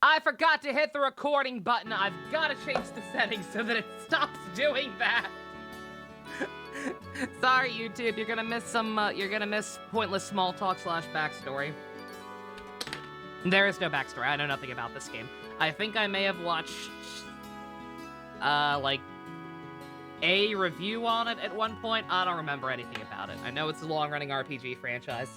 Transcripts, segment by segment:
I forgot to hit the recording button. I've got to change the settings so that it stops doing that. Sorry, YouTube. You're gonna miss you're gonna miss pointless small talk / backstory. There is no backstory. I know nothing about this game. I think I may have watched, like, a review on it at one point. I don't remember anything about it. I know it's a long-running RPG franchise.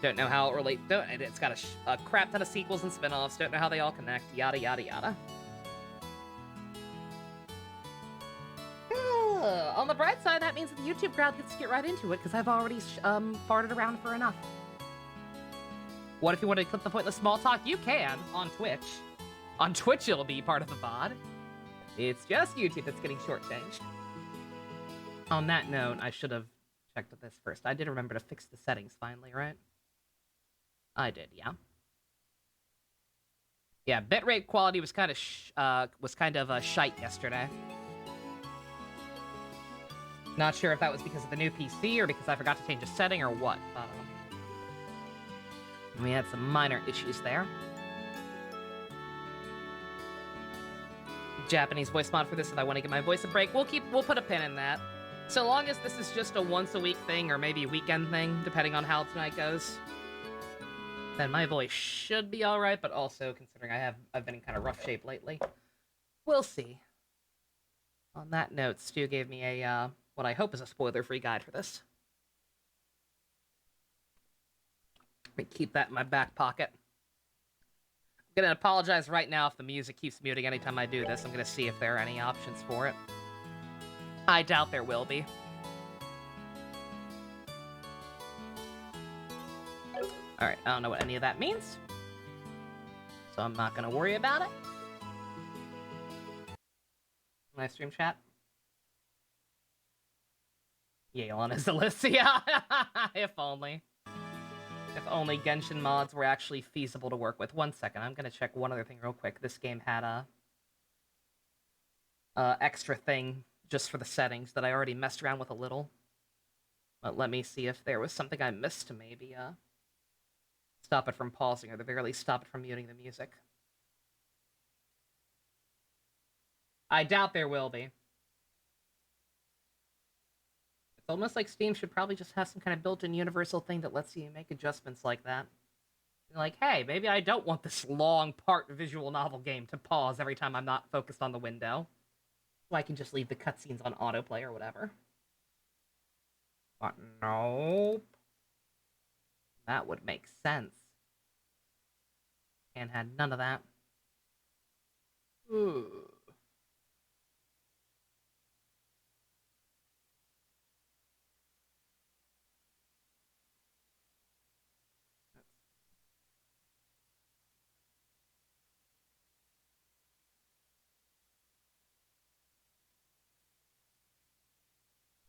Don't know how it relates. It's got a crap ton of sequels and spin-offs. Don't know how they all connect. Yada, yada, yada. On the bright side, that means that the YouTube crowd gets to get right into it, because I've already farted around for enough. What if you want to clip the pointless small talk? You can, on Twitch. On Twitch, it'll be part of the VOD. It's just YouTube that's getting shortchanged. On that note, I should have checked this first. I did remember to fix the settings finally, right? I did, yeah. Yeah, bitrate quality was kind of shite yesterday. Not sure if that was because of the new PC or because I forgot to change a setting or what, but we had some minor issues there. Japanese voice mod for this if I want to give my voice a break. We'll put a pin in that. So long as this is just a once-a-week thing or maybe a weekend thing, depending on how tonight goes, then my voice should be alright, but also considering I've been in kind of rough shape lately. We'll see. On that note, Stu gave me a, what I hope is a spoiler-free guide for this. Let me keep that in my back pocket. I'm gonna apologize right now if the music keeps muting anytime I do this. I'm gonna see if there are any options for it. I doubt there will be. Alright, I don't know what any of that means, so I'm not gonna worry about it. Live stream chat? Yale on his Alicia. If only. If only Genshin mods were actually feasible to work with. 1 second, I'm gonna check one other thing real quick. This game had a extra thing just for the settings that I already messed around with a little. But let me see if there was something I missed to maybe stop it from pausing, or at the very least stop it from muting the music. I doubt there will be. It's almost like Steam should probably just have some kind of built-in universal thing that lets you make adjustments like that. Like, hey, maybe I don't want this long part visual novel game to pause every time I'm not focused on the window. So I can just leave the cutscenes on autoplay or whatever. But nope. That would make sense. And had none of that. Ooh.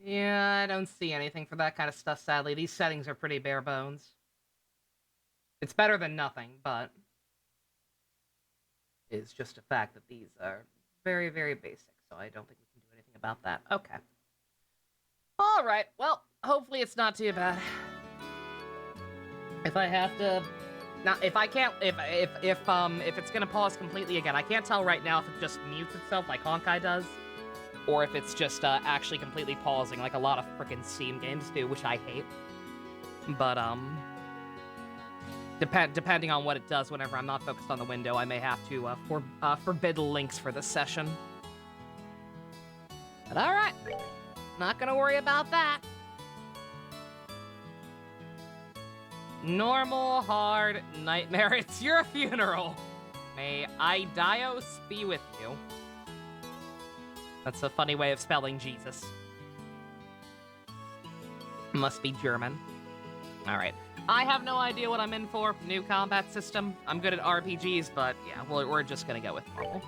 Yeah, I don't see anything for that kind of stuff, sadly. These settings are pretty bare bones. It's better than nothing, but it's just a fact that these are very, very basic, so I don't think we can do anything about that. Okay. Alright, well, hopefully it's not too bad. If I have to... if it's gonna pause completely again, I can't tell right now if it just mutes itself like Honkai does, or if it's just actually completely pausing like a lot of frickin' Steam games do, which I hate. But, depending on what it does whenever I'm not focused on the window, I may have to forbid links for this session. But alright, not gonna worry about that. Normal, hard, nightmare, it's your funeral. May Idios be with you. That's a funny way of spelling Jesus. Must be German. Alright. I have no idea what I'm in for. New combat system. I'm good at RPGs, but yeah, we're just gonna go with normal.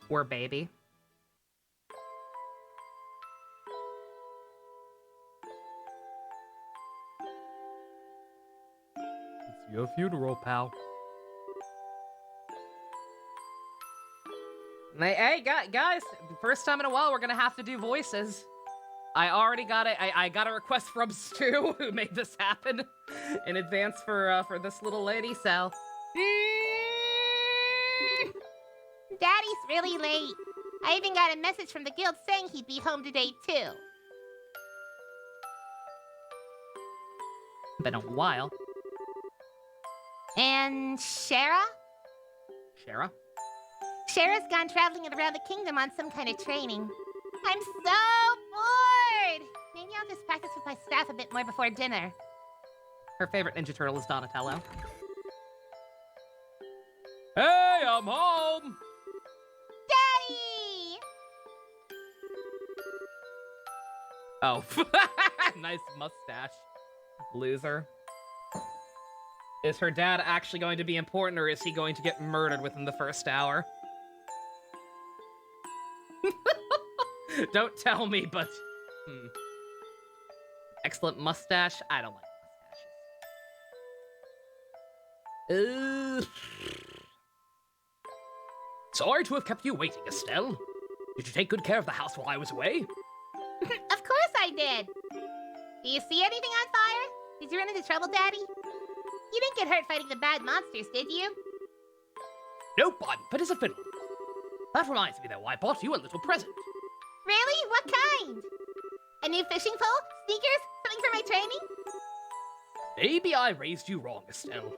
We're baby. It's your funeral, pal. Hey, guys, first time in a while we're gonna have to do voices. I already got I got a request from Stu, who made this happen in advance for this little lady, so Daddy's really late. I even got a message from the guild saying he'd be home today, too. Been a while. And Shara? Shara? Shara's gone traveling around the kingdom on some kind of training. I'm so bored! Maybe I'll just practice with my staff a bit more before dinner. Her favorite Ninja Turtle is Donatello. Hey, I'm home! Daddy! Oh, nice mustache. Loser. Is her dad actually going to be important, or is he going to get murdered within the first hour? Don't tell me, but... Excellent mustache. I don't like mustaches. Sorry to have kept you waiting, Estelle. Did you take good care of the house while I was away? Of course I did. Do you see anything on fire? Did you run into trouble, Daddy? You didn't get hurt fighting the bad monsters, did you? Nope, I'm fit as a fiddle. That reminds me, though, I bought you a little present. Really? What kind? A new fishing pole? Sneakers? Something for my training? Maybe I raised you wrong, Estelle.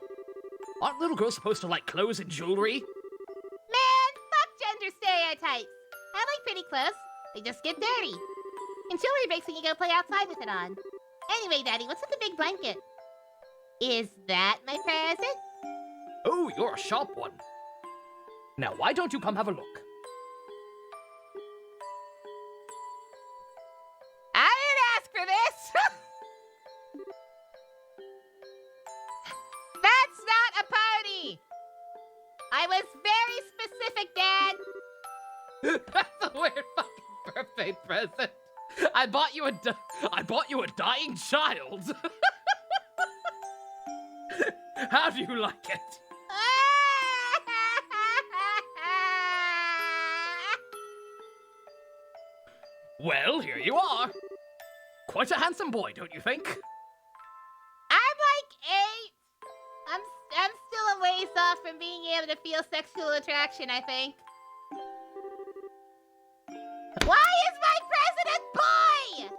Aren't little girls supposed to like clothes and jewelry? Man, fuck gender stereotypes. I like pretty clothes. They just get dirty. And jewelry breaks when you go play outside with it on. Anyway, Daddy, what's with the big blanket? Is that my present? Oh, you're a sharp one. Now, why don't you come have a look? I didn't ask for this! That's not a pony! I was very specific, Dad! That's a weird fucking birthday present. I bought you a dying child. How do you like it? Well, here you are. Quite a handsome boy, don't you think? I'm like 8. I'm still a ways off from being able to feel sexual attraction, I think. Why is my president boy?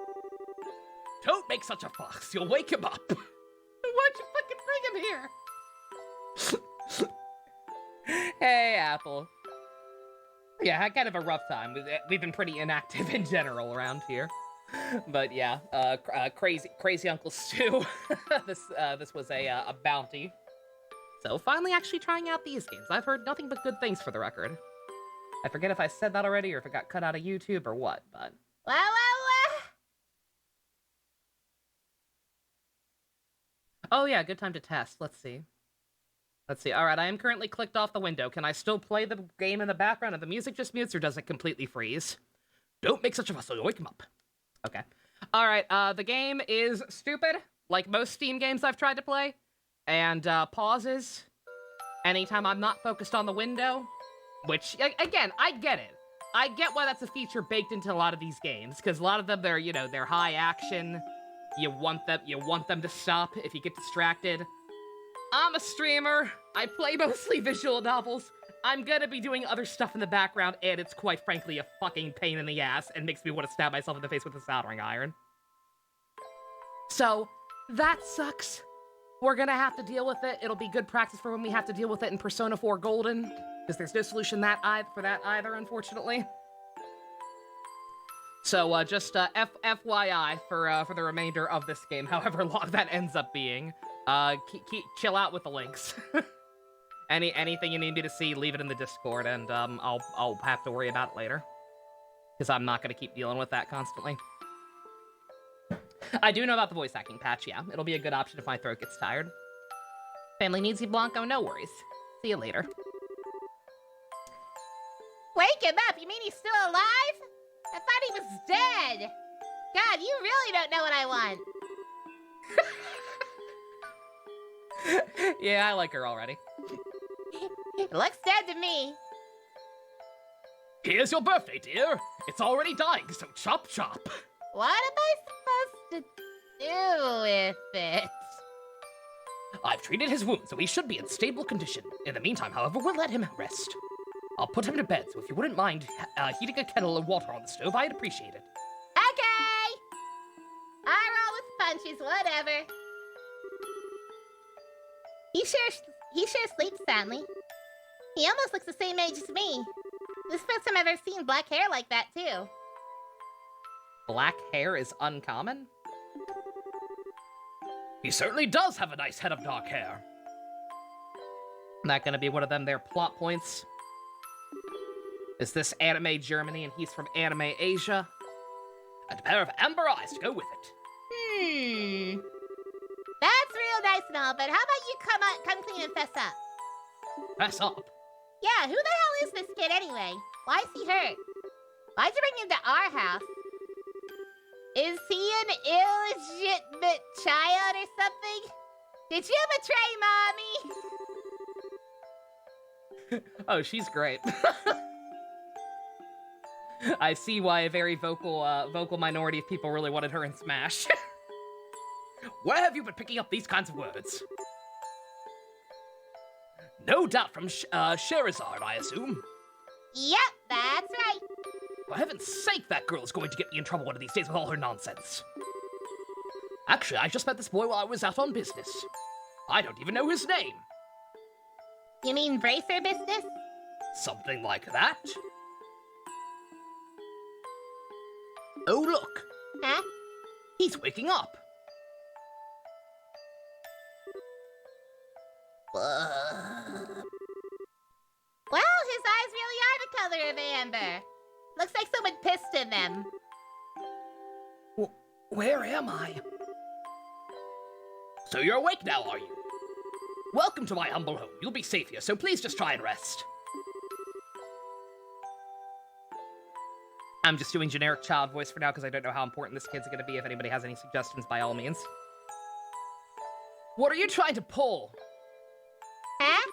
Don't make such a fuss. You'll wake him up. Why'd you fucking bring him here? Hey, Apple. Yeah, had kind of a rough time. We've been pretty inactive in general around here. But yeah, crazy Uncle Stu. This was a bounty. So finally actually trying out these games. I've heard nothing but good things for the record. I forget if I said that already or if it got cut out of YouTube or what, but... Wow. Oh yeah, good time to test. Let's see. Alright, I am currently clicked off the window. Can I still play the game in the background and the music just mutes, or does it completely freeze? Don't make such a fuss, I'll wake him up. Okay. Alright, the game is stupid, like most Steam games I've tried to play, and pauses anytime I'm not focused on the window, which, again, I get it. I get why that's a feature baked into a lot of these games, because a lot of them, they're high action. You want them to stop if you get distracted. I'm a streamer. I play mostly visual novels. I'm gonna be doing other stuff in the background, and it's quite frankly a fucking pain in the ass and makes me want to stab myself in the face with a soldering iron. So, that sucks. We're gonna have to deal with it. It'll be good practice for when we have to deal with it in Persona 4 Golden, because there's no solution for that either, unfortunately. So, just FYI for the remainder of this game, however long that ends up being. Chill out with the links. Anything you need me to see, leave it in the Discord, and I'll have to worry about it later, because I'm not gonna keep dealing with that constantly. I do know about the voice acting patch. Yeah, it'll be a good option if my throat gets tired. Family needs you, Blanco. No worries. See you later. Wake him up! You mean he's still alive? I thought he was dead! God, you really don't know what I want. Yeah, I like her already. It looks dead to me. Here's your birthday, dear. It's already dying, so chop chop. What am I supposed to do with it? I've treated his wound, so he should be in stable condition. In the meantime, however, we'll let him rest. I'll put him to bed, so if you wouldn't mind heating a kettle of water on the stove, I'd appreciate it. Okay! I roll with punches, whatever. He sure sleeps soundly. He almost looks the same age as me. This is the first time I've ever seen black hair like that, too. Black hair is uncommon? He certainly does have a nice head of dark hair. That gonna be one of them there plot points? Is this anime Germany and he's from anime Asia? And a pair of amber eyes to go with it. That's real nice and all, but how about you come clean and fess up? Fess up? Yeah, who the hell is this kid anyway? Why is he hurt? Why'd you bring him to our house? Is he an illegitimate child or something? Did you betray Mommy? Oh, she's great. I see why a very vocal minority of people really wanted her in Smash. Where have you been picking up these kinds of words? No doubt from Sherazard, I assume. Yep, that's right. For heaven's sake, that girl is going to get me in trouble one of these days with all her nonsense. Actually, I just met this boy while I was out on business. I don't even know his name. You mean bracer business? Something like that. Oh, look. Huh? He's waking up. Well, his eyes really are the color of amber. Looks like someone pissed in them. Where am I? So you're awake now, are you? Welcome to my humble home. You'll be safe here, so please just try and rest. I'm just doing generic child voice for now because I don't know how important this kid's gonna be. If anybody has any suggestions, by all means. What are you trying to pull? Huh?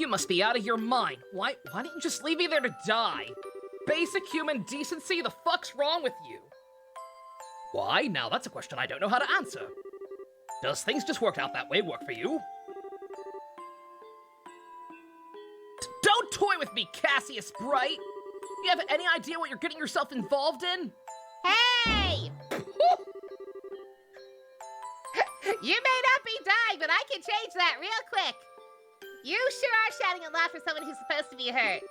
You must be out of your mind. Why didn't you just leave me there to die? Basic human decency, the fuck's wrong with you? Why? Now that's a question I don't know how to answer. Does things just work out that way work for you? Don't toy with me, Cassius Bright! You have any idea what you're getting yourself involved in? Hey! You may not be dying, but I can change that real quick. You sure are shouting a lot for someone who's supposed to be hurt.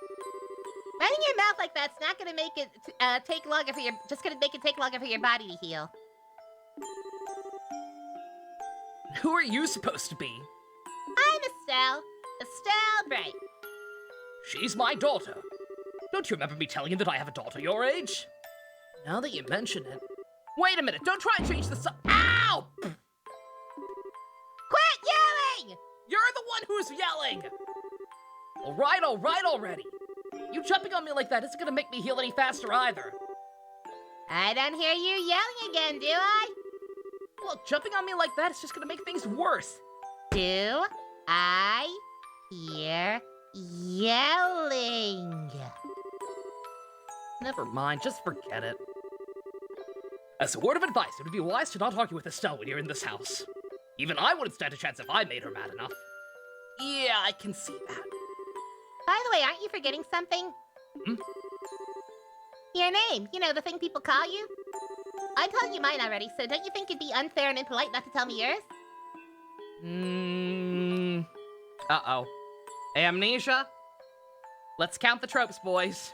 Running your mouth like that's not gonna make it take longer for your body to heal. Who are you supposed to be? I'm Estelle Bright. She's my daughter. Don't you remember me telling you that I have a daughter your age? Now that you mention it... Wait a minute, don't try and change the Ow! Quit yelling! You're the one who's yelling! Alright already. You jumping on me like that isn't gonna make me heal any faster either. I don't hear you yelling again, do I? Look, jumping on me like that is just gonna make things worse. Do I hear yelling? Never mind, just forget it. As a word of advice, it would be wise to not argue with Estelle when you're in this house. Even I wouldn't stand a chance if I made her mad enough. Yeah, I can see that. By the way, aren't you forgetting something? Hmm? Your name, you know, the thing people call you. I told you mine already, so don't you think it'd be unfair and impolite not to tell me yours? Uh-oh. Amnesia? Let's count the tropes, boys.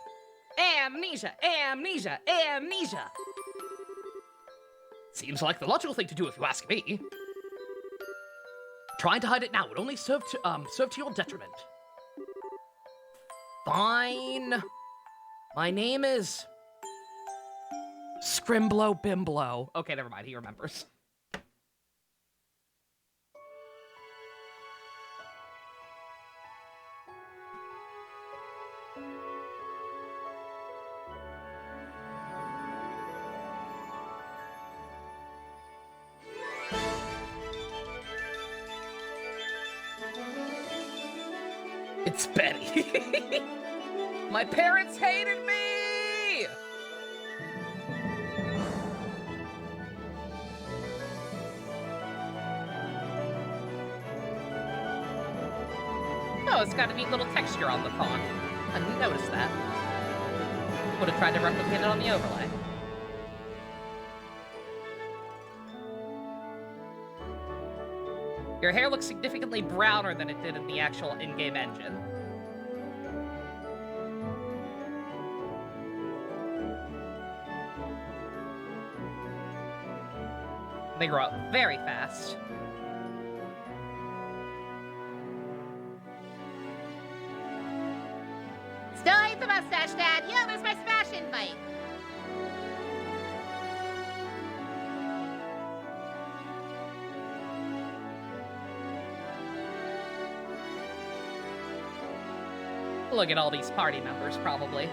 Amnesia! Seems like the logical thing to do if you ask me. Trying to hide it now would only serve to your detriment. Fine. My name is... Scrimblow Bimblow. Okay, never mind, he remembers. It's Betty. My parents hated me! Oh, it's got a neat little texture on the font. I didn't notice that. Would have tried to replicate it on the overlay. Your hair looks significantly browner than it did in the actual in-game engine. They grow up very fast. Still ain't the mustache, Dad. Yo, there's my Smash invite. Look at all these party members, probably.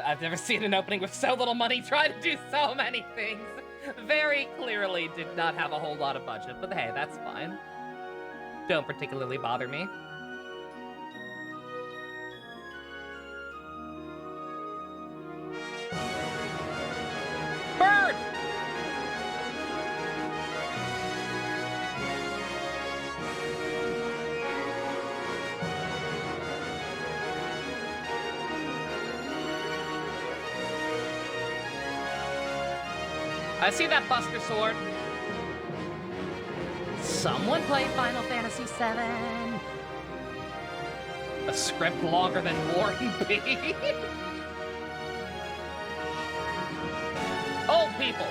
I've never seen an opening with so little money trying to do so many things. Very clearly did not have a whole lot of budget, but hey, that's fine. Don't particularly bother me. Bird! I see that Buster Sword. Someone play Final Fantasy VII. A script longer than War and B. Old people.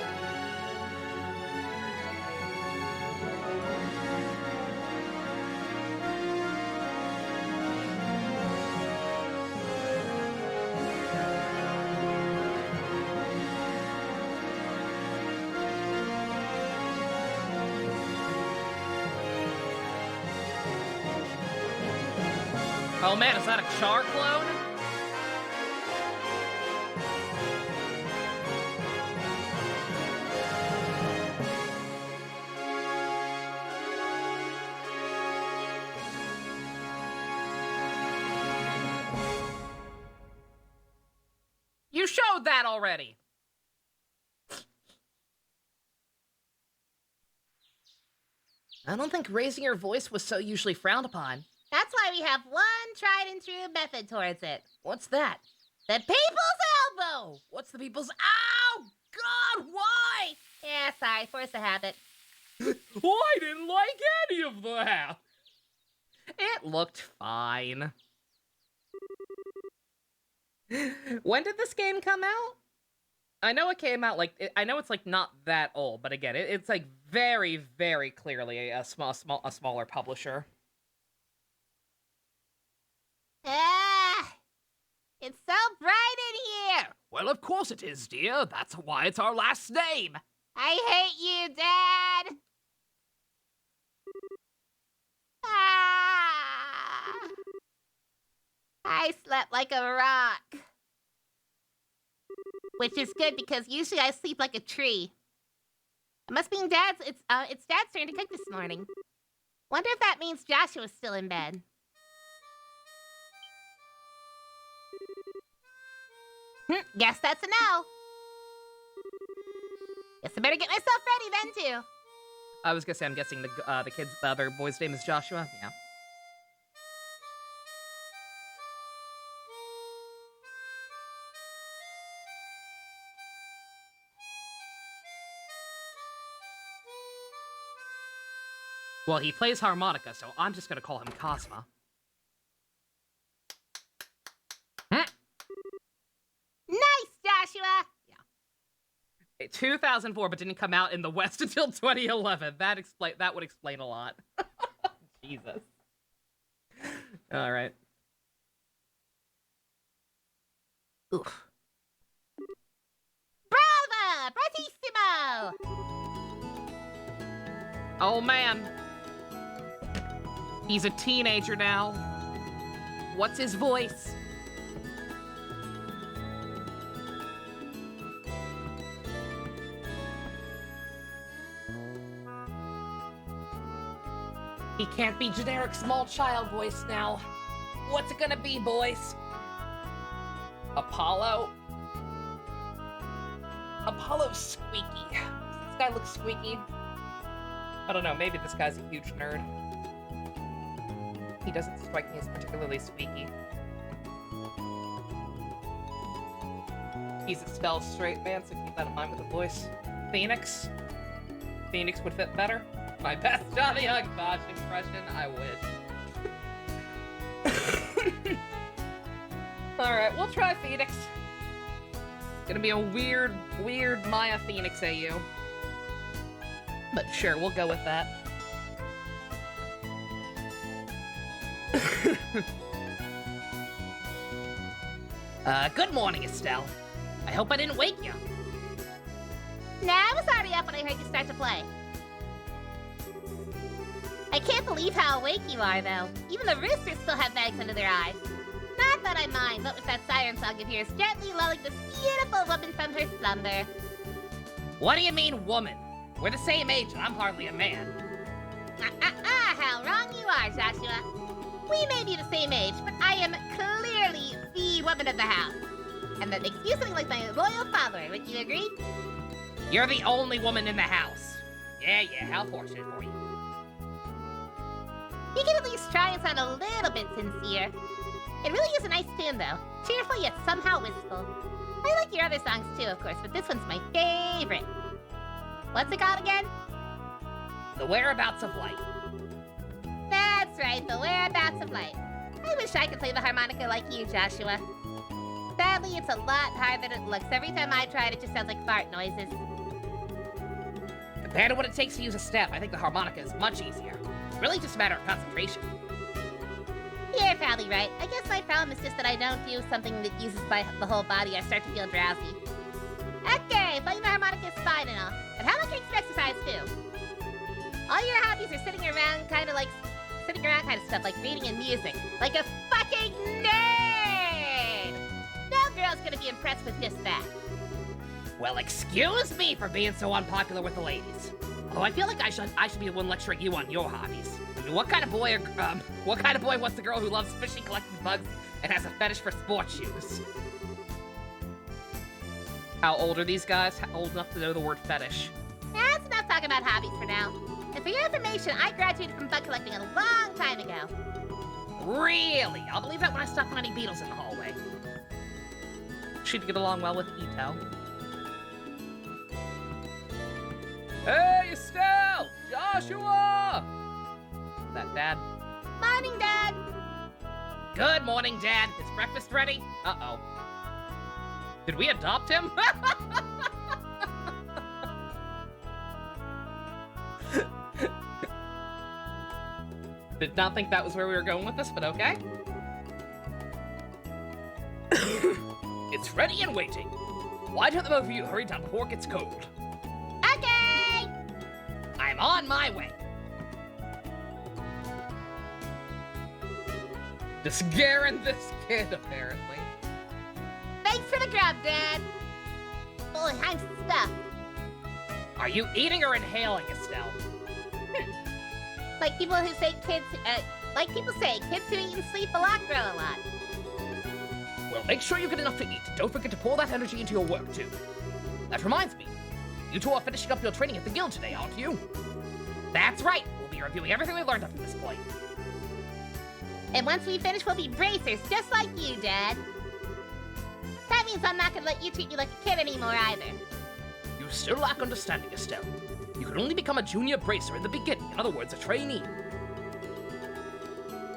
Oh man, is that a Char clone? You showed that already! I don't think raising your voice was so usually frowned upon. That's why we have one tried and true method towards it. What's that? The people's elbow! What's the people's— Ow! God, why? Yeah, sorry, force of habit. Well, I didn't like any of that. It looked fine. When did this game come out? I know it came out I know it's like not that old, but again, it's like very, very clearly a smaller publisher. Ah, it's so bright in here. Well, of course it is, dear. That's why it's our last name. I hate you, Dad. Ah, I slept like a rock. Which is good because usually I sleep like a tree. It must mean it's Dad's turn to cook this morning. Wonder if that means Joshua's still in bed. Guess that's a no. Guess I better get myself ready then, too. I was gonna say, I'm guessing the other boy's name is Joshua? Yeah. Well, he plays harmonica, so I'm just gonna call him Cosma. 2004, but didn't come out in the West until 2011. That would explain a lot. Jesus. All right. Oof. Brava! Bravissimo! Oh man. He's a teenager now. What's his voice? He can't be generic small child voice now. What's it gonna be, boys? Apollo? Apollo's squeaky. Does this guy look squeaky? I don't know, maybe this guy's a huge nerd. He doesn't strike me as particularly squeaky. He's a spell straight man, so keep that in mind with the voice. Phoenix? Phoenix would fit better. My best Johnny Gosh impression, I wish. Alright, we'll try Phoenix. Gonna be a weird Maya Phoenix AU. But sure, we'll go with that. Good morning, Estelle. I hope I didn't wake you. Nah, I was already up when I heard you start to play. I can't believe how awake you are, though. Even the roosters still have bags under their eyes. Not that I mind, what was that siren song of yours gently lulling this beautiful woman from her slumber? What do you mean, woman? We're the same age, and I'm hardly a man. How wrong you are, Joshua. We may be the same age, but I am clearly the woman of the house. And that makes you something like my loyal follower, would you agree? You're the only woman in the house. Yeah, how fortunate for you. You can at least try and sound a little bit sincere. It really is a nice tune, though. Cheerful yet somehow wistful. I like your other songs too, of course, but this one's my favorite. What's it called again? The Whereabouts of Light. That's right, The Whereabouts of Light. I wish I could play the harmonica like you, Joshua. Sadly, it's a lot harder than it looks. Every time I try it just sounds like fart noises. Compared to what it takes to use a step, I think the harmonica is much easier. It's really just a matter of concentration. You're probably right. I guess my problem is just that I don't do something that uses the whole body. I start to feel drowsy. Okay, playing the harmonica is fine and all, but how about getting some exercise too? All your hobbies are sitting around kind of stuff, like reading and music. Like a fucking nerd! No girl's gonna be impressed with just that. Well, excuse me for being so unpopular with the ladies. Although I feel like I should be the one lecturing you on your hobbies. I mean, what kind of boy wants the girl who loves fishing, collecting bugs, and has a fetish for sports shoes? How old are these guys? How old enough to know the word fetish? That's enough talking about hobbies for now. And for your information, I graduated from bug collecting a long time ago. Really? I'll believe that when I stop finding beetles in the hallway. She'd get along well with Ito. Hey, Estelle! Joshua! Is that Dad? Morning, Dad! Good morning, Dad. Is breakfast ready? Uh-oh. Did we adopt him? Did not think that was where we were going with this, but okay. It's ready and waiting. Why don't the both of you hurry down before it gets cold? Okay! I'm on my way. Just scaring this kid, apparently. Thanks for the grub, Dad. Boy, I'm stuffed. Are you eating or inhaling, Estelle? Like people say kids who eat and sleep a lot grow a lot. Well, make sure you get enough to eat. Don't forget to pour that energy into your work, too. That reminds me. You two are finishing up your training at the guild today, aren't you? That's right. We'll be reviewing everything we learned up to this point. And once we finish, we'll be bracers, just like you, Dad. That means I'm not gonna let you treat me like a kid anymore, either. You still lack understanding, Estelle. You can only become a junior bracer in the beginning. In other words, a trainee.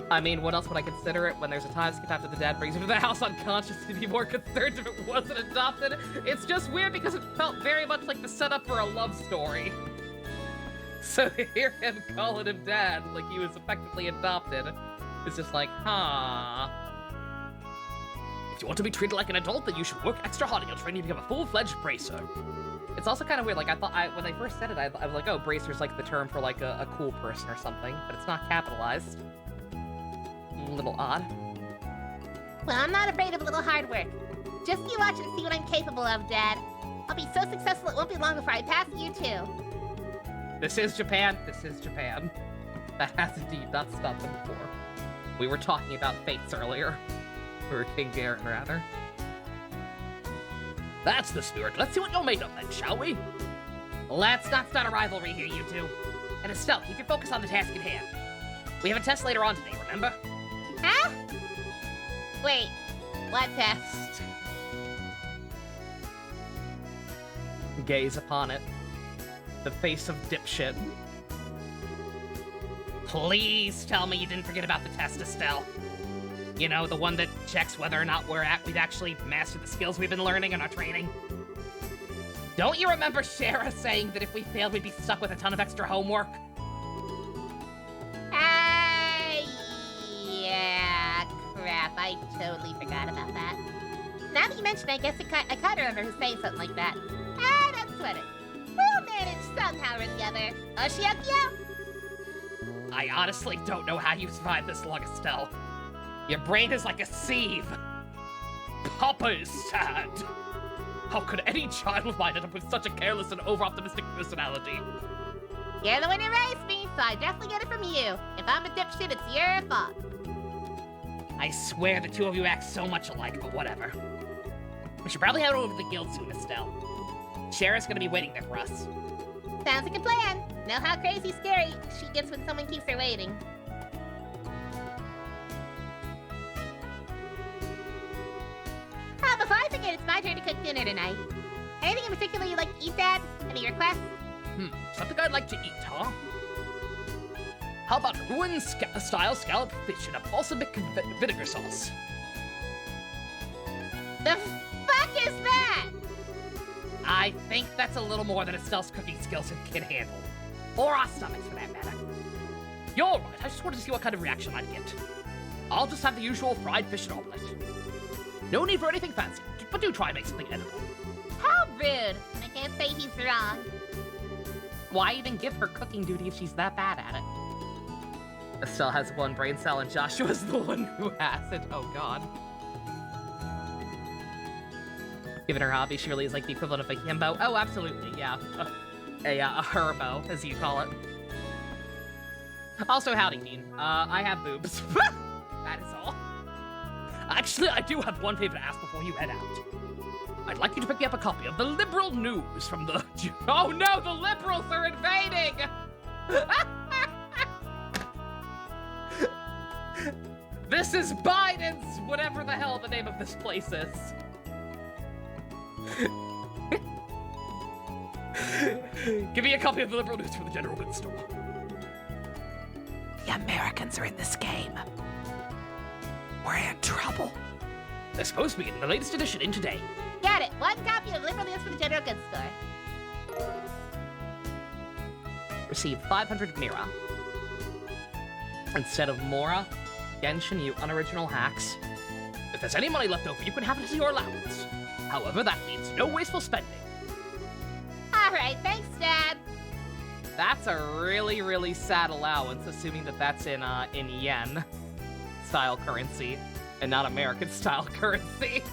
I mean, what else would I consider it when there's a time skip after the dad brings him to the house unconscious to be more concerned if it wasn't adopted? It's just weird because it felt very much like the setup for a love story. So to hear him calling him dad like he was effectively adopted is just like, huh. If you want to be treated like an adult, then you should work extra hard in your training to become a full-fledged bracer. It's also kind of weird, like, when they first said it, I was like, oh, bracer's like the term for, like, a cool person or something, but it's not capitalized. A little odd. Well, I'm not afraid of a little hard work. Just you watch and see what I'm capable of, Dad. I'll be so successful it won't be long before I pass you, too. This is Japan. This is Japan. That has indeed not stopped them before. We were talking about fates earlier. Or King Garen, rather. That's the spirit. Let's see what you're made of then, shall we? Let's not start a rivalry here, you two. And Estelle, keep your focus on the task at hand. We have a test later on today, remember? Huh? Wait, what test? Gaze upon it. The face of dipshit. Please tell me you didn't forget about the test, Estelle. You know, the one that checks whether or not we've actually mastered the skills we've been learning in our training. Don't you remember Shara saying that if we failed, we'd be stuck with a ton of extra homework? Yeah, crap, I totally forgot about that. Now that you mention it, I guess I kind of remember her saying something like that. Don't sweat it. We'll manage somehow or the other. Oshiokyo? I honestly don't know how you survived this long, Estelle. Your brain is like a sieve. Papa is sad. How could any child of mine end up with such a careless and over-optimistic personality? You're the one who raised me, so I definitely get it from you. If I'm a dipshit, it's your fault. I swear the two of you act so much alike, but whatever. We should probably head over to the guild soon, Estelle. Shara's gonna be waiting there for us. Sounds like a plan. Know how crazy scary she gets when someone keeps her waiting. Before I forget, it's my turn to cook dinner tonight. Anything in particular you'd like to eat, Dad? Any requests? Something I'd like to eat, huh? How about ruin-style scalloped fish in a balsamic vinegar sauce? The fuck is that? I think that's a little more than Estelle's cooking skills can handle. Or our stomachs, for that matter. You're right, I just wanted to see what kind of reaction I'd get. I'll just have the usual fried fish and omelet. No need for anything fancy, but do try and make something edible. How rude. I can't say he's wrong. Why even give her cooking duty if she's that bad at it? Estelle has one brain cell and Joshua's the one who has it. Oh god. Given her hobby, she really is like the equivalent of a himbo. Oh, absolutely, yeah. A herbo, as you call it. Also, howdy, Dean. I have boobs. That is all. Actually, I do have one favor to ask before you head out. I'd like you to pick me up a copy of the Liberal News from the... Oh no, the Liberals are invading! This is Biden's... whatever the hell the name of this place is. Give me a copy of the Liberal News from the General Goods store. The Americans are in this game. We're in trouble. They're supposed to be getting the latest edition in today. Got it. One copy of Liberal News from the General Goods store. Receive 500 Mira. Instead of Mora, Genshin, you unoriginal hacks. If there's any money left over, you can have it as your allowance. However, that means no wasteful spending. Alright, thanks, Dad. That's a really, really sad allowance, assuming that that's in yen style currency and not American style currency.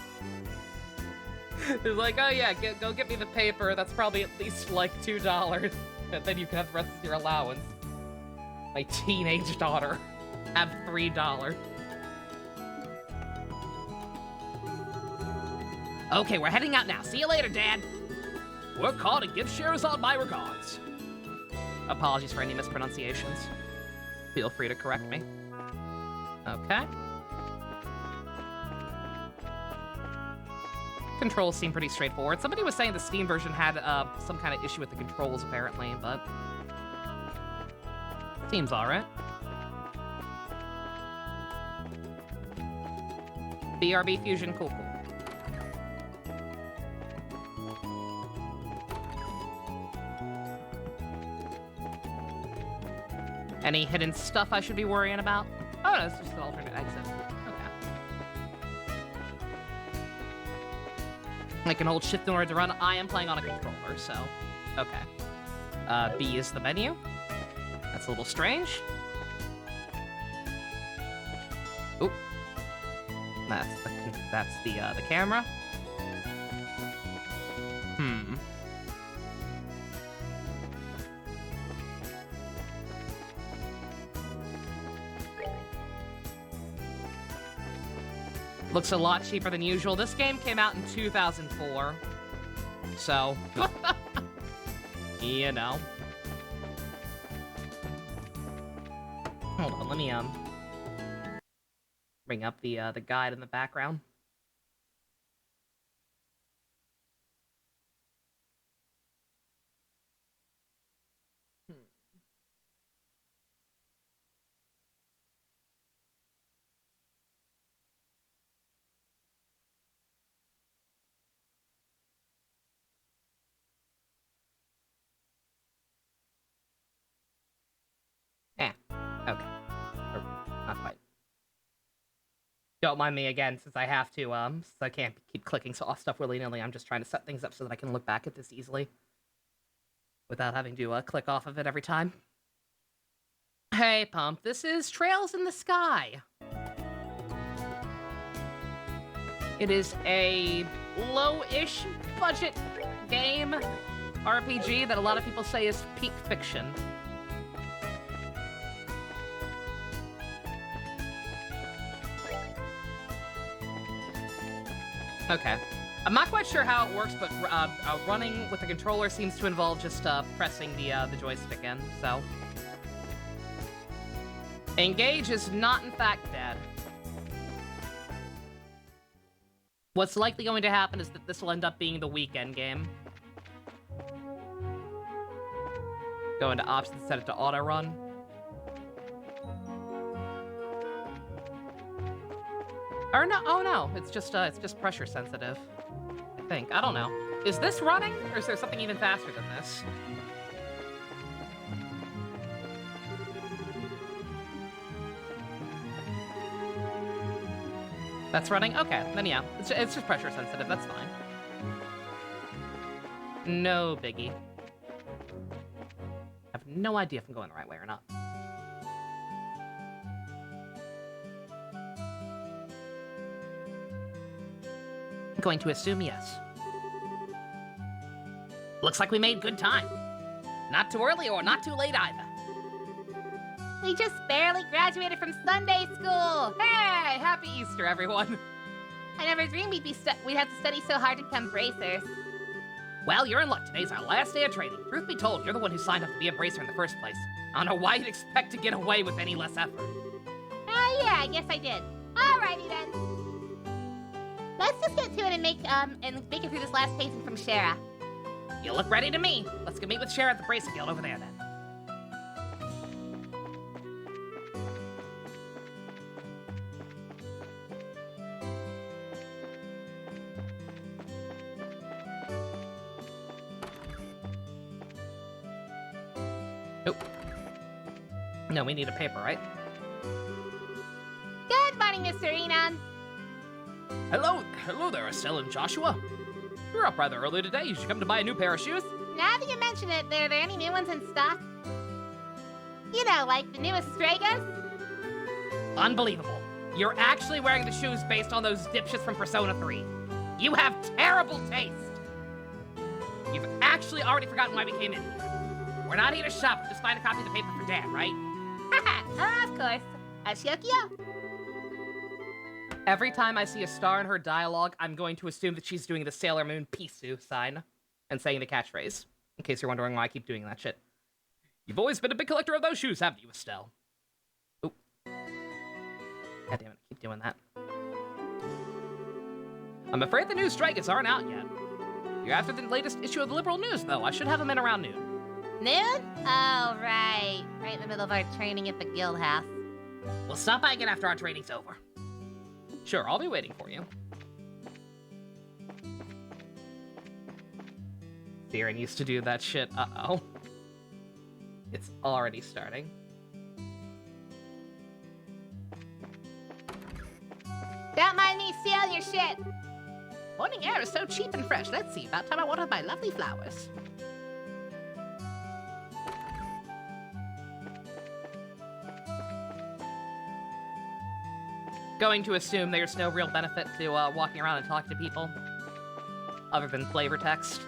It's like, oh yeah, go get me the paper. That's probably at least like $2, and then you can have the rest of your allowance. My teenage daughter have $3. Okay, we're heading out now. See you later, Dad. Work hard and give Sherazade my regards. Apologies for any mispronunciations. Feel free to correct me. Okay. Controls seem pretty straightforward. Somebody was saying the Steam version had some kind of issue with the controls, apparently, but... seems alright. BRB Fusion, cool. Any hidden stuff I should be worrying about? Oh, no, it's just an alternate exit. Okay. I can hold shift in order to run. I am playing on a controller, so... okay. B is the menu. That's a little strange. Oop. That's the camera. Looks a lot cheaper than usual. This game came out in 2004. So, you know. Hold on, let me bring up the guide in the background. Okay. Or, not quite. Don't mind me again, since I have to, since I can't keep clicking off stuff willy-nilly. I'm just trying to set things up so that I can look back at this easily. Without having to, click off of it every time. Hey, Pump, this is Trails in the Sky. It is a low-ish budget game, RPG, that a lot of people say is peak fiction. Okay. I'm not quite sure how it works, but running with the controller seems to involve just pressing the joystick in, so... Engage is not, in fact, dead. What's likely going to happen is that this will end up being the weekend game. Go into options, set it to auto-run. Or no, oh no, it's just pressure sensitive. I think, I don't know. Is this running, or is there something even faster than this? That's running? Okay, then yeah, it's just pressure sensitive, that's fine. No biggie. I have no idea if I'm going the right way or not. Going to assume yes. Looks like we made good time. Not too early or not too late either. We just barely graduated from Sunday school. Hey, happy Easter, everyone. I never dreamed we'd have to study so hard to become bracers. Well, you're in luck. Today's our last day of training. Truth be told, you're the one who signed up to be a bracer in the first place. I don't know why you'd expect to get away with any less effort. Oh yeah, I guess I did. Alrighty then. Let's just get to it and make it through this last pacing from Shara. You look ready to me. Let's go meet with Shara at the Bracing Guild over there then. Nope. No, we need a paper, right? Good morning, Mr. Enon. Hello there, Estelle and Joshua. You're up rather early today. You should come to buy a new pair of shoes. Now that you mention it, are there any new ones in stock? You know, like the newest Stragas? Unbelievable. You're actually wearing the shoes based on those dipshits from Persona 3. You have terrible taste. You've actually already forgotten why we came in here. We're not here to shop, just find a copy of the paper for Dad, right? Haha, of course. Ashokio. Every time I see a star in her dialogue, I'm going to assume that she's doing the Sailor Moon Pisu sign and saying the catchphrase. In case you're wondering why I keep doing that shit. You've always been a big collector of those shoes, haven't you, Estelle? Oop. God damn it, I keep doing that. I'm afraid the new strikers aren't out yet. You're after the latest issue of the Liberal News, though. I should have them in around noon. Noon? Oh, right. Right in the middle of our training at the guild house. We'll stop by again after our training's over. Sure, I'll be waiting for you. Siren used to do that shit. Uh-oh. It's already starting. Don't mind me steal your shit. Morning air is so cheap and fresh. Let's see, about time I watered my lovely flowers. Going to assume there's no real benefit to walking around and talking to people, other than flavor text.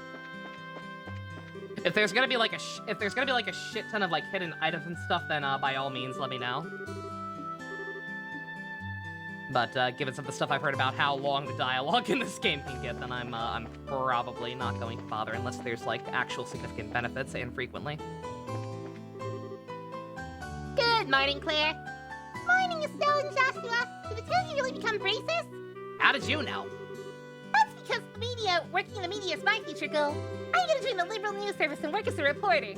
If there's gonna be like a shit ton of like hidden items and stuff, then by all means let me know. But given some of the stuff I've heard about how long the dialogue in this game can get, then I'm probably not going to bother unless there's like actual significant benefits and frequently. Good morning, Claire. Morning, Estelle and Joshua. Did the two of you really become braces? How did you know? That's because the media, working in the media is my future goal. I'm gonna join the liberal news service and work as a reporter.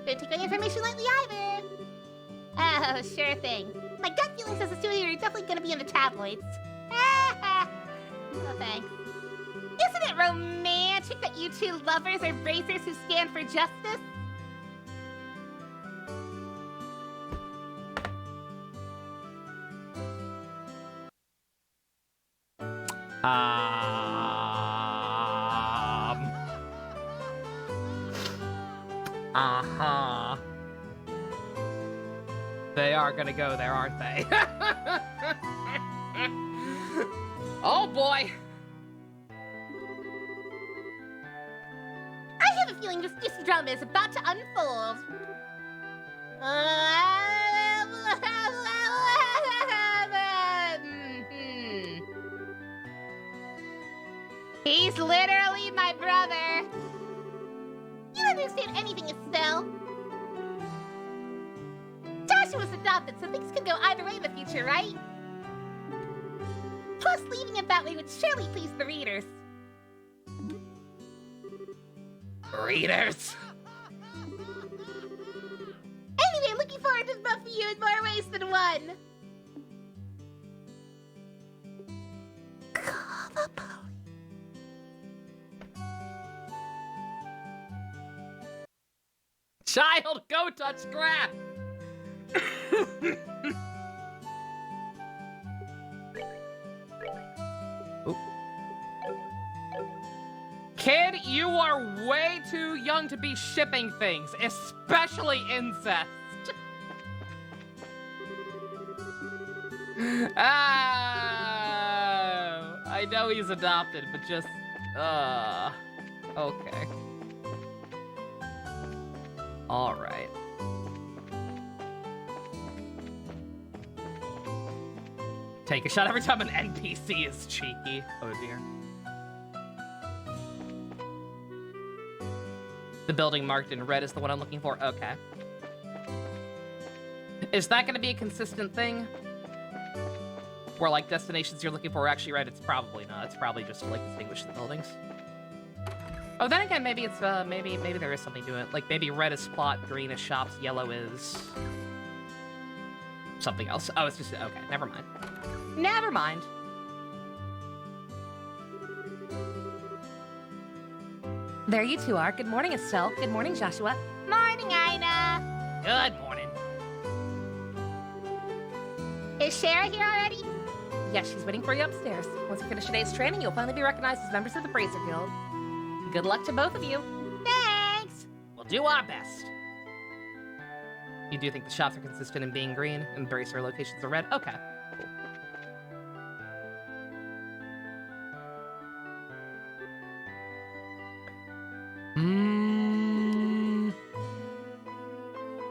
Don't take my information lightly either. Oh, sure thing. My gut feeling says the two of you are definitely gonna be in the tabloids. Oh, thanks. Isn't it romantic that you two lovers are bracers who stand for justice? Uh-huh. They are gonna go there, aren't they? Oh boy! I have a feeling this juicy drama is about to unfold. He's literally my brother. You don't understand anything, Estelle. Joshua's adopted, so things could go either way in the future, right? Plus, leaving it that way would surely please the readers. Readers? Anyway, I'm looking forward to both of you in more ways than one. Call the police. Child, go touch grass! Oop. Kid, you are way too young to be shipping things, especially incest. I know he's adopted, but just, okay. All right. Take a shot every time an NPC is cheeky. Oh dear. The building marked in red is the one I'm looking for. Okay. Is that going to be a consistent thing? Where like destinations you're looking for are actually red? It's probably not. It's probably just to like distinguish the buildings. Oh, then again, maybe it's maybe there is something to it. Like maybe red is plot, green is shops, yellow is something else. Oh, it's just okay. Never mind. Never mind. There you two are. Good morning, Estelle. Good morning, Joshua. Morning, Ina. Good morning. Is Shara here already? Yes, she's waiting for you upstairs. Once you finish today's training, you'll finally be recognized as members of the Bracer Guild. Good luck to both of you. Thanks. We'll do our best. You do think the shops are consistent in being green and Bracer locations are red? Okay. Cool.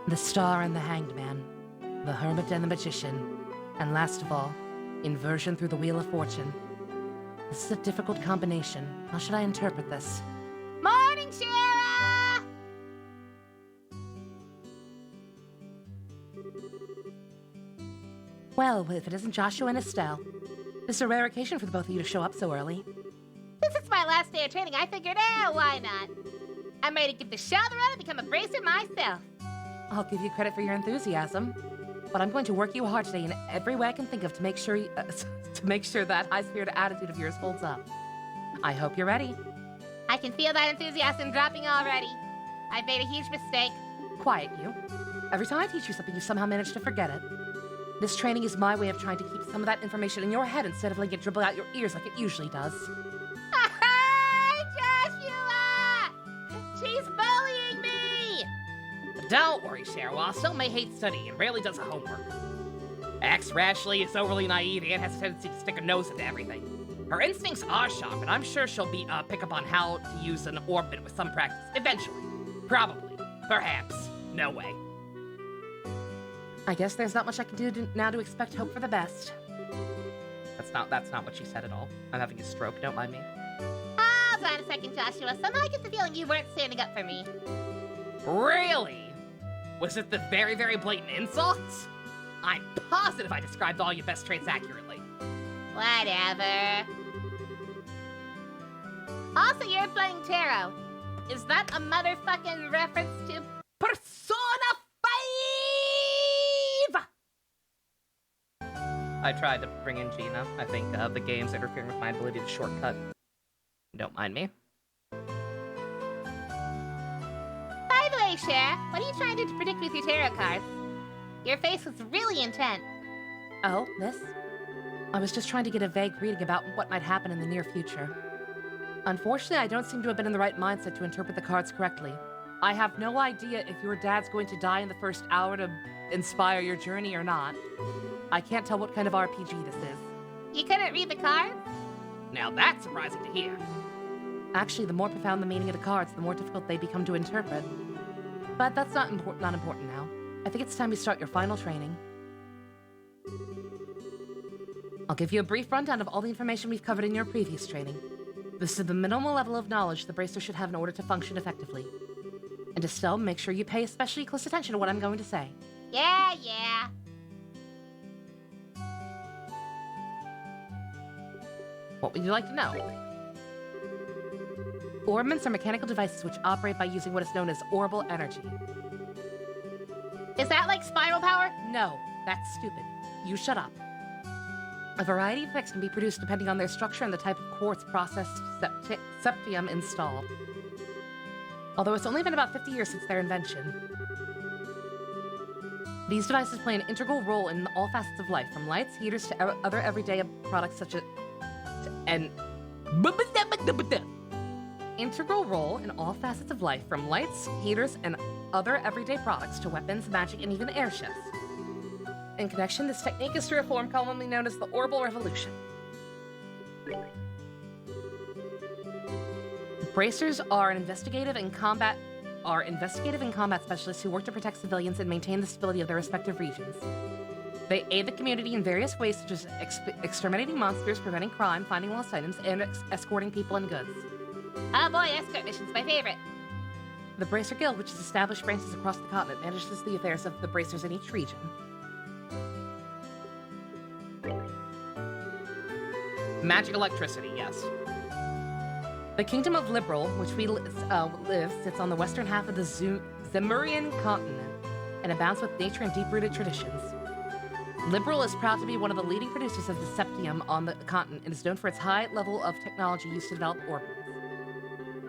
The Star and the Hanged Man, the Hermit and the Magician, and last of all, inversion through the Wheel of Fortune. This is a difficult combination. How should I interpret this? Morning, Shara! Well, if it isn't Joshua and Estelle. This is a rare occasion for the both of you to show up so early. Since it's my last day of training, I figured, why not? I'm ready to give the show the run and become a bracer myself. I'll give you credit for your enthusiasm, but I'm going to work you hard today in every way I can think of to make sure that high-spirited attitude of yours holds up. I hope you're ready. I can feel that enthusiasm dropping already. I've made a huge mistake. Quiet, you. Every time I teach you something, you somehow manage to forget it. This training is my way of trying to keep some of that information in your head instead of letting it dribble out your ears like it usually does. Joshua! She's bullying me! Don't worry, Cheryl. While Estelle may hate studying and rarely does her homework, acts rashly, is overly naive, and has a tendency to stick her nose into everything. Her instincts are sharp, and I'm sure she'll pick up on how to use an orbit with some practice. Eventually. Probably. Perhaps. No way. I guess there's not much I can do now to expect hope for the best. that's not what she said at all. I'm having a stroke, don't mind me. Hold on a second, Joshua. Somehow I get the feeling you weren't standing up for me. Really? Was it the very, very blatant insults? I'm positive I described all your best traits accurately. Whatever. Also, you're playing tarot. Is that a motherfucking reference to Persona 5! I tried to bring in Gina. I think the game's interfering with my ability to shortcut. Don't mind me. By the way, Cher, what are you trying to predict with your tarot cards? Your face was really intent. Oh, this? I was just trying to get a vague reading about what might happen in the near future. Unfortunately, I don't seem to have been in the right mindset to interpret the cards correctly. I have no idea if your dad's going to die in the first hour to inspire your journey or not. I can't tell what kind of RPG this is. You couldn't read the cards? Now that's surprising to hear. Actually, the more profound the meaning of the cards, the more difficult they become to interpret. But that's not important now. I think it's time you start your final training. I'll give you a brief rundown of all the information we've covered in your previous training. This is the minimal level of knowledge the bracer should have in order to function effectively. And Estelle, make sure you pay especially close attention to what I'm going to say. Yeah. What would you like to know? Orbments are mechanical devices which operate by using what is known as orbital energy. Is that like spiral power? No, that's stupid. You shut up. A variety of effects can be produced depending on their structure and the type of quartz processed septium installed. Although it's only been about 50 years since their invention. These devices play an integral role in all facets of life, from lights, heaters, to other everyday products such as... Integral role in all facets of life, from lights, heaters, and other everyday products to weapons, magic, and even airships. In connection, this technique is through a form commonly known as the orbital revolution. Bracers are investigative and combat specialists who work to protect civilians and maintain the stability of their respective regions. They aid the community in various ways, such as exterminating monsters, preventing crime, finding lost items, and escorting people and goods. Oh boy, escort mission's my favorite. The Bracer Guild, which has established branches across the continent, manages the affairs of the bracers in each region. Magic electricity, yes. The Kingdom of Liberal, which we live, sits on the western half of the Zemurian continent and abounds with nature and deep-rooted traditions. Liberal is proud to be one of the leading producers of the septium on the continent and is known for its high level of technology used to develop orbits.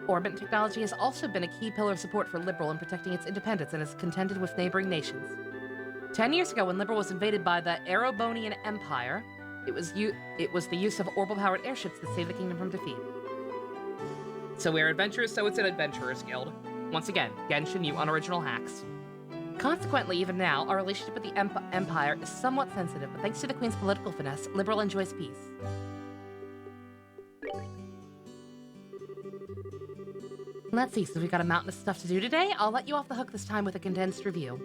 Orbit technology has also been a key pillar of support for Liberal in protecting its independence and has contended with neighboring nations. 10 years ago, when Liberal was invaded by the Erebonian Empire, it was the use of orbital-powered airships that saved the kingdom from defeat. So we're adventurers, so it's an adventurers guild. Once again, Genshin, you unoriginal hacks. Consequently, even now, our relationship with the Empire is somewhat sensitive, but thanks to the Queen's political finesse, Liberal enjoys peace. Let's see, since we've got a mountain of stuff to do today, I'll let you off the hook this time with a condensed review.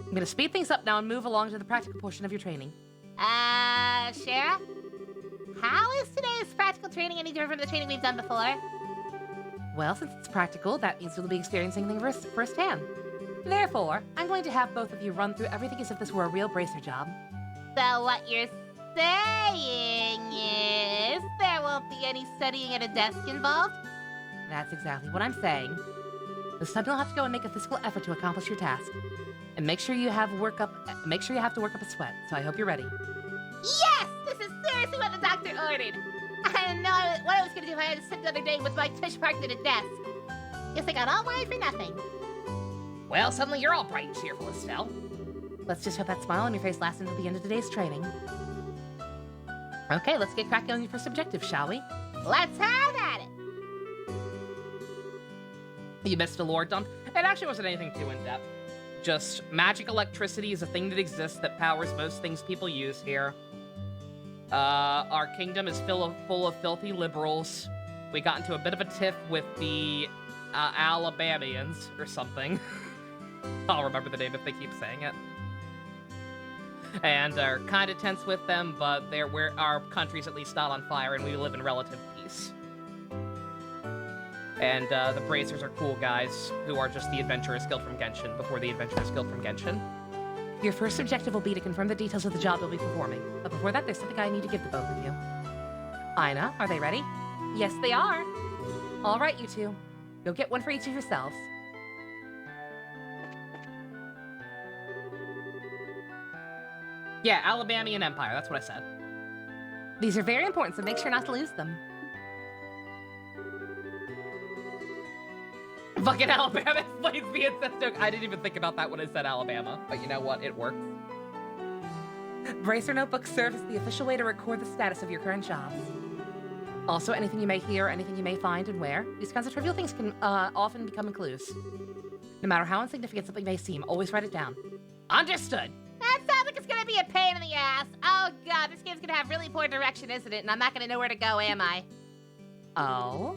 I'm gonna speed things up now and move along to the practical portion of your training. Shara? How is today's practical training any different from the training we've done before? Well, since it's practical, that means you'll be experiencing things firsthand. Therefore, I'm going to have both of you run through everything as if this were a real bracer job. So what you're saying is there won't be any studying at a desk involved? That's exactly what I'm saying. This time you'll have to go and make a physical effort to accomplish your task. And make sure you have to work up a sweat, so I hope you're ready. Yes! This is seriously what the doctor ordered! I didn't know what I was gonna do if I had to sit the other day with my tush parked at a desk. Guess I got all worried for nothing. Well, suddenly you're all bright and cheerful, Estelle. Let's just hope that smile on your face lasts until the end of today's training. Okay, let's get cracking on your first objective, shall we? Let's have at it! You missed a lore dump? It actually wasn't anything too in-depth. Just magic electricity is a thing that exists that powers most things people use here. Our kingdom is full of filthy liberals. We got into a bit of a tiff with the Alabamians or something. I'll remember the name if they keep saying it. and are kind of tense with them, but our country's at least not on fire, and we live in relative peace. And the Bracers are cool guys who are just the Adventurers Guild from Genshin before the Adventurers Guild from Genshin. Your first objective will be to confirm the details of the job you'll be performing. But before that, there's something I need to give the both of you. Aina, are they ready? Yes, they are. All right, you two. Go get one for each of yourselves. Yeah, Alabamian Empire, that's what I said. These are very important, so make sure not to lose them. Fucking Alabama explains the incest joke. I didn't even think about that when I said Alabama, but you know what? It works. Bracer notebooks serve as the official way to record the status of your current jobs. Also, anything you may hear, anything you may find and where, these kinds of trivial things can often become clues. No matter how insignificant something may seem, always write it down. Understood. That sounds like it's gonna be a pain in the ass. Oh god, this game's gonna have really poor direction, isn't it? And I'm not gonna know where to go, am I? Oh?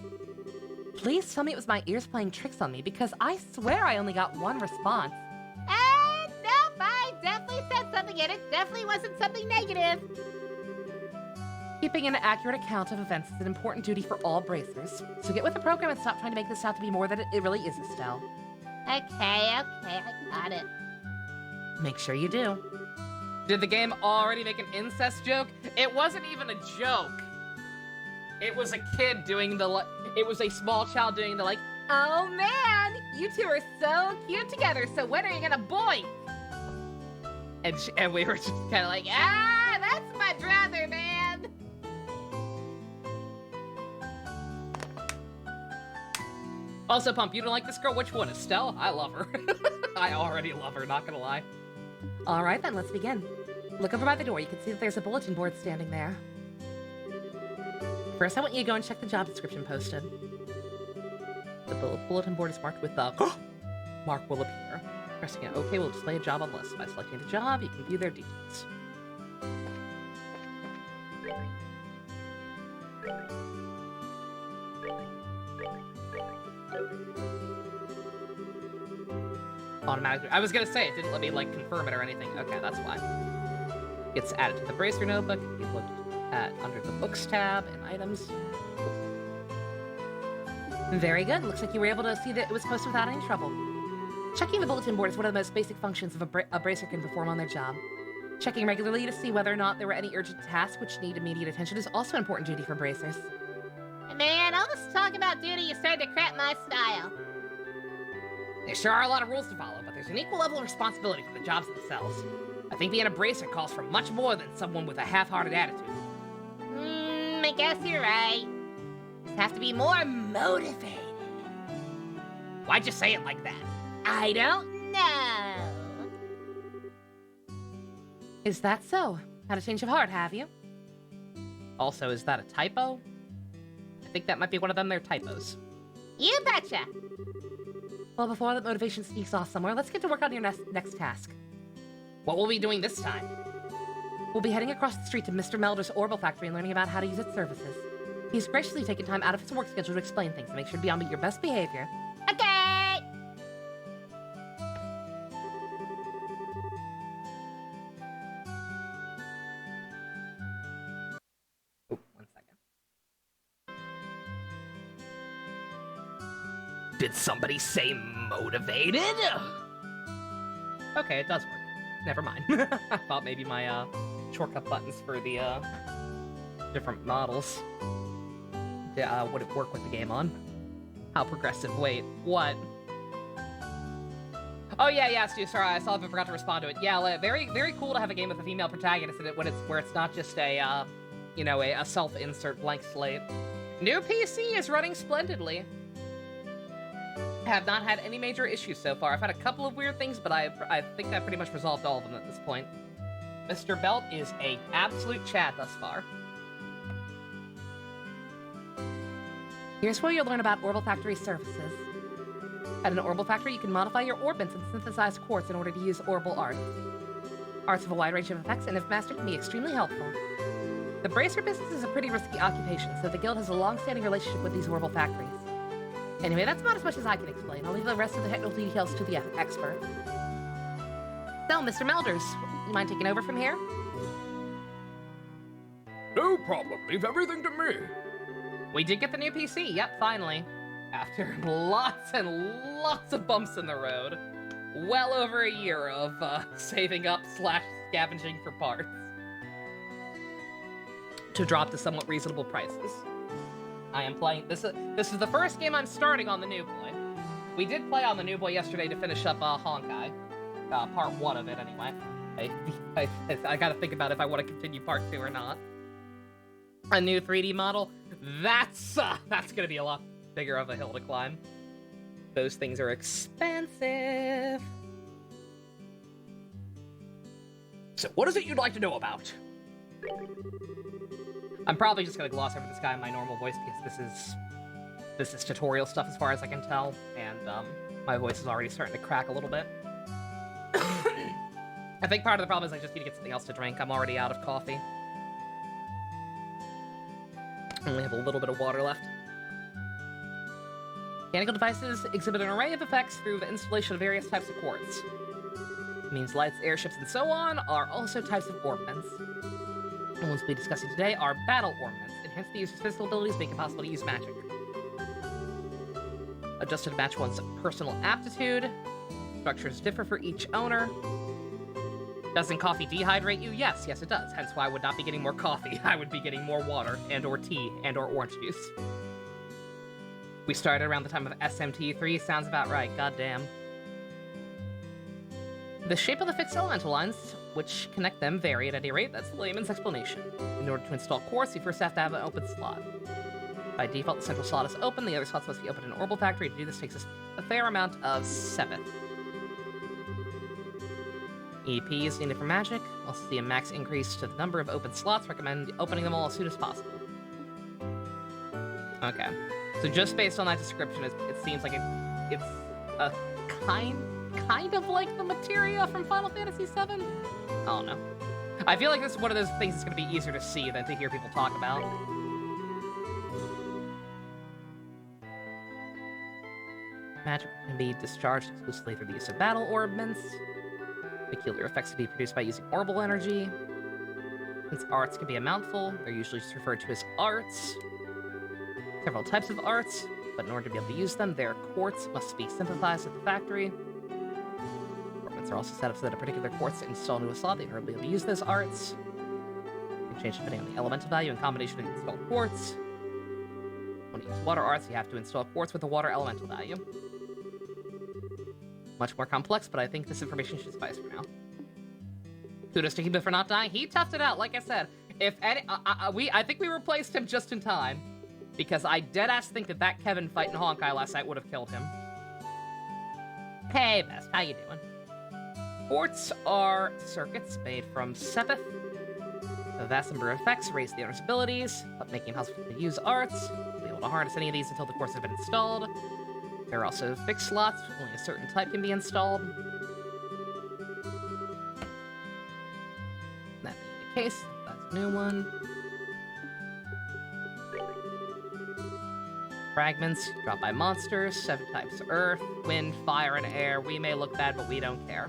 Please tell me it was my ears playing tricks on me, because I swear I only got one response. Nope, I definitely said something, and it definitely wasn't something negative. Keeping an accurate account of events is an important duty for all bracers, so get with the program and stop trying to make this out to be more than it really is, Estelle. Okay, I got it. Make sure you do. Did the game already make an incest joke? It wasn't even a joke. It was a kid doing it was a small child doing the Oh man, you two are so cute together, so when are you gonna boink? And we were just kind of like, That's my brother, man. Also, Pump, you don't like this girl? Which one? Estelle? I love her. I already love her, not gonna lie. All right, then, let's begin. Look over by the door. You can see that there's a bulletin board standing there. First, I want you to go and check the job description posted. The bulletin board is marked with the mark will appear. Pressing it OK will display a job on list. By selecting the job, you can view their details. Automatically. I was gonna say it didn't let me confirm it or anything. Okay, that's why. It's added to the Bracer notebook. You looked at under the Books tab and items. Very good. Looks like you were able to see that it was posted without any trouble. Checking the bulletin board is one of the most basic functions of a Bracer can perform on their job. Checking regularly to see whether or not there were any urgent tasks which need immediate attention is also an important duty for Bracers. Man, all this talk about duty is starting to crap my style. There sure are a lot of rules to follow, but there's an equal level of responsibility for the jobs themselves. I think being a Bracer calls for much more than someone with a half-hearted attitude. I guess you're right. Just have to be more motivated. Why'd you say it like that? I don't know. Is that so? Had a change of heart, have you? Also, is that a typo? I think that might be one of them their typos. You betcha. Well, before that motivation sneaks off somewhere, let's get to work on your next task. What will we be doing this time? We'll be heading across the street to Mr. Melder's Orbital Factory and learning about how to use its services. He's graciously taken time out of his work schedule to explain things, so make sure to be on your best behavior. Okay. Oh, 1 second. Did somebody say motivated? Okay, it does work. Never mind. I thought maybe my shortcut buttons for the different models wouldn't work with the game on. How progressive. Wait, what? Oh yeah, Stu, sorry, I saw if I forgot to respond to it. Yeah, very, very cool to have a game with a female protagonist in it where it's not just a, you know, a self-insert blank slate. New PC is running splendidly. Have not had any major issues so far. I've had a couple of weird things, but I think I pretty much resolved all of them at this point. Mr. Belt is a absolute Chad thus far. Here's where you'll learn about Orbital Factory services. At an Orbital Factory, you can modify your orbits and synthesize quartz in order to use Orbital art. Arts have a wide range of effects, and if mastered, can be extremely helpful. The Bracer business is a pretty risky occupation, so the Guild has a long-standing relationship with these Orbital Factories. Anyway, that's about as much as I can explain. I'll leave the rest of the technical details to the expert. So, Mr. Melders, you mind taking over from here? No problem. Leave everything to me. We did get the new PC, yep, finally. After lots and lots of bumps in the road. Well over a year of saving up / scavenging for parts. To drop to somewhat reasonable prices. I am playing, this is the first game I'm starting on the New Boy. We did play on the New Boy yesterday to finish up Honkai. Part 1 of it, anyway. I gotta think about if I want to continue part 2 or not. A new 3D model, that's gonna be a lot bigger of a hill to climb. Those things are expensive. So what is it you'd like to know about? I'm probably just gonna gloss over this guy in my normal voice because this is tutorial stuff as far as I can tell, and my voice is already starting to crack a little bit. I think part of the problem is I just need to get something else to drink. I'm already out of coffee. I only have a little bit of water left. Mechanical devices exhibit an array of effects through the installation of various types of quartz. It means lights, airships, and so on are also types of ornaments. The ones we'll be discussing today are battle ornaments. Enhance the user's physical abilities, make it possible to use magic. Adjusted to match one's personal aptitude. Structures differ for each owner. Doesn't coffee dehydrate you? Yes, it does. Hence why I would not be getting more coffee. I would be getting more water and or tea and or orange juice. We started around the time of SMT3. Sounds about right. Goddamn. The shape of the fixed elemental lines, which connect them, vary at any rate. That's the layman's explanation. In order to install quartz, you first have to have an open slot. By default, the central slot is open. The other slots must be open in an orbital factory. To do this takes a fair amount of sebeth. EP is needed for magic. Also see a max increase to the number of open slots. Recommend opening them all as soon as possible. Okay. So just based on that description, it seems like it's a kind of like the materia from Final Fantasy VII? I don't know. I feel like this is one of those things that's going to be easier to see than to hear people talk about. Magic can be discharged exclusively through the use of battle ornaments. Peculiar effects can be produced by using orbital energy. Since arts can be a mouthful, they're usually just referred to as arts. Several types of arts, but in order to be able to use them, their quartz must be synthesized at the factory. Ornaments are also set up so that a particular quartz installed into a slot, they are able to use those arts. You can change depending on the elemental value and combination of the installed quartz. When you use water arts, you have to install quartz with a water elemental value. Much more complex, but I think this information should suffice for now. Kudos to Heba for not dying. He toughed it out, like I said. If any, I think we replaced him just in time, because I deadass think that Kevin fight in Honkai last night would have killed him. Hey, Best, how you doing? Quartz are circuits made from sebeth. The vast number of effects raise the owner's abilities, but making it possible to use arts. You'll be able to harness any of these until the quartz has been installed. There are also fixed slots, only a certain type can be installed. That being the case, that's a new one. Fragments, dropped by monsters, 7 types: earth, wind, fire, and air. We may look bad, but we don't care.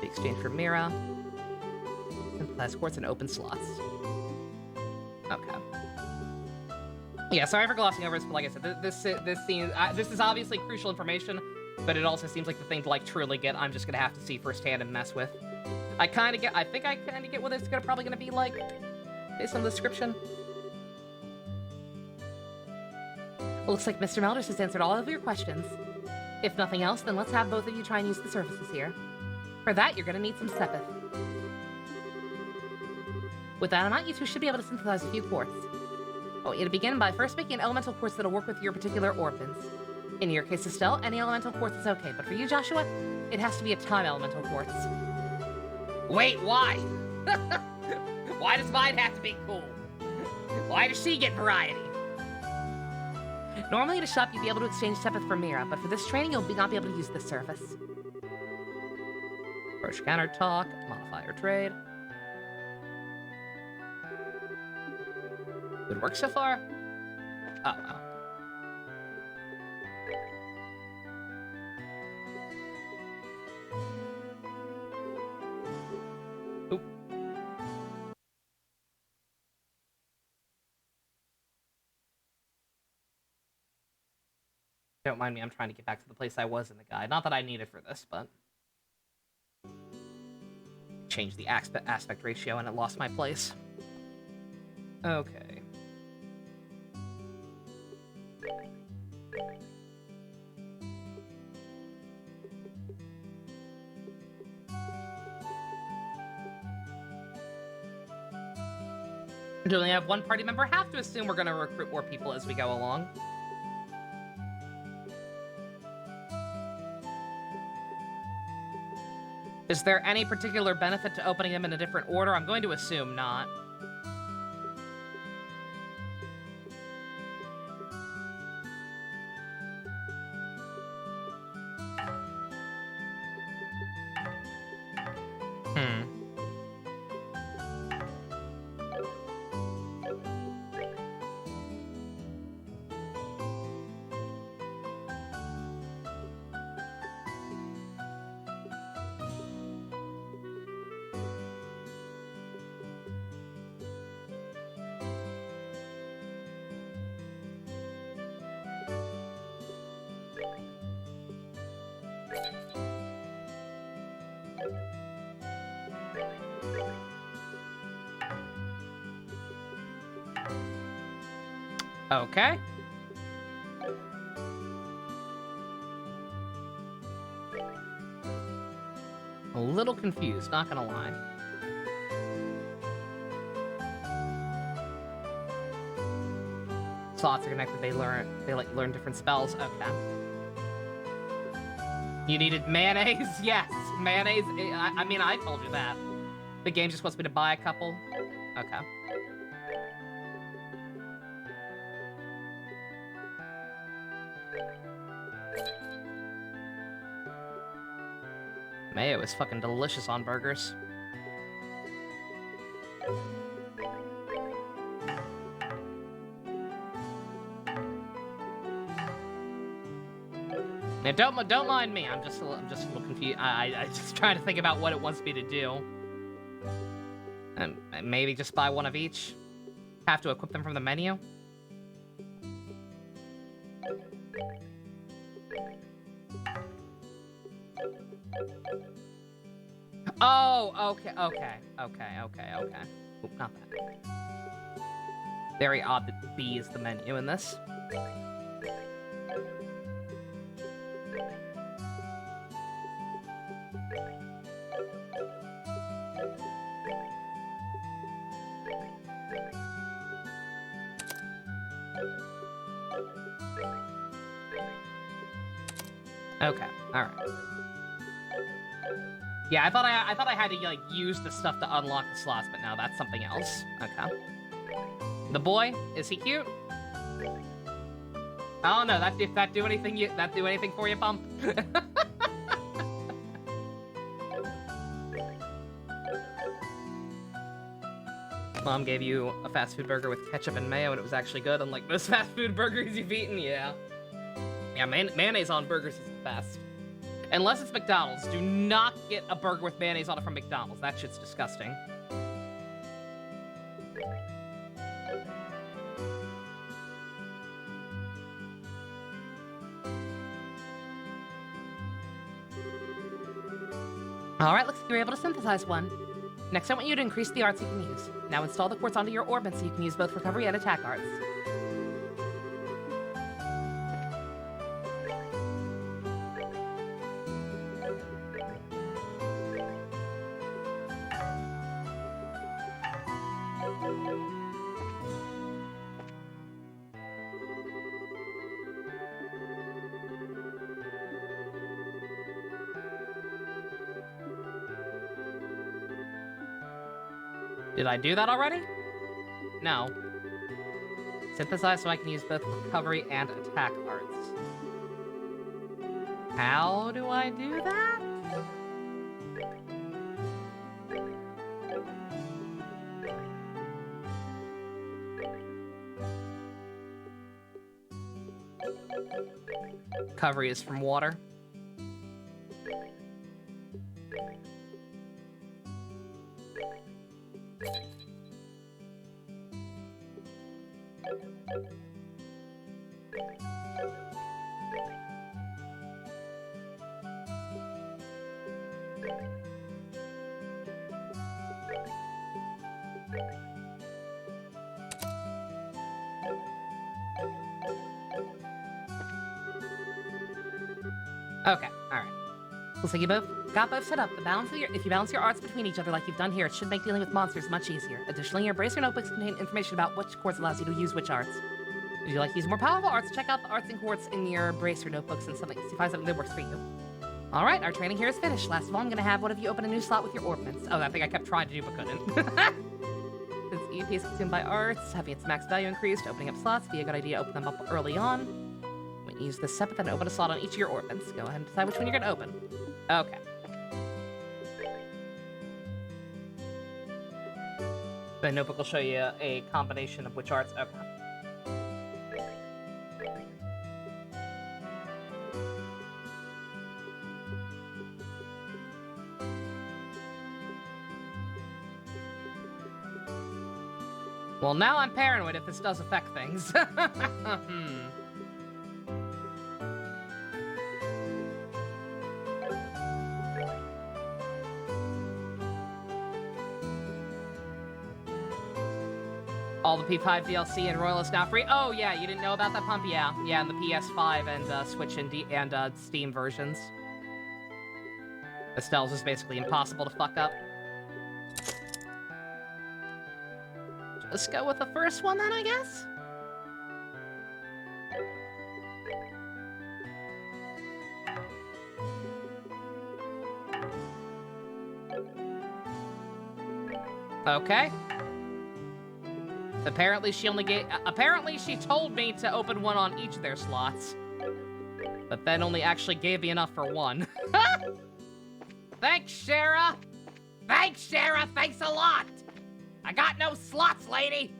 The exchange for Mira. Synthesized quartz and open slots. Okay. Yeah, sorry for glossing over this, but like I said, this is obviously crucial information, but it also seems like the thing to like truly get, I'm just gonna have to see firsthand and mess with. I think I kinda get what it's probably gonna be like, based on the description. Looks like Mr. Melders has answered all of your questions. If nothing else, then let's have both of you try and use the surfaces here. For that, you're gonna need some sebeth. With that amount, you two should be able to synthesize a few quartz. I want you to begin by first making an elemental quartz that'll work with your particular ornaments. In your case, Estelle, any elemental quartz is okay, but for you, Joshua, it has to be a time elemental quartz. Wait, why? Why does mine have to be cool? Why does she get variety? Normally at a shop, you'd be able to exchange sebeth for Mira, but for this training, you'll not be able to use this surface. Approach counter talk, modifier trade. Good work so far? Oh. don't mind me, I'm trying to get back to the place I was in the guide. Not that I need it for this, but... Change the aspect ratio and it lost my place. Okay. Do we only have one party member? Have to assume we're gonna recruit more people as we go along. Is there any particular benefit to opening them in a different order? I'm going to assume not. Okay. A little confused, not gonna lie. Slots are connected, they let you learn different spells. Okay. You needed mayonnaise? Yes, mayonnaise. I mean, I told you that. The game just wants me to buy a couple. Okay. Mayo is fucking delicious on burgers. Now, don't mind me. I'm just a little confused. I just trying to think about what it wants me to do. Maybe just buy one of each. Have to equip them from the menu. Oh, okay. Oop, not that. Very odd that B is the menu in this. Okay, alright. Yeah, I thought I had to, like, use the stuff to unlock the slots, but now that's something else. Okay. The boy, is he cute? I don't know, that do anything for you, Pump? Mom gave you a fast food burger with ketchup and mayo and it was actually good, unlike most fast food burgers you've eaten, yeah. Yeah, mayonnaise on burgers is the best. Unless it's McDonald's. Do not get a burger with mayonnaise on it from McDonald's. That shit's disgusting. Alright, looks like you were able to synthesize one. Next, I want you to increase the arts you can use. Now install the quartz onto your orbit so you can use both recovery and attack arts. Did I do that already? No. Synthesize so I can use both recovery and attack arts. How do I do that? Recovery is from water. Okay, alright. Looks like you got both set up. If you balance your arts between each other like you've done here, it should make dealing with monsters much easier. Additionally, your bracer notebooks contain information about which quartz allows you to use which arts. If you like to use more powerful arts, check out the arts and quartz in your bracer notebooks and find something that works for you. Alright, our training here is finished. Last of all, I'm gonna have one of you open a new slot with your orbments. Oh, that thing I kept trying to do but couldn't. Since EP is consumed by arts, having its max value increased, opening up slots, be a good idea to open them up early on. When you use this separate, then open a slot on each of your orbments. Go ahead and decide which one you're gonna open. Okay. The notebook will show you a combination of which arts. Okay. Well, now I'm paranoid if this does affect things. All the P5 DLC and Royal is now free. Oh yeah, you didn't know about that, Pump? Yeah, and the PS5 and Switch and Steam versions. Estelle's is basically impossible to fuck up. Let's go with the first one then, I guess? Okay. Apparently she told me to open one on each of their slots. But then only actually gave me enough for one. Thanks, Shara! Thanks, Shara! Thanks a lot! I got no slots, lady!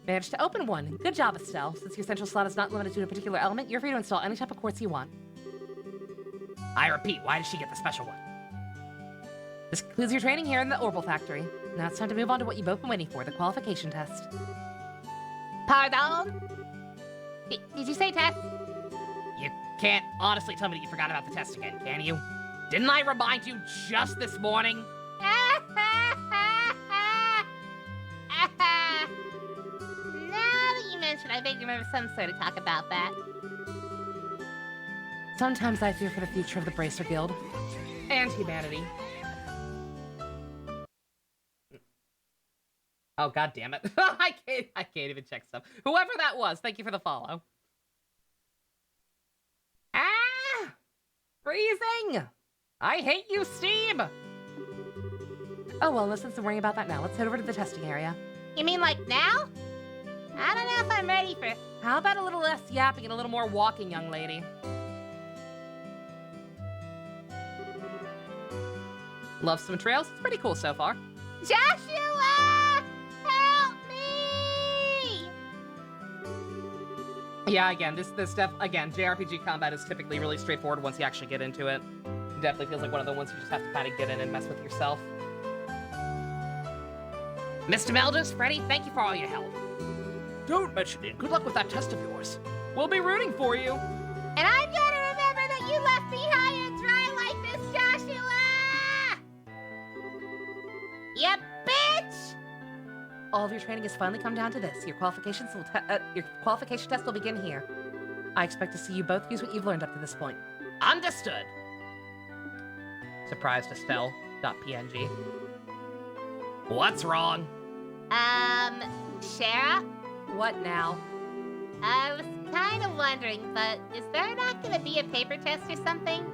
Managed to open one. Good job, Estelle. Since your central slot is not limited to a particular element, you're free to install any type of quartz you want. I repeat, why did she get the special one? This concludes your training here in the Orbital Factory. Now it's time to move on to what you've both been waiting for, the qualification test. Pardon? Did you say test? You can't honestly tell me that you forgot about the test again, can you? Didn't I remind you just this morning? I vaguely remember some sort of talk about that. Sometimes I fear for the future of the Bracer Guild. And humanity. Oh, god damn it. I can't even check stuff. Whoever that was, thank you for the follow. Ah! Freezing! I hate you, Steam! Oh, well, listen, so worrying about that now. Let's head over to the testing area. You mean like now? I don't know if I'm ready for... How about a little less yapping and a little more walking, young lady? Love some trails? It's pretty cool so far. Joshua! Help me! Yeah, again, this stuff, again, JRPG combat is typically really straightforward once you actually get into it. It definitely feels like one of the ones you just have to kind of get in and mess with yourself. Mr. Melders, Freddy, thank you for all your help. Don't mention it. Good luck with that test of yours. We'll be rooting for you. And I'm gonna remember that you left me high and dry like this, Joshua! You bitch! All of your training has finally come down to this. Your qualification test will begin here. I expect to see you both use what you've learned up to this point. Understood. Surprised Estelle.png. What's wrong? Shara? What now? I was kind of wondering, but is there not gonna be a paper test or something?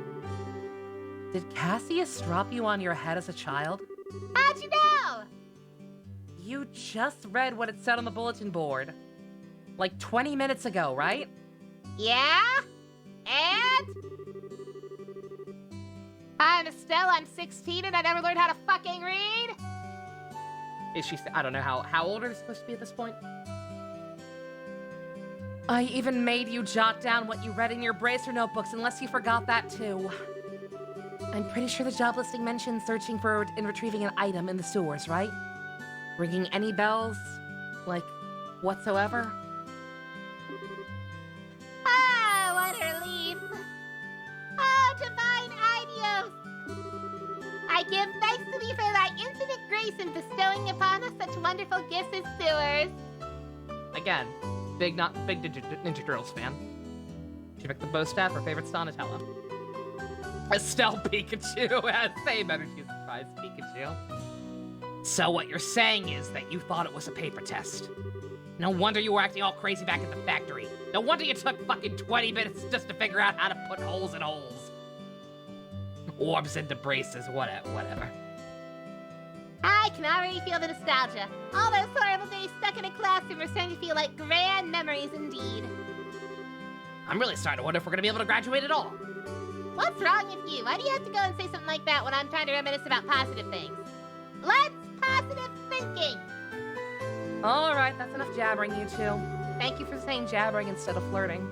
Did Cassius drop you on your head as a child? How'd you know? You just read what it said on the bulletin board. Like 20 minutes ago, right? Yeah? And? I'm Estelle, I'm 16, and I never learned how to fucking read? Is she... I don't know how old are they supposed to be at this point? I even made you jot down what you read in your bracer notebooks, unless you forgot that too. I'm pretty sure the job listing mentions searching for and retrieving an item in the sewers, right? Ringing any bells? Like, whatsoever? Ah, what a relief. Oh, divine ideas. I give thanks to thee for thy infinite grace in bestowing upon us such wonderful gifts as sewers. Again, big Ninja Turtles fan. She picked the bow staff, her favorite's Donatello. Estelle Pikachu has same energy as surprise Pikachu. So what you're saying is that you thought it was a paper test. No wonder you were acting all crazy back at the factory. No wonder you took fucking 20 minutes just to figure out how to put holes in holes. Orbs into braces, whatever. I can already feel the nostalgia. All those horrible days stuck in a classroom are starting to feel like grand memories indeed. I'm really starting to wonder if we're gonna be able to graduate at all. What's wrong with you? Why do you have to go and say something like that when I'm trying to reminisce about positive things? Let's positive thinking! Alright, that's enough jabbering, you two. Thank you for saying jabbering instead of flirting.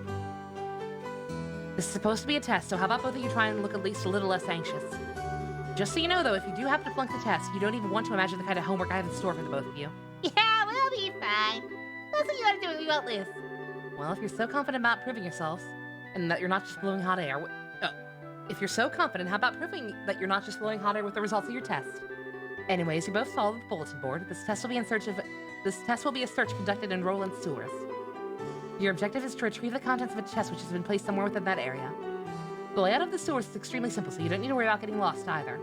This is supposed to be a test, so how about both of you try and look at least a little less anxious? Just so you know, though, if you do have to flunk the test, you don't even want to imagine the kind of homework I have in store for the both of you. Yeah, we'll be fine. That's what you want to do, we won't lose. Well, if you're so confident about proving yourselves, and that you're not just blowing hot air... if you're so confident, how about proving that you're not just blowing hot air with the results of your test? Anyways, you both saw the bulletin board. This test will be a search conducted in Roland's sewers. Your objective is to retrieve the contents of a chest which has been placed somewhere within that area. The layout of the sewers is extremely simple, so you don't need to worry about getting lost either.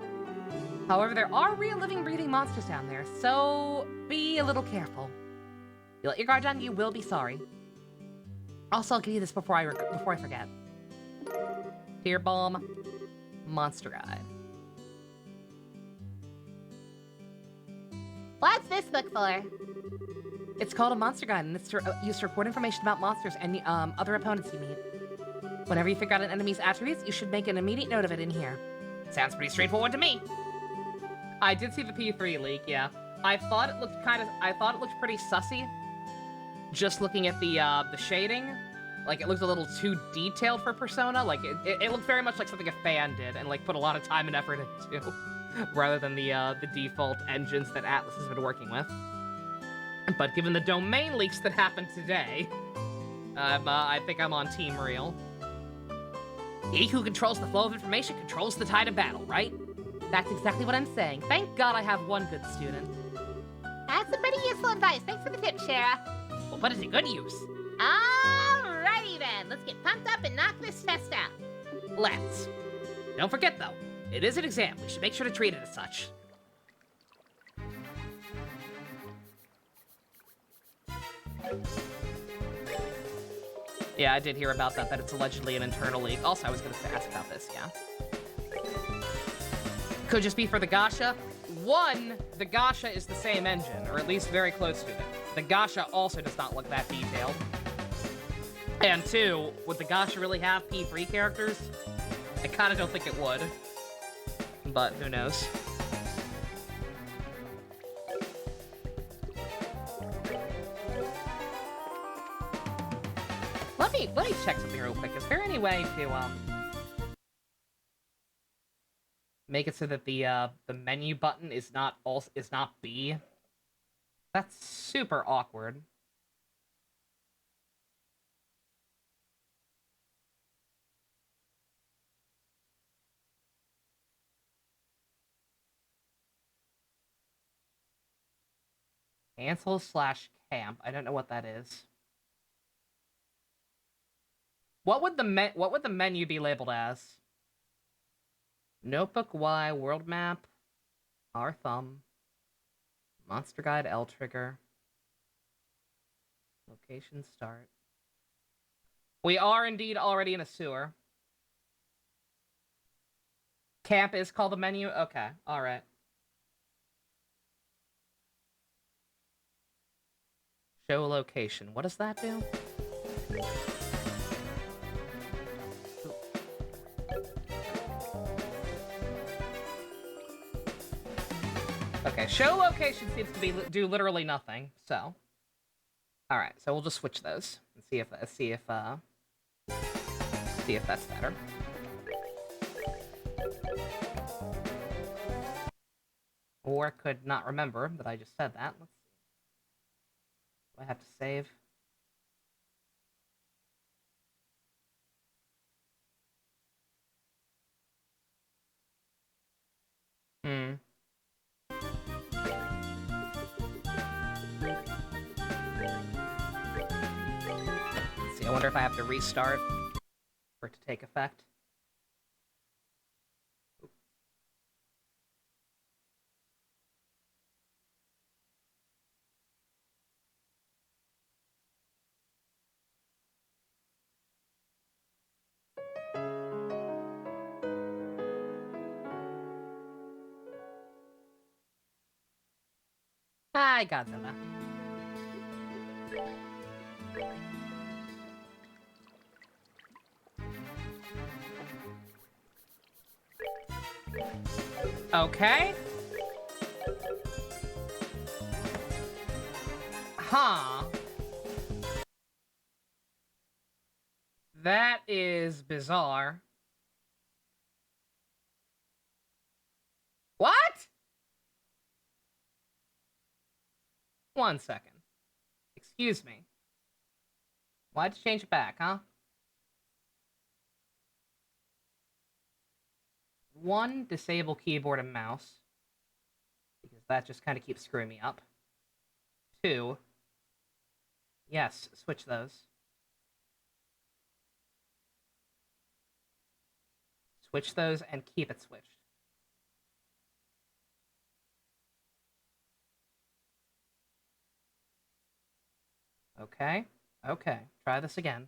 However, there are real living, breathing monsters down there, so be a little careful. If you let your guard down, you will be sorry. Also, I'll give you this before I forget. Tear Bomb, Monster Guide. What's this book for? It's called a Monster Guide, and it's used to record information about monsters and other opponents you meet. Whenever you figure out an enemy's attributes, you should make an immediate note of it in here. Sounds pretty straightforward to me. I did see the P3 leak, yeah. I thought it looked pretty sussy. Just looking at the shading, like it looked a little too detailed for Persona. Like it looked very much like something a fan did and like put a lot of time and effort into, rather than the default engines that Atlas has been working with. But given the domain leaks that happened today, I think I'm on Team Real. He who controls the flow of information controls the tide of battle, right? That's exactly what I'm saying. Thank God I have one good student. That's some pretty useful advice. Thanks for the tip, Shara. We'll put it to good use. Alrighty then. Let's get pumped up and knock this test out. Let's. Don't forget, though, it is an exam. We should make sure to treat it as such. Yeah, I did hear about that it's allegedly an internal leak. Also, I was going to ask about this, yeah. Could just be for the Gacha. One, the Gacha is the same engine, or at least very close to it. The Gacha also does not look that detailed. And two, would the Gacha really have P3 characters? I kind of don't think it would. But who knows? Let me check something real quick. Is there any way to make it so that the menu button is not B? That's super awkward. Cancel/camp. I don't know what that is. What would the menu be labeled as? Notebook Y, world map, R thumb, monster guide, L trigger, location start. We are indeed already in a sewer. Camp is called the menu? Okay, alright. Show location. What does that do? Okay, show location seems to do literally nothing. So, all right. So we'll just switch those and see if that's better. Or could not remember that I just said that. Let's see. Do I have to save? I wonder if I have to restart. take effect. Hi, Godzilla. Okay. Huh. That is bizarre. What? 1 second. Excuse me. Why'd you change it back, huh? One, disable keyboard and mouse, because that just kind of keeps screwing me up. 2, yes, switch those. Switch those and keep it switched. Okay, okay, try this again.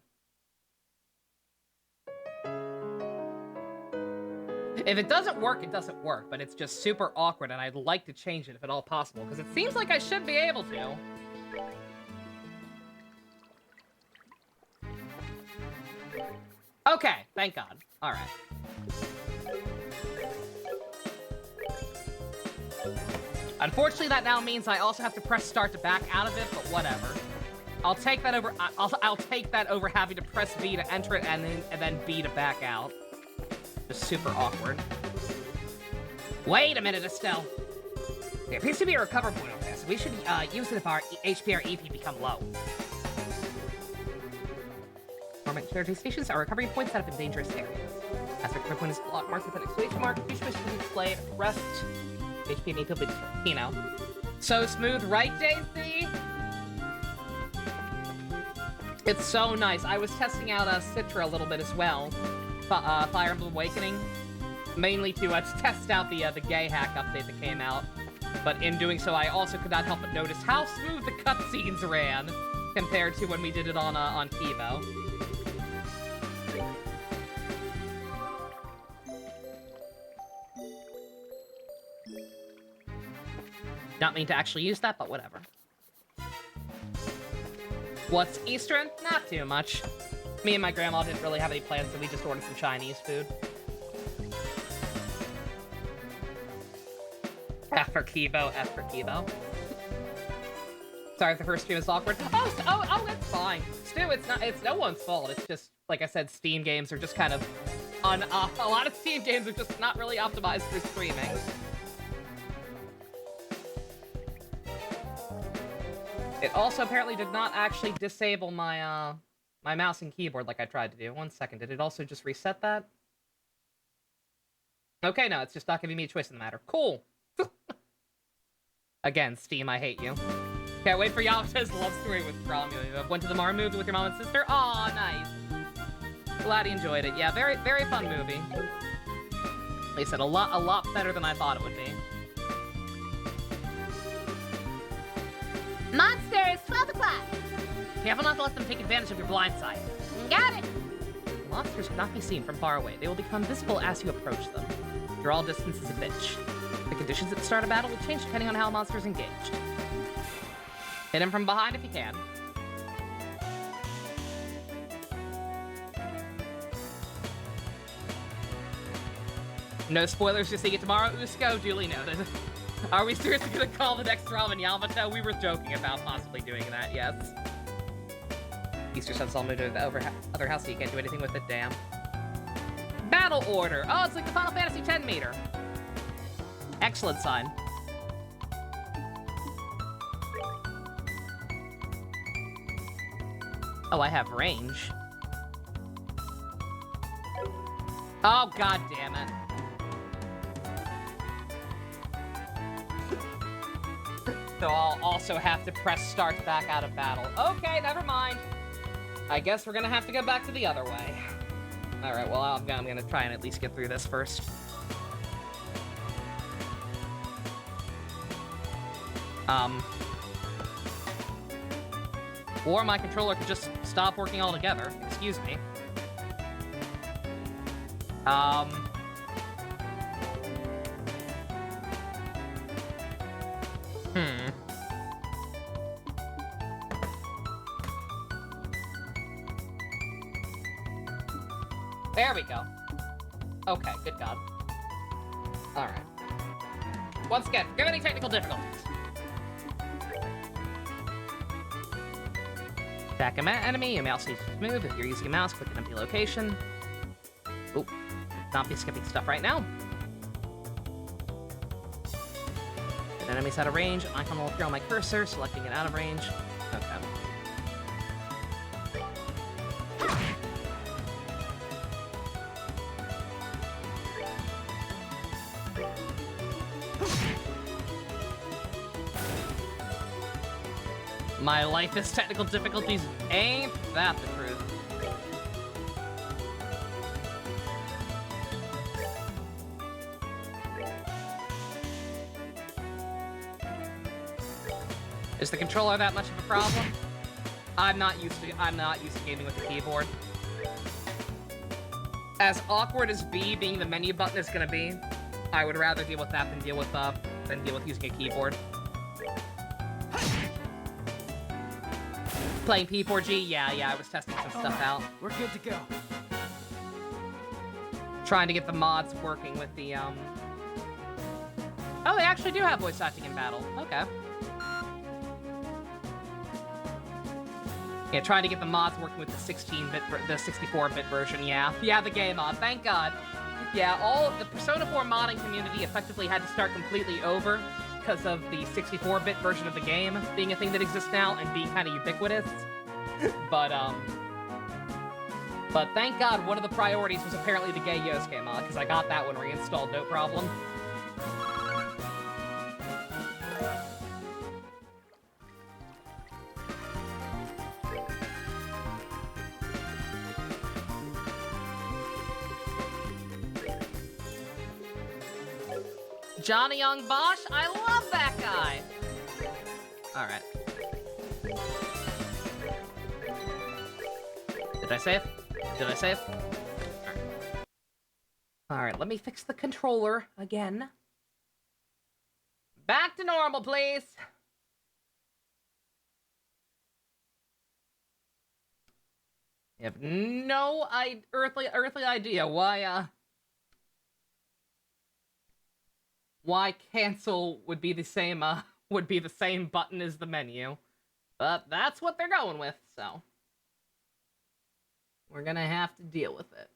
If it doesn't work, it doesn't work, but it's just super awkward, and I'd like to change it if at all possible, because it seems like I should be able to. Okay, thank God. Alright. Unfortunately, that now means I also have to press start to back out of it, but whatever. I'll take that over. I'll take that over having to press B to enter it and then B to back out. Just super awkward. Wait a minute, Estelle. There appears to be a recover point over there, so we should use it if our HP or EP become low. Dormant charging stations are recovery points set up in dangerous areas. As the recovery point is marked with an exclamation mark, you should display rest HP and EP will be determined. So smooth, right, JC? It's so nice. I was testing out Citra a little bit as well. Fire Emblem Awakening. Mainly to test out the gay hack update that came out. But in doing so, I also could not help but notice how smooth the cutscenes ran compared to when we did it on Kivo. Not mean to actually use that, but whatever. What's Eastern? Not too much. Me and my grandma didn't really have any plans, so we just ordered some Chinese food. F for Kivo, F for Kivo. Sorry if the first stream is awkward. Oh, that's fine. Stu, it's no one's fault. It's just, like I said, Steam games are just kind of a lot of Steam games are just not really optimized for streaming. It also apparently did not actually disable my, my mouse and keyboard like I tried to do. 1 second, did it also just reset that? Okay, no, it's just not giving me a choice in the matter. Cool! Again, Steam, I hate you. Can't wait for Yamata's love story with Romeo. Went to the Mar movie with your mom and sister? Aw, nice. Glad you enjoyed it. Yeah, very, very fun movie. Like I said, a lot better than I thought it would be. Monsters, 12 o'clock. Careful not to let them take advantage of your blind sight. Got it. Monsters cannot be seen from far away. They will become visible as you approach them. Draw distance is a bitch. The conditions at the start of battle will change depending on how a monster is engaged. Hit him from behind if you can. No spoilers, just see it tomorrow. Usko, duly noted. Are we seriously gonna call the next ramen Yamato? We were joking about possibly doing that, yes. Easter Sun's all moved to the other house, so you can't do anything with it, damn. Battle order! Oh, it's like the Final Fantasy X meter. Excellent sign. Oh, I have range. Oh, god damn it. So I'll also have to press start back out of battle. Okay, never mind. I guess we're gonna have to go back to the other way. Alright, well, I'm gonna try and at least get through this first. Or my controller could just stop working altogether. Excuse me. There we go. Okay, good God. Alright. Once again, if you have any technical difficulties. Attack an enemy, your mouse needs to move. If you're using a mouse, click an empty location. Oop. Not be skipping stuff right now. If an enemy's out of range, an icon will appear on my cursor, selecting it out of range. Okay. My life is technical difficulties. Ain't that the truth? Is the controller that much of a problem? I'm not used to gaming with the keyboard. As awkward as B being the menu button is gonna be, I would rather deal with that than deal with using a keyboard. Playing P4G? Yeah, I was testing some stuff out. We're good to go. Trying to get the mods working with the, Oh, they actually do have voice acting in battle. Okay. Yeah, trying to get the mods working with the 16-bit, the 64-bit version, yeah. Yeah, the game mod, thank God. Yeah, all the Persona 4 modding community effectively had to start completely over because of the 64-bit version of the game being a thing that exists now and being kind of ubiquitous. But thank God one of the priorities was apparently the gay Yosuke mod, because I got that one reinstalled, no problem. Johnny Young Bosch, I love that guy! Alright. Did I save? Did I save? Alright, let me fix the controller again. Back to normal, please! I have no earthly idea why cancel would be the same button as the menu. But that's what they're going with, so we're gonna have to deal with it.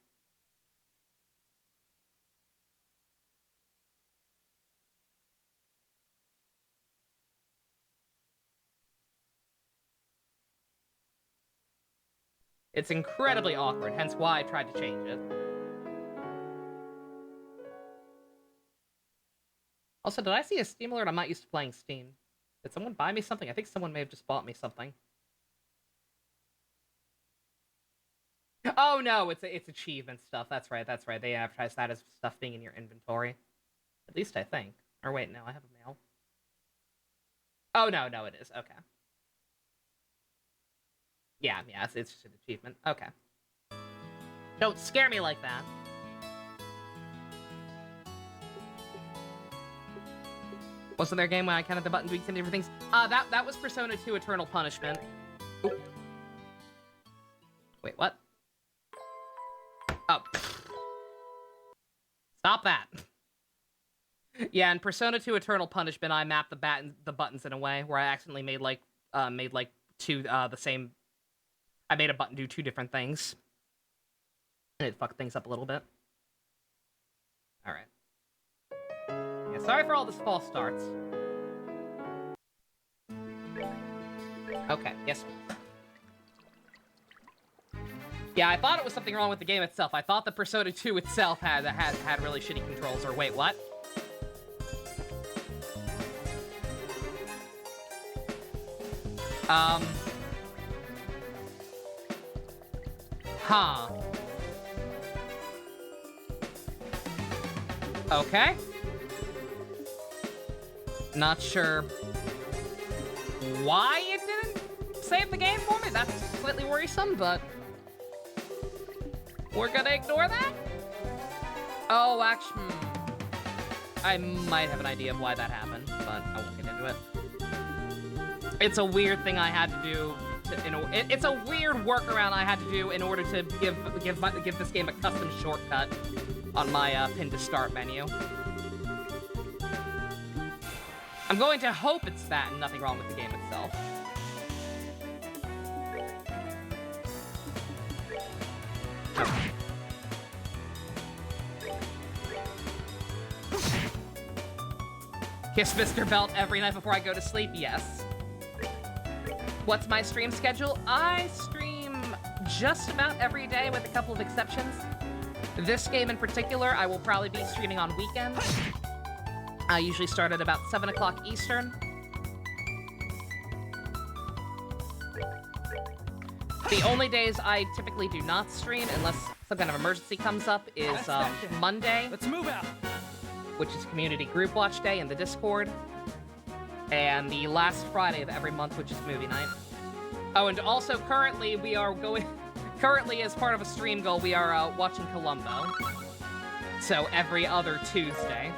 It's incredibly awkward, hence why I tried to change it. Also, did I see a Steam alert? I'm not used to playing Steam. Did someone buy me something? I think someone may have just bought me something. Oh no, it's achievement stuff. That's right. They advertise that as stuff being in your inventory. At least I think. Or wait, no, I have a mail. Oh no, it is. Okay. Yeah, it's just an achievement. Okay. Don't scare me like that. Wasn't there a game when I counted the button tweaks and different things? That was Persona 2 Eternal Punishment. Oop. Wait, what? Oh. Stop that. Yeah, in Persona 2 Eternal Punishment, I mapped the buttons in a way where I accidentally made two the same. I made a button do two different things. And it fucked things up a little bit. Alright. Yeah, sorry for all this false starts. Okay, yes. Yeah, I thought it was something wrong with the game itself. I thought the Persona 2 itself had really shitty controls, or wait, what? Huh. Okay. Not sure why it didn't save the game for me. That's slightly worrisome, but we're gonna ignore that. Oh, actually, I might have an idea of why that happened, but I won't get into it. It's a weird thing I had to do. It's a weird workaround I had to do in order to give this game a custom shortcut on my pin to start menu. I'm going to hope it's that and nothing wrong with the game itself. Okay. Kiss Mr. Belt every night before I go to sleep? Yes. What's my stream schedule? I stream just about every day with a couple of exceptions. This game in particular, I will probably be streaming on weekends. I usually start at about 7 o'clock Eastern. The only days I typically do not stream, unless some kind of emergency comes up, is Monday. Let's move out. Which is Community Group Watch Day in the Discord. And the last Friday of every month, which is movie night. Oh, and also currently we are going... Currently, as part of a stream goal, we are watching Columbo. So every other Tuesday,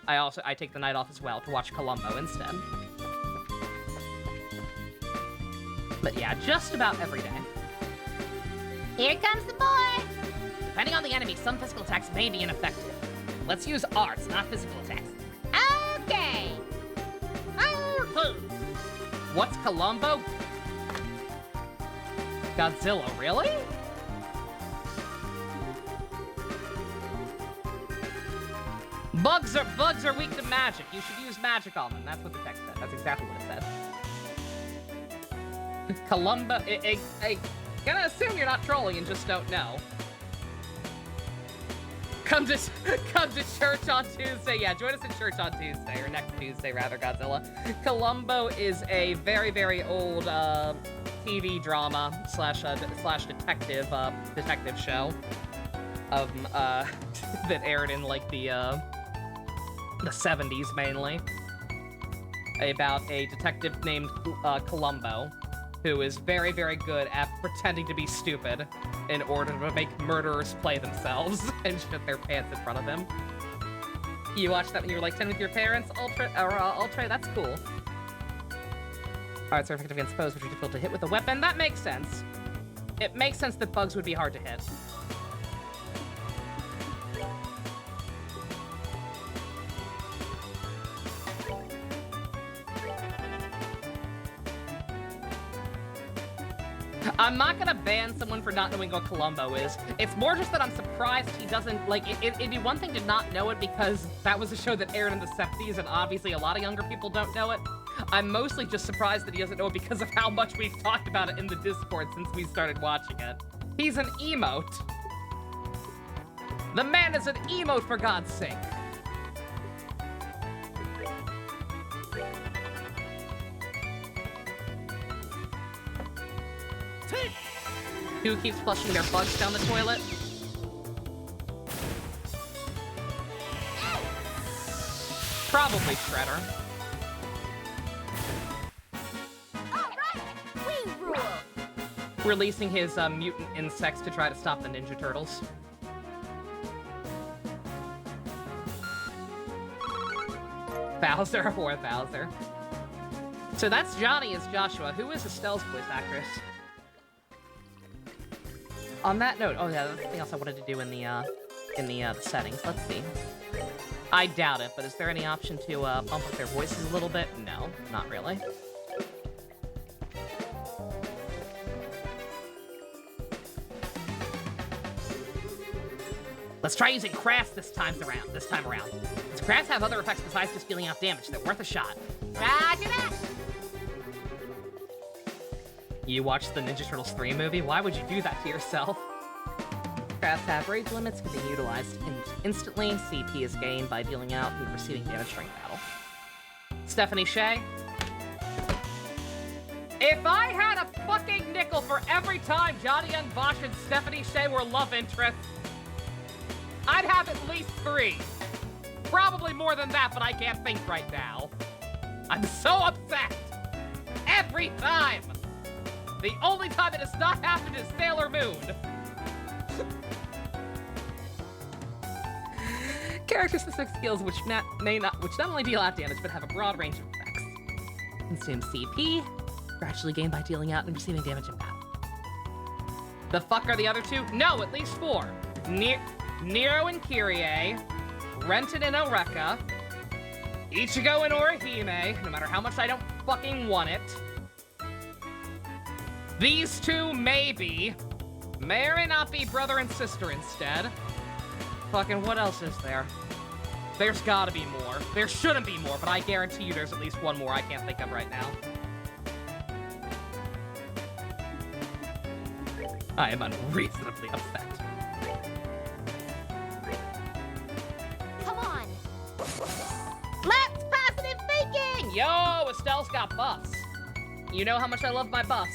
I take the night off as well to watch Columbo instead. But yeah, just about every day. Here comes the boy! Depending on the enemy, some physical attacks may be ineffective. Let's use arts, not physical attacks. Okay! What's Columbo? Godzilla, really? Bugs are weak to magic. You should use magic on them. That's what the text said. That's exactly what it said. Columbo, I gonna assume you're not trolling and just don't know. Come to church on Tuesday. Yeah, join us at church on Tuesday, or next Tuesday, rather, Godzilla. Columbo is a very, very old TV drama slash detective show that aired in like the 70s mainly, about a detective named Columbo, who is very, very good at pretending to be stupid in order to make murderers play themselves and shit their pants in front of him. You watched that when you were like 10 with your parents? Ultra, that's cool. Arts are effective against foes, which are difficult to hit with a weapon. That makes sense. It makes sense that bugs would be hard to hit. I'm not gonna ban someone for not knowing what Columbo is. It's more just that I'm surprised he doesn't, like, it'd be one thing to not know it because that was a show that aired in the 70s and obviously a lot of younger people don't know it. I'm mostly just surprised that he doesn't know it because of how much we've talked about it in the Discord since we started watching it. He's an emote. The man is an emote, for God's sake. Who keeps flushing their bugs down the toilet? Probably Shredder. All right, we rule! Releasing his mutant insects to try to stop the Ninja Turtles. Bowser, poor Bowser. So that's Johnny as Joshua. Who is Estelle's voice actress? On that note, oh yeah, that's something else I wanted to do in the settings. Let's see. I doubt it, but is there any option to bump up their voices a little bit? No, not really. Let's try using crafts this time around. Does crafts have other effects besides just dealing out damage? They're worth a shot. Roger that! You watched the Ninja Turtles 3 movie? Why would you do that to yourself? Crafts have rage limits, can be utilized instantly. CP is gained by dealing out and receiving damage during battle. Stephanie Shea? If I had a fucking nickel for every time Johnny Young Bosch and Stephanie Shea were love interests, I'd have at least 3. Probably more than that, but I can't think right now. I'm so upset! Every time! The only time it has not happened is Sailor Moon. Character-specific skills which not only deal out damage, but have a broad range of effects. Consume CP, gradually gained by dealing out and receiving damage in battle. The fuck are the other two? No, at least 4. Nero and Kyrie, Renton and Eureka, Ichigo and Orihime, no matter how much I don't fucking want it. These two, maybe. May or may not be brother and sister instead. Fucking what else is there? There's gotta be more. There shouldn't be more, but I guarantee you there's at least one more I can't think of right now. I am unreasonably upset. Come on. Let's positive thinking! Yo, Estelle's got bus. You know how much I love my bus.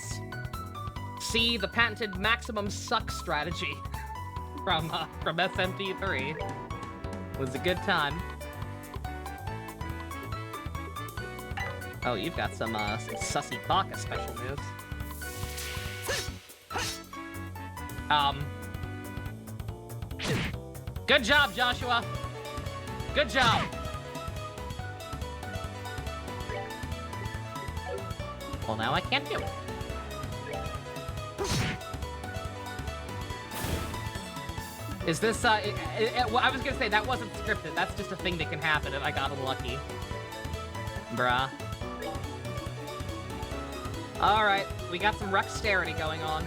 See the patented maximum suck strategy from SMT3. Was a good time. Oh, you've got some sussy Baka special moves. Good job, Joshua. Good job. Well, now I can't do it. Is this, well, I was gonna say, that wasn't scripted. That's just a thing that can happen if I got unlucky. Bruh. Alright, we got some Ruxterity going on.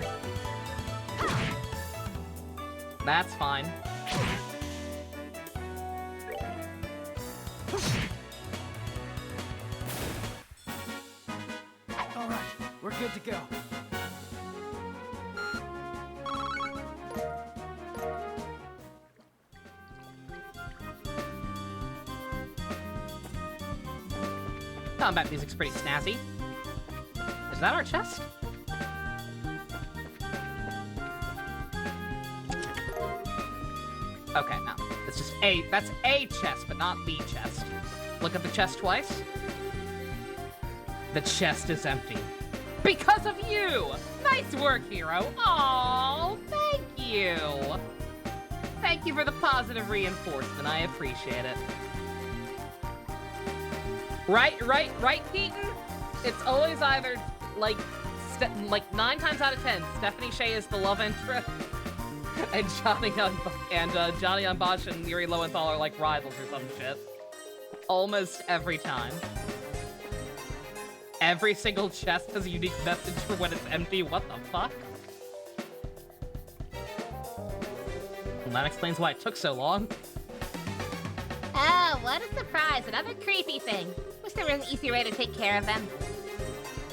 That's fine. Alright, we're good to go. Combat music's pretty snazzy. Is that our chest? Okay, no. It's just that's a chest, but not the chest. Look at the chest twice. The chest is empty. Because of you! Nice work, hero! Aww, thank you! Thank you for the positive reinforcement, I appreciate it. Right, Keaton? It's always either, like 9 times out of 10, Stephanie Shea is the love interest, and Johnny on Bosch and Yuri Lowenthal are like rivals or some shit. Almost every time. Every single chest has a unique message for when it's empty. What the fuck? Well, that explains why it took so long. Oh, what a surprise. Another creepy thing. Wish there was an easier way to take care of them.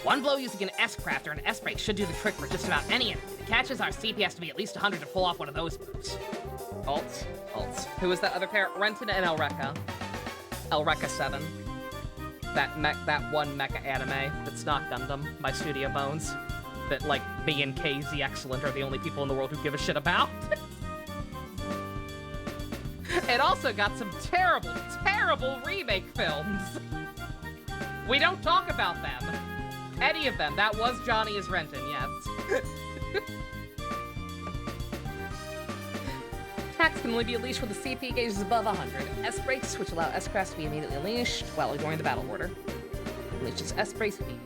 One blow using an S-Craft or an S-Break should do the trick for just about any enemy. The catch is our CP has to be at least 100 to pull off one of those moves. Alts. Who is that other pair? Renton and Elreka. Elreka 7. That one mecha anime that's not Gundam by Studio Bones. That, like, me and KZ Excellent are the only people in the world who give a shit about. It also got some terrible, terrible remake films. We don't talk about them. Any of them. That was Johnny as Renton, yes. Attacks can only be unleashed when the CP gauge is above 100. S-Breaks, which allow S-Crafts to be immediately unleashed while ignoring the battle order. Unleashes S-Breaks can be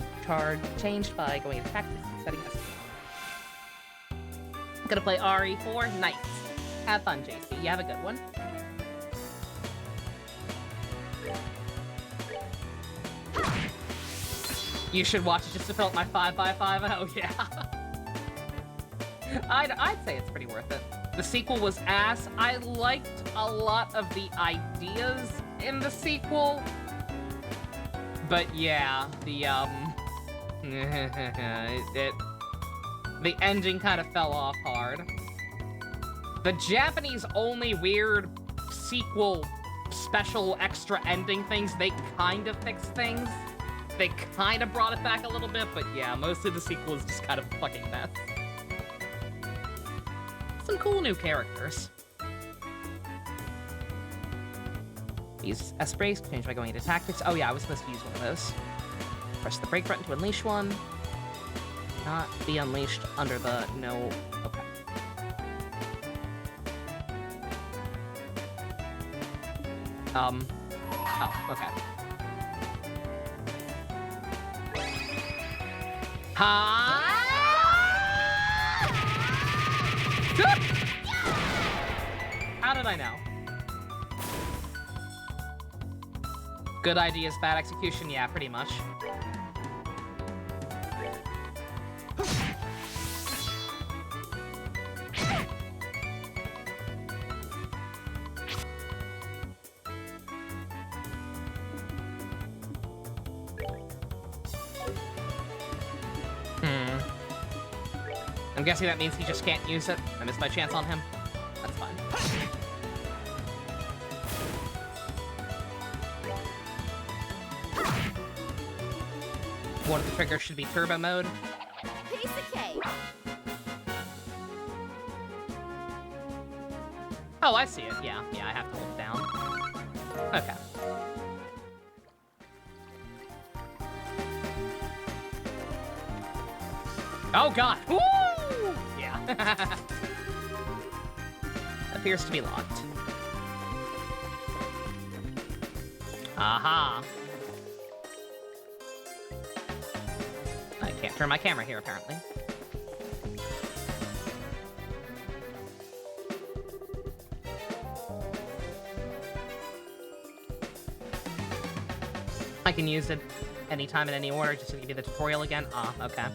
changed by going into tactics and setting S. Gonna play RE4? Nice. Have fun, JC. You have a good one. You should watch it just to fill up my 5x5. Oh, yeah. I'd say it's pretty worth it. The sequel was ass. I liked a lot of the ideas in the sequel. But yeah, the ending kind of fell off hard. The Japanese only weird sequel special extra ending things, they kind of fixed things. They kind of brought it back a little bit, but yeah, most of the sequel is just kind of fucking mess. Some cool new characters. Use S brakes, change by going into tactics. Oh yeah, I was supposed to use one of those. Press the brake button to unleash one. Not be unleashed under the no. Okay. Oh, okay. Ha! How did I know? Good ideas, bad execution? Yeah, pretty much. I'm guessing that means he just can't use it. I missed my chance on him. That's fine. One of the triggers should be turbo mode. Piece of cake. Oh, I see it. Yeah, I have to hold it down. Okay. Oh god! Woo! Yeah. Appears to be locked. Aha! I can't turn my camera here, apparently. I can use it anytime in any order, just to give you the tutorial again. Ah, okay.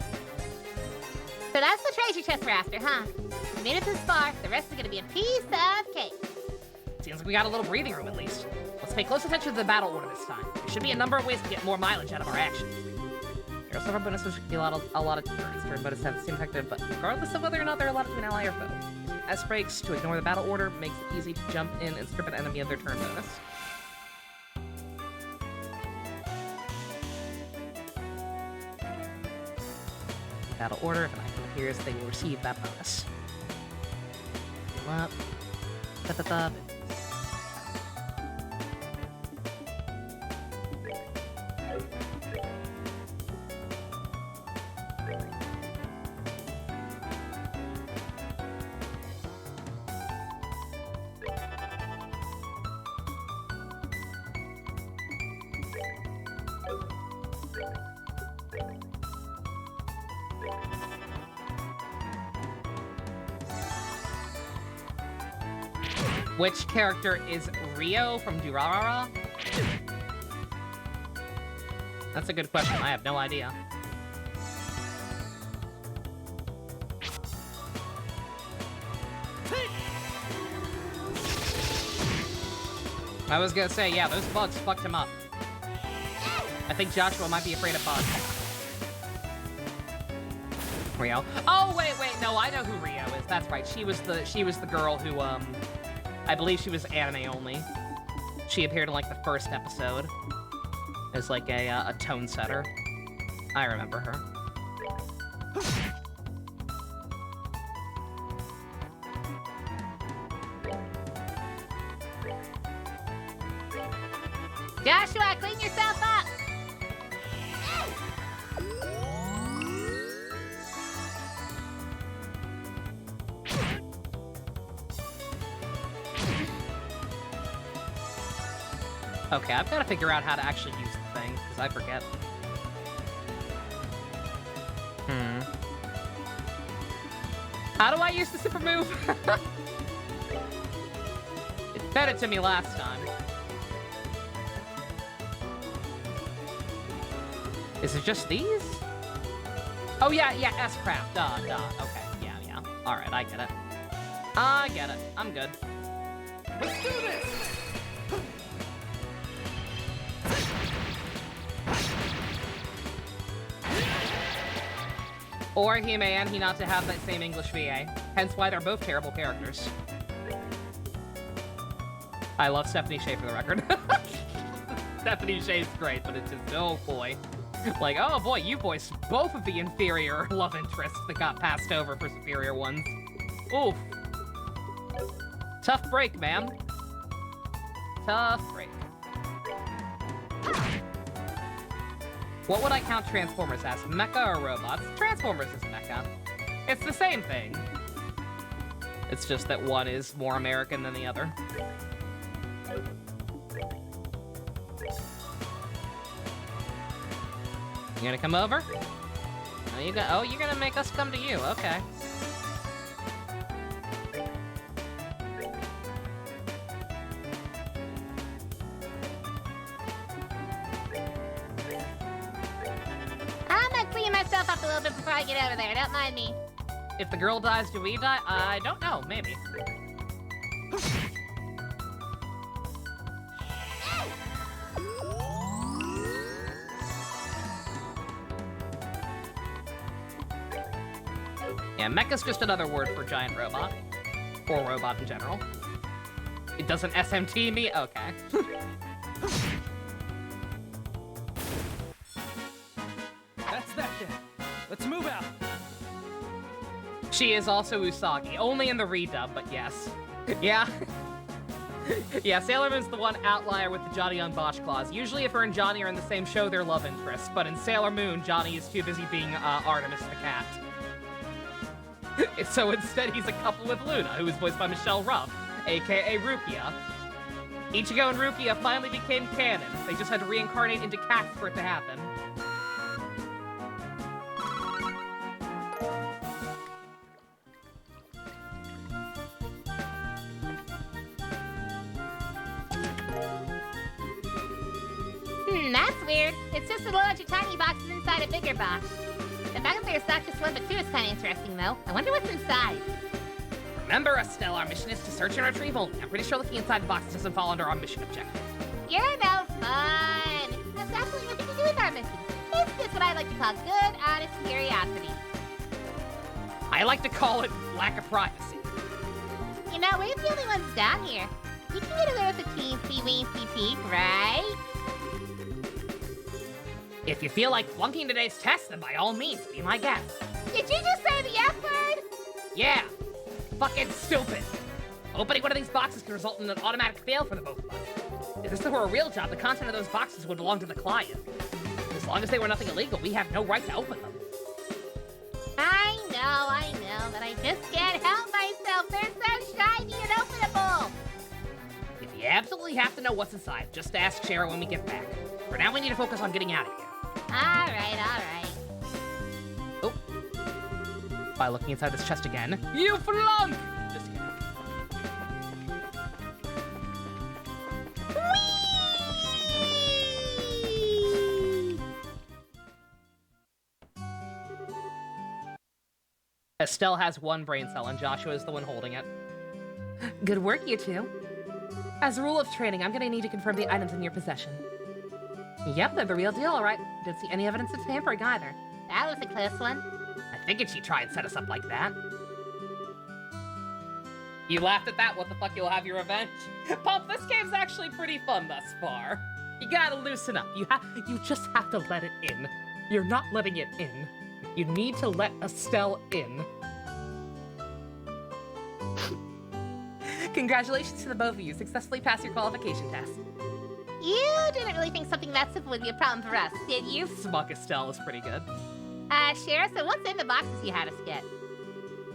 So that's the treasure chest we're after, huh? We made it this far, the rest is gonna be a piece of cake. Seems like we got a little breathing room at least. Let's pay close attention to the battle order this time. There should be a number of ways to get more mileage out of our actions. There are several bonuses which can be a lot of turns. Turn bonus have the same effective, but regardless of whether or not they're allotted to an ally or foe. S breaks to ignore the battle order makes it easy to jump in and strip an enemy of their turn bonus. Battle order, if an item appears, they will receive that bonus. Up. Da-da-da. Which character is Rio from Durarara? That's a good question. I have no idea. I was gonna say, yeah, those bugs fucked him up. I think Joshua might be afraid of bugs. Rio. Oh, wait, no, I know who Rio is. That's right. She was the girl who, I believe she was anime only. She appeared in, like, the first episode as, like, a tone setter. I remember her. Joshua, clean yourself up! Okay, I've got to figure out how to actually use the thing, because I forget. How do I use the super move? It fed it to me last time. Is it just these? Oh, yeah, S-Craft. Duh. Okay, yeah. Alright, I get it. I'm good. Let's do this! Or he may and he not to have that same English VA. Hence why they're both terrible characters. I love Stephanie Shea for the record. Stephanie Shea's great, but it's just, oh boy. Like, oh boy, you boys, both of the inferior love interests that got passed over for superior ones. Oof. Tough break, man. Tough break. What would I count Transformers as? Mecha or robots? Transformers is mecha. It's the same thing. It's just that one is more American than the other. You gonna come over? Oh, you're gonna make us come to you. Okay. I'm gonna clean myself up a little bit before I get over there. Don't mind me. If the girl dies, do we die? I don't know. Maybe. Yeah, mecha's just another word for giant robot. Or robot in general. It doesn't SMT me? Okay. That's that then. Let's move out. She is also Usagi, only in the redub, but yes. Yeah. Yeah, Sailor Moon's the one outlier with the Johnny on Bosch clause. Usually if her and Johnny are in the same show, they're love interests, but in Sailor Moon, Johnny is too busy being Artemis the cat. So instead, he's a couple with Luna, who is voiced by Michelle Ruff, aka Rukia. Ichigo and Rukia finally became canon. They just had to reincarnate into cats for it to happen. That's weird. It's just a bunch of tiny boxes inside a bigger box. The fact that there's not just one but two is kind of interesting, though. I wonder what's inside. Remember, Estelle, our mission is to search and retrieve only. I'm pretty sure looking inside the boxes doesn't fall under our mission objective. You're no fun. That's absolutely nothing to do with our mission. It's just what I like to call good, honest curiosity. I like to call it lack of privacy. You know, we're the only ones down here. You can get away with a teensy-weensy peek, right? If you feel like flunking today's test, then by all means, be my guest. Did you just say the F word? Yeah. Fucking stupid. Opening one of these boxes can result in an automatic fail for the both of us. If this were a real job, the content of those boxes would belong to the client. As long as they were nothing illegal, we have no right to open them. I know, but I just can't help myself. They're so shiny and openable. If you absolutely have to know what's inside, just ask Shara when we get back. For now, we need to focus on getting out of here. All right. Oh. By looking inside this chest again. You flunk! Just kidding. Whee! Estelle has one brain cell, and Joshua is the one holding it. Good work, you two. As a rule of training, I'm gonna need to confirm the items in your possession. Yep, they're the real deal, all right. Don't see any evidence of tampering either. That was a close one. I figured she'd try and set us up like that. You laughed at that? What the fuck, you'll have your revenge? Pump, this game's actually pretty fun thus far. You gotta loosen up. You just have to let it in. You're not letting it in. You need to let Estelle in. Congratulations to the both of you. Successfully passed your qualification test. You didn't really think something that simple would be a problem for us, did you? Smuck Estelle is pretty good. Shara, so what's in the boxes you had us get?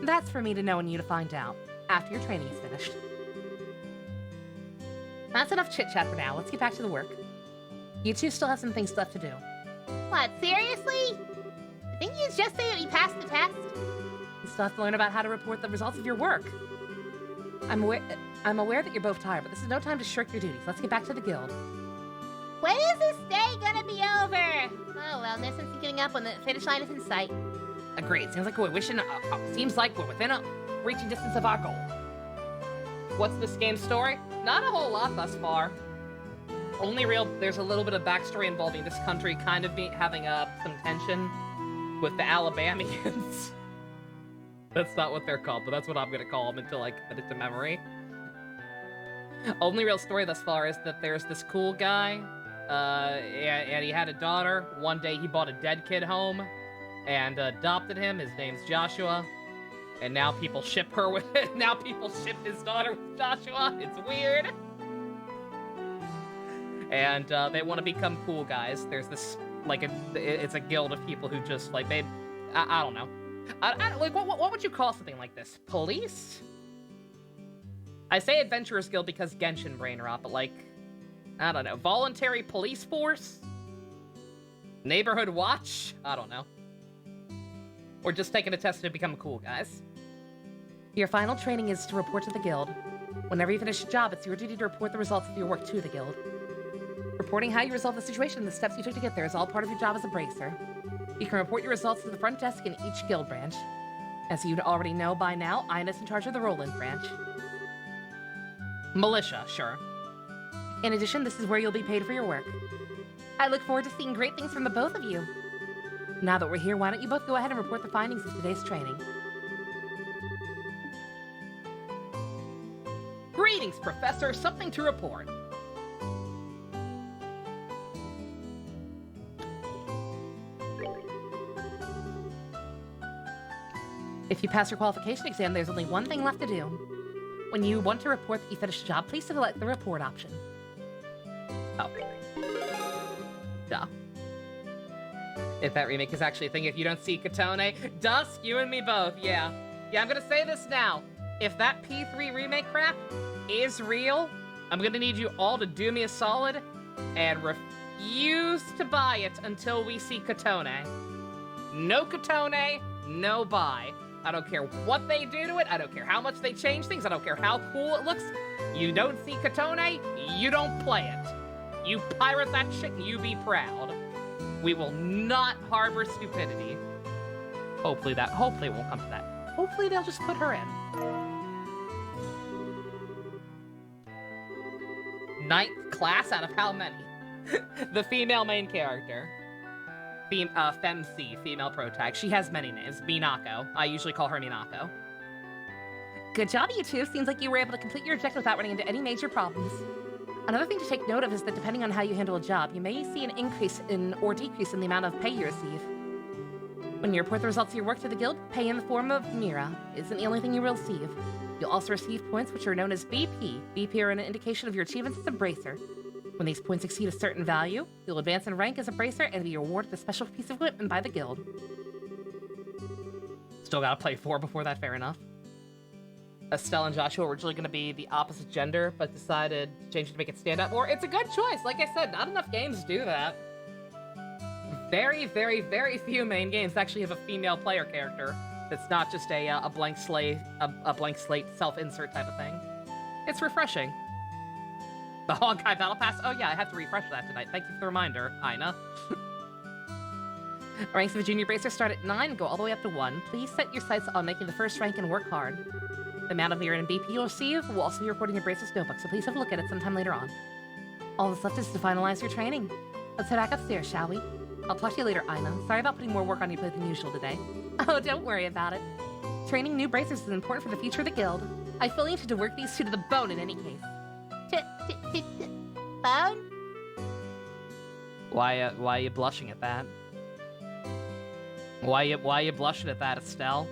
That's for me to know and you to find out, after your training is finished. That's enough chit-chat for now. Let's get back to the work. You two still have some things left to do. What, seriously? Didn't you just say that we passed the test? You still have to learn about how to report the results of your work. I'm aware that you're both tired, but this is no time to shirk your duties. Let's get back to the guild. When is this day gonna be over? Oh well, no sense in giving up when the finish line is in sight. Agreed. Seems like we're within a reaching distance of our goal. What's this game's story? Not a whole lot thus far. There's a little bit of backstory involving this country kind of having some tension with the Alabamians. That's not what they're called, but that's what I'm gonna call them until I commit it to memory. Only real story thus far is that there's this cool guy, and he had a daughter. One day he bought a dead kid home and adopted him. His name's Joshua. And now people ship her with it. Now people ship his daughter with Joshua. It's weird. and they want to become cool guys. There's this, like, it's a guild of people who just, like, I don't know. Like, what would you call something like this? Police? I say Adventurers Guild because Genshin brain rot, but, like, I don't know. Voluntary Police Force? Neighborhood Watch? I don't know. Or just taking a test to become cool guys. Your final training is to report to the guild. Whenever you finish a job, it's your duty to report the results of your work to the guild. Reporting how you resolve the situation and the steps you took to get there is all part of your job as a bracer. You can report your results to the front desk in each guild branch. As you'd already know by now, Ina's in charge of the Roland branch. Militia, sure. In addition, this is where you'll be paid for your work. I look forward to seeing great things from the both of you. Now that we're here, why don't you both go ahead and report the findings of today's training? Greetings, Professor. Something to report. If you pass your qualification exam, there's only one thing left to do. When you want to report that you finished a job, please select the report option. Oh. Duh. If that remake is actually a thing, if you don't see Katone, Dusk, you and me both, yeah. Yeah, I'm gonna say this now. If that P3 remake crap is real, I'm gonna need you all to do me a solid and refuse to buy it until we see Katone. No Katone, no buy. I don't care what they do to it. I don't care how much they change things. I don't care how cool it looks. You don't see Katone, you don't play it. You pirate that shit and you be proud. We will not harbor stupidity. Hopefully it won't come to that. Hopefully they'll just put her in. Ninth class out of how many? The female main character. Femc, female protag. She has many names. Minako. I usually call her Minako. Good job, you two. Seems like you were able to complete your objective without running into any major problems. Another thing to take note of is that depending on how you handle a job, you may see an increase in or decrease in the amount of pay you receive. When you report the results of your work to the guild, pay in the form of Mira isn't the only thing you will receive. You'll also receive points which are known as BP. BP are an indication of your achievements as a bracer. When these points exceed a certain value, you'll advance in rank as a bracer and be awarded a special piece of equipment by the guild. Still gotta play 4 before that, fair enough. Estelle and Joshua were originally gonna be the opposite gender, but decided to change it to make it stand out more. It's a good choice. Like I said, not enough games do that. Very, very, very few main games actually have a female player character that's not just a blank slate, a blank slate self-insert type of thing. It's refreshing. The Honkai Battle Pass? Oh yeah, I have to refresh that tonight. Thank you for the reminder, Ina. Ranks of a junior bracer start at 9 and go all the way up to 1. Please set your sights on making the first rank and work hard. The amount of Mira and BP you'll receive will also be recorded in your bracer's notebook, so please have a look at it sometime later on. All that's left is to finalize your training. Let's head back upstairs, shall we? I'll talk to you later, Ina. Sorry about putting more work on your plate than usual today. Oh, don't worry about it. Training new bracers is important for the future of the guild. I fully intend to work these two to the bone in any case. Bone? Why are you blushing at that? Why are you blushing at that, Estelle?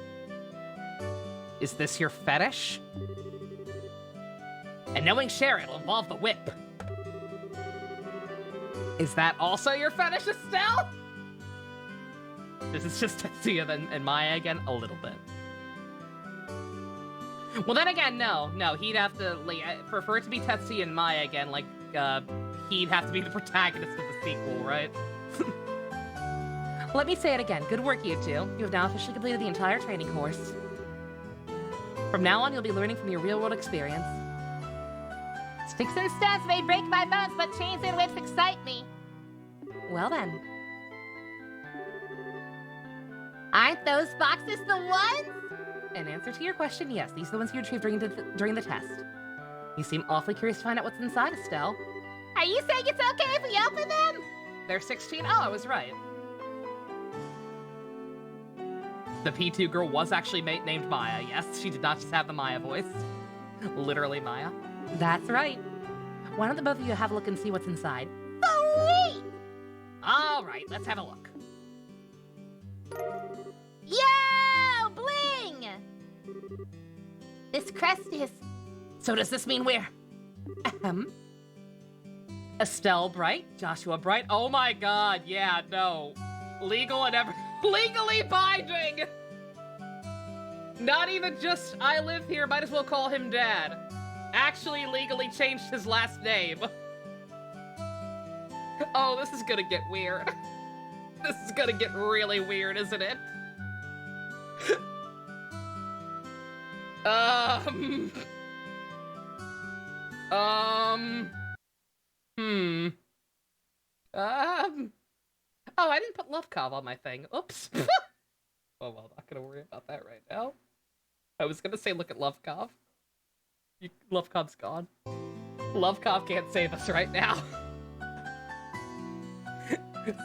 Is this your fetish? And knowing Sherry will involve the whip. Is that also your fetish, Estelle? This is just Tetsuya and Maya again, a little bit. Well, then again, no, he'd have to, like, for it to be Tetsuya and Maya again, like, he'd have to be the protagonist of the sequel, right? Let me say it again. Good work, you two. You have now officially completed the entire training course. From now on, you'll be learning from your real-world experience. Sticks and stones may break my bones, but chains and whips excite me. Well then. Aren't those boxes the ones? In answer to your question, yes, these are the ones you retrieved during the test. You seem awfully curious to find out what's inside, Estelle. Are you saying it's okay if we open them? They're 16? Oh, I was right. The P2 girl was actually named Maya, yes. She did not just have the Maya voice. Literally Maya. That's right. Why don't the both of you have a look and see what's inside? Sweet! Alright, let's have a look. Yo! Bling! This crest is... So does this mean we're... Estelle Bright, Joshua Bright. Oh my god, yeah, no. Legal and legally binding! Not even just, I live here, might as well call him Dad. Actually legally changed his last name. Oh, this is gonna get weird. This is gonna get really weird, isn't it? Oh, I didn't put Lovekov on my thing. Oops. Oh, well, not gonna worry about that right now. I was gonna say look at Lovekov. Lovekov's gone. Lovekov can't save us right now.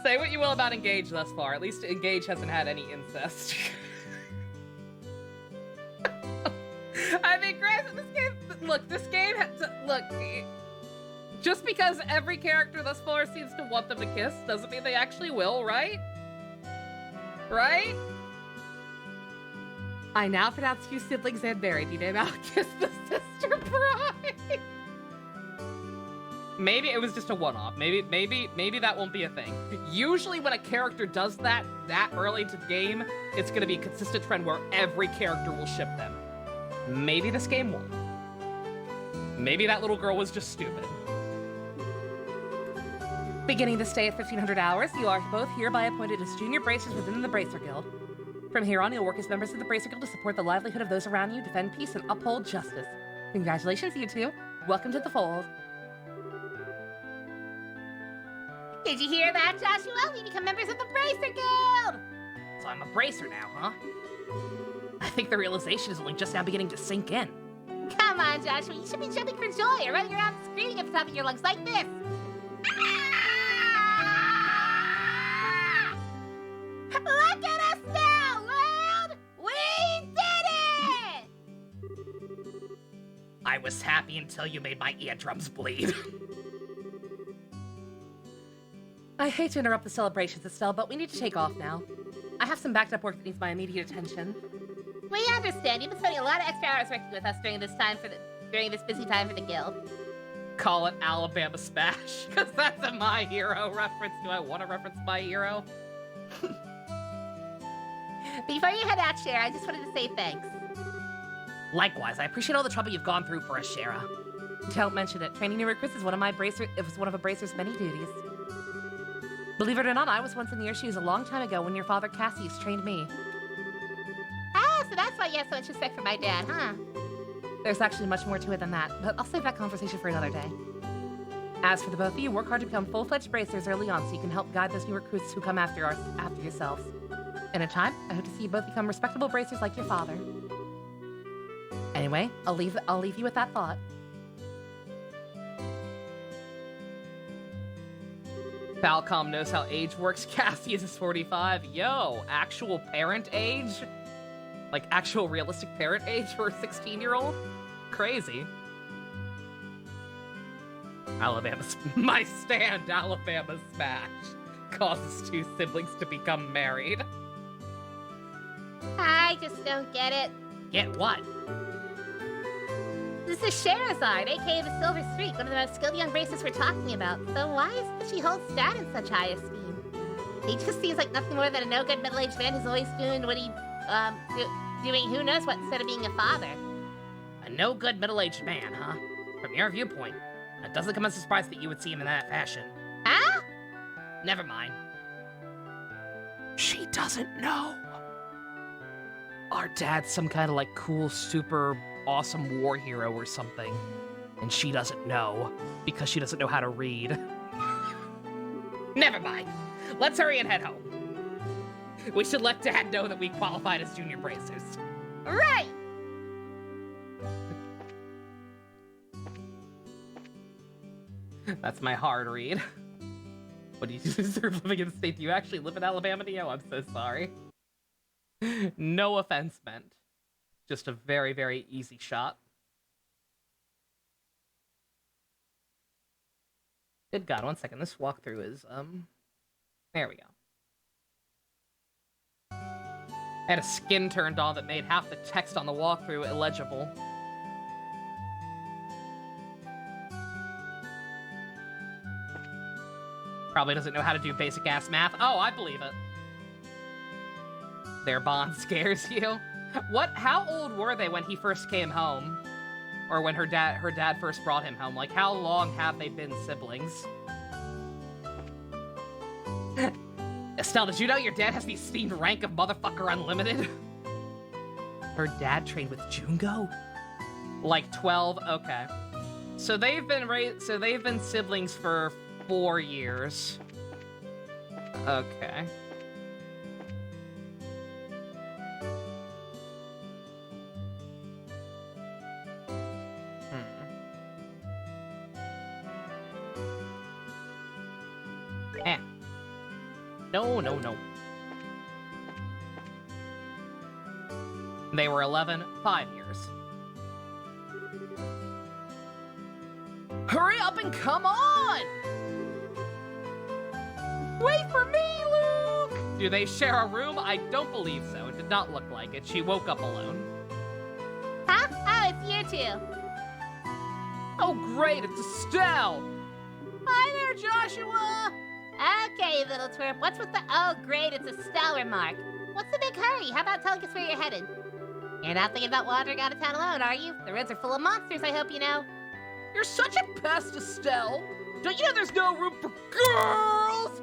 Say what you will about Engage thus far. At least Engage hasn't had any incest. I mean, granted, this game, look, just because every character thus far seems to want them to kiss doesn't mean they actually will, right? Right? I now pronounce you siblings and married. You name out kiss the sister bride. Maybe it was just a one-off. Maybe that won't be a thing. Usually when a character does that early into the game, it's gonna be a consistent trend where every character will ship them. Maybe this game won't. Maybe that little girl was just stupid. Beginning this day at 1500 hours, you are both hereby appointed as junior bracers within the Bracer Guild. From here on, you'll work as members of the Bracer Guild to support the livelihood of those around you, defend peace, and uphold justice. Congratulations, you two. Welcome to the fold. Did you hear that, Joshua? We become members of the Bracer Guild! So I'm a bracer now, huh? I think the realization is only just now beginning to sink in. Come on, Joshua, you should be jumping for joy or running around screaming at the top of your lungs like this. Ah! Look at us now, world! We did it! I was happy until you made my eardrums bleed. I hate to interrupt the celebrations, Estelle, but we need to take off now. I have some backed up work that needs my immediate attention. We understand. You've been spending a lot of extra hours working with us during this busy time for the guild. Call it Alabama Smash, because that's a My Hero reference. Do I want to reference My Hero? Before you head out, Shara, I just wanted to say thanks. Likewise, I appreciate all the trouble you've gone through for us, Shara. Don't mention it. Training new recruits is one of a bracer's many duties. Believe it or not, I was once in your shoes a long time ago when your father Cassius trained me. Ah, so that's why you have so much respect for my dad, huh? There's actually much more to it than that, but I'll save that conversation for another day. As for the both of you, work hard to become full-fledged bracers early on so you can help guide those new recruits who come after yourselves. And in time, I hope to see you both become respectable bracers like your father. Anyway, I'll leave you with that thought. Falcom knows how age works. Cassius is 45. Yo, actual parent age? Like, actual realistic parent age for a 16-year-old? Crazy. My stand, Alabama Smash, causes two siblings to become married. I just don't get it. Get what? This is Sherazard, aka the Silver Streak, one of the most skilled young bracers we're talking about. So why is it that she holds Dad in such high esteem? He just seems like nothing more than a no-good middle-aged man who's always doing what he, doing who knows what instead of being a father. A no-good middle-aged man, huh? From your viewpoint, it doesn't come as a surprise that you would see him in that fashion. Huh? Never mind. She doesn't know. Our dad's some kind of like cool, super awesome war hero or something. And she doesn't know because she doesn't know how to read. Never mind. Let's hurry and head home. We should let Dad know that we qualified as junior bracers. Right! That's my hard read. What do you deserve living in the state? Do you actually live in Alabama, Neo? I'm so sorry. No offense meant. Just a very, very easy shot. Good God, 1 second. This walkthrough is, there we go. I had a skin turned on that made half the text on the walkthrough illegible. Probably doesn't know how to do basic-ass math. Oh, I believe it. Their bond scares you. What? How old were they when he first came home? Or when her dad first brought him home? Like, how long have they been siblings? Estelle, did you know your dad has the esteemed rank of Motherfucker Unlimited? Her dad trained with Jungo? Like 12? Okay. So they've been siblings for 4 years. Okay. No, no, no. They were 11, 5 years. Hurry up and come on! Wait for me, Luke! Do they share a room? I don't believe so. It did not look like it. She woke up alone. Huh? Oh, it's you two. Oh, great, it's Estelle! Hi there, Joshua! Okay, little twerp. What's with the oh great, it's Estelle remark? What's the big hurry? How about telling us where you're headed? You're not thinking about wandering out of town alone, are you? The roads are full of monsters, I hope you know. You're such a pest, Estelle! Don't you know there's no room for girls?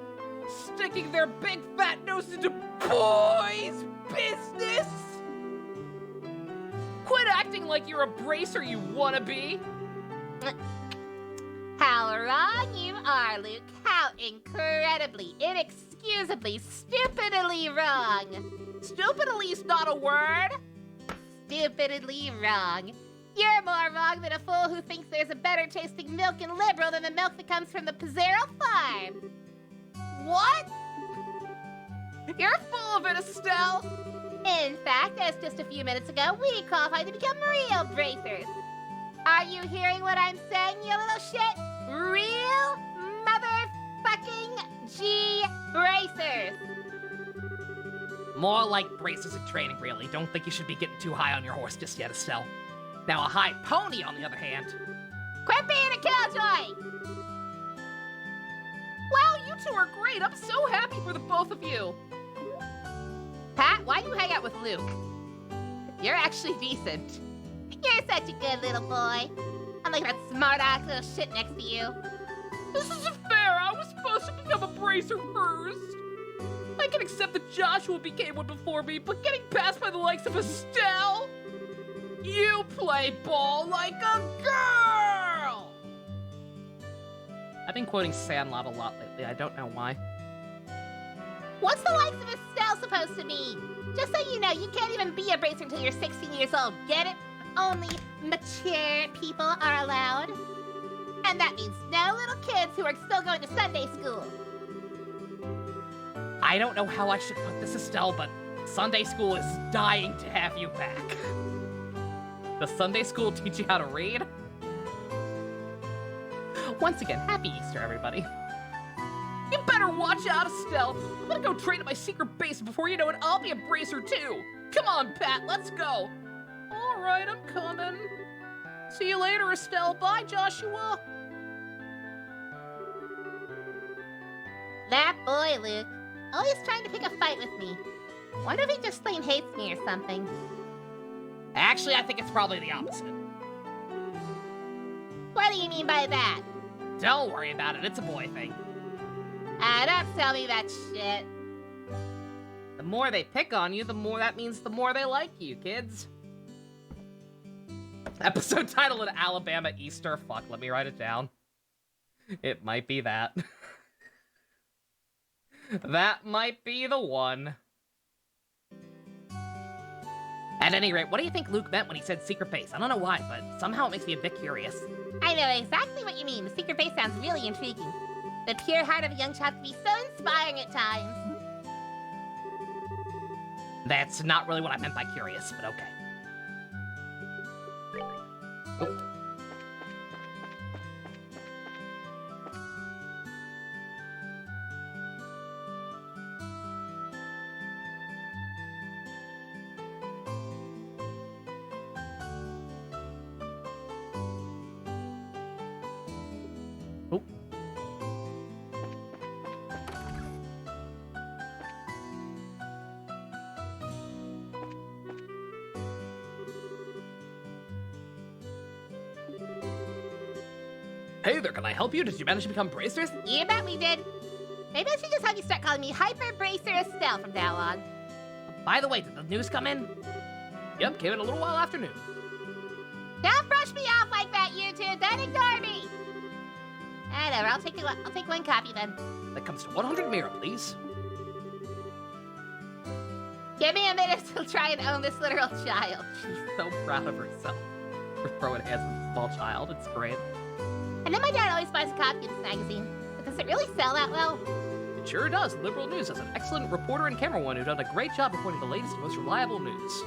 Sticking their big fat noses into boys' business? Quit acting like you're a bracer, you wannabe! How wrong you are, Luke. How incredibly, inexcusably, stupidly wrong. Stupidly's not a word! Stupidly wrong. You're more wrong than a fool who thinks there's a better tasting milk in Liberal than the milk that comes from the Pizzero farm. What? You're full of it, Estelle! In fact, as just a few minutes ago, we qualified to become real bracers. Are you hearing what I'm saying, you little shit? Real motherfucking G bracers. More like braces in training, really. Don't think you should be getting too high on your horse just yet, Estelle. Now, a high pony, on the other hand. Quit being a killjoy! Wow, you two are great. I'm so happy for the both of you. Pat, why do you hang out with Luke? You're actually decent. You're such a good little boy. Unlike that smart-ass little shit next to you. This isn't fair. I was supposed to become a bracer first. I can accept that Joshua became one before me, but getting passed by the likes of Estelle? You play ball like a girl! I've been quoting Sandlot a lot lately. I don't know why. What's the likes of Estelle supposed to mean? Just so you know, you can't even be a bracer until you're 16 years old. Get it? Only mature people are allowed. And that means no little kids who are still going to Sunday school. I don't know how I should put this, Estelle, but Sunday school is dying to have you back. Does Sunday school teach you how to read? Once again, happy Easter, everybody. You better watch out, Estelle. I'm gonna go train at my secret base. Before you know it, I'll be a bracer too. Come on, Pat, let's go. All right, I'm coming. See you later, Estelle. Bye, Joshua. That boy, Luke. Always trying to pick a fight with me. Wonder if he just plain hates me or something. Actually, I think it's probably the opposite. What do you mean by that? Don't worry about it. It's a boy thing. Don't tell me that shit. The more they pick on you, the more they like you, kids. Episode title in Alabama Easter. Fuck, let me write it down. It might be that. That might be the one. At any rate, what do you think Luke meant when he said secret base? I don't know why, but somehow it makes me a bit curious. I know exactly what you mean. The secret base sounds really intriguing. The pure heart of a young child can be so inspiring at times. That's not really what I meant by curious, but okay. Oh. Hey there, can I help you? Did you manage to become bracers? You bet we did. Maybe I should just have you start calling me Hyper Bracer Estelle from now on. By the way, did the news come in? Yep, came in a little while after noon. Don't brush me off like that, you two. Don't ignore me. Whatever, I'll take one copy then. That comes to 100 Mira, please. Give me a minute to try and own this literal child. She's so proud of herself for throwing hands with a small child. It's great. And then my dad always buys a copy of this magazine. But does it really sell that well? It sure does. Liberal News has an excellent reporter and camerawoman who done a great job reporting the latest and most reliable news.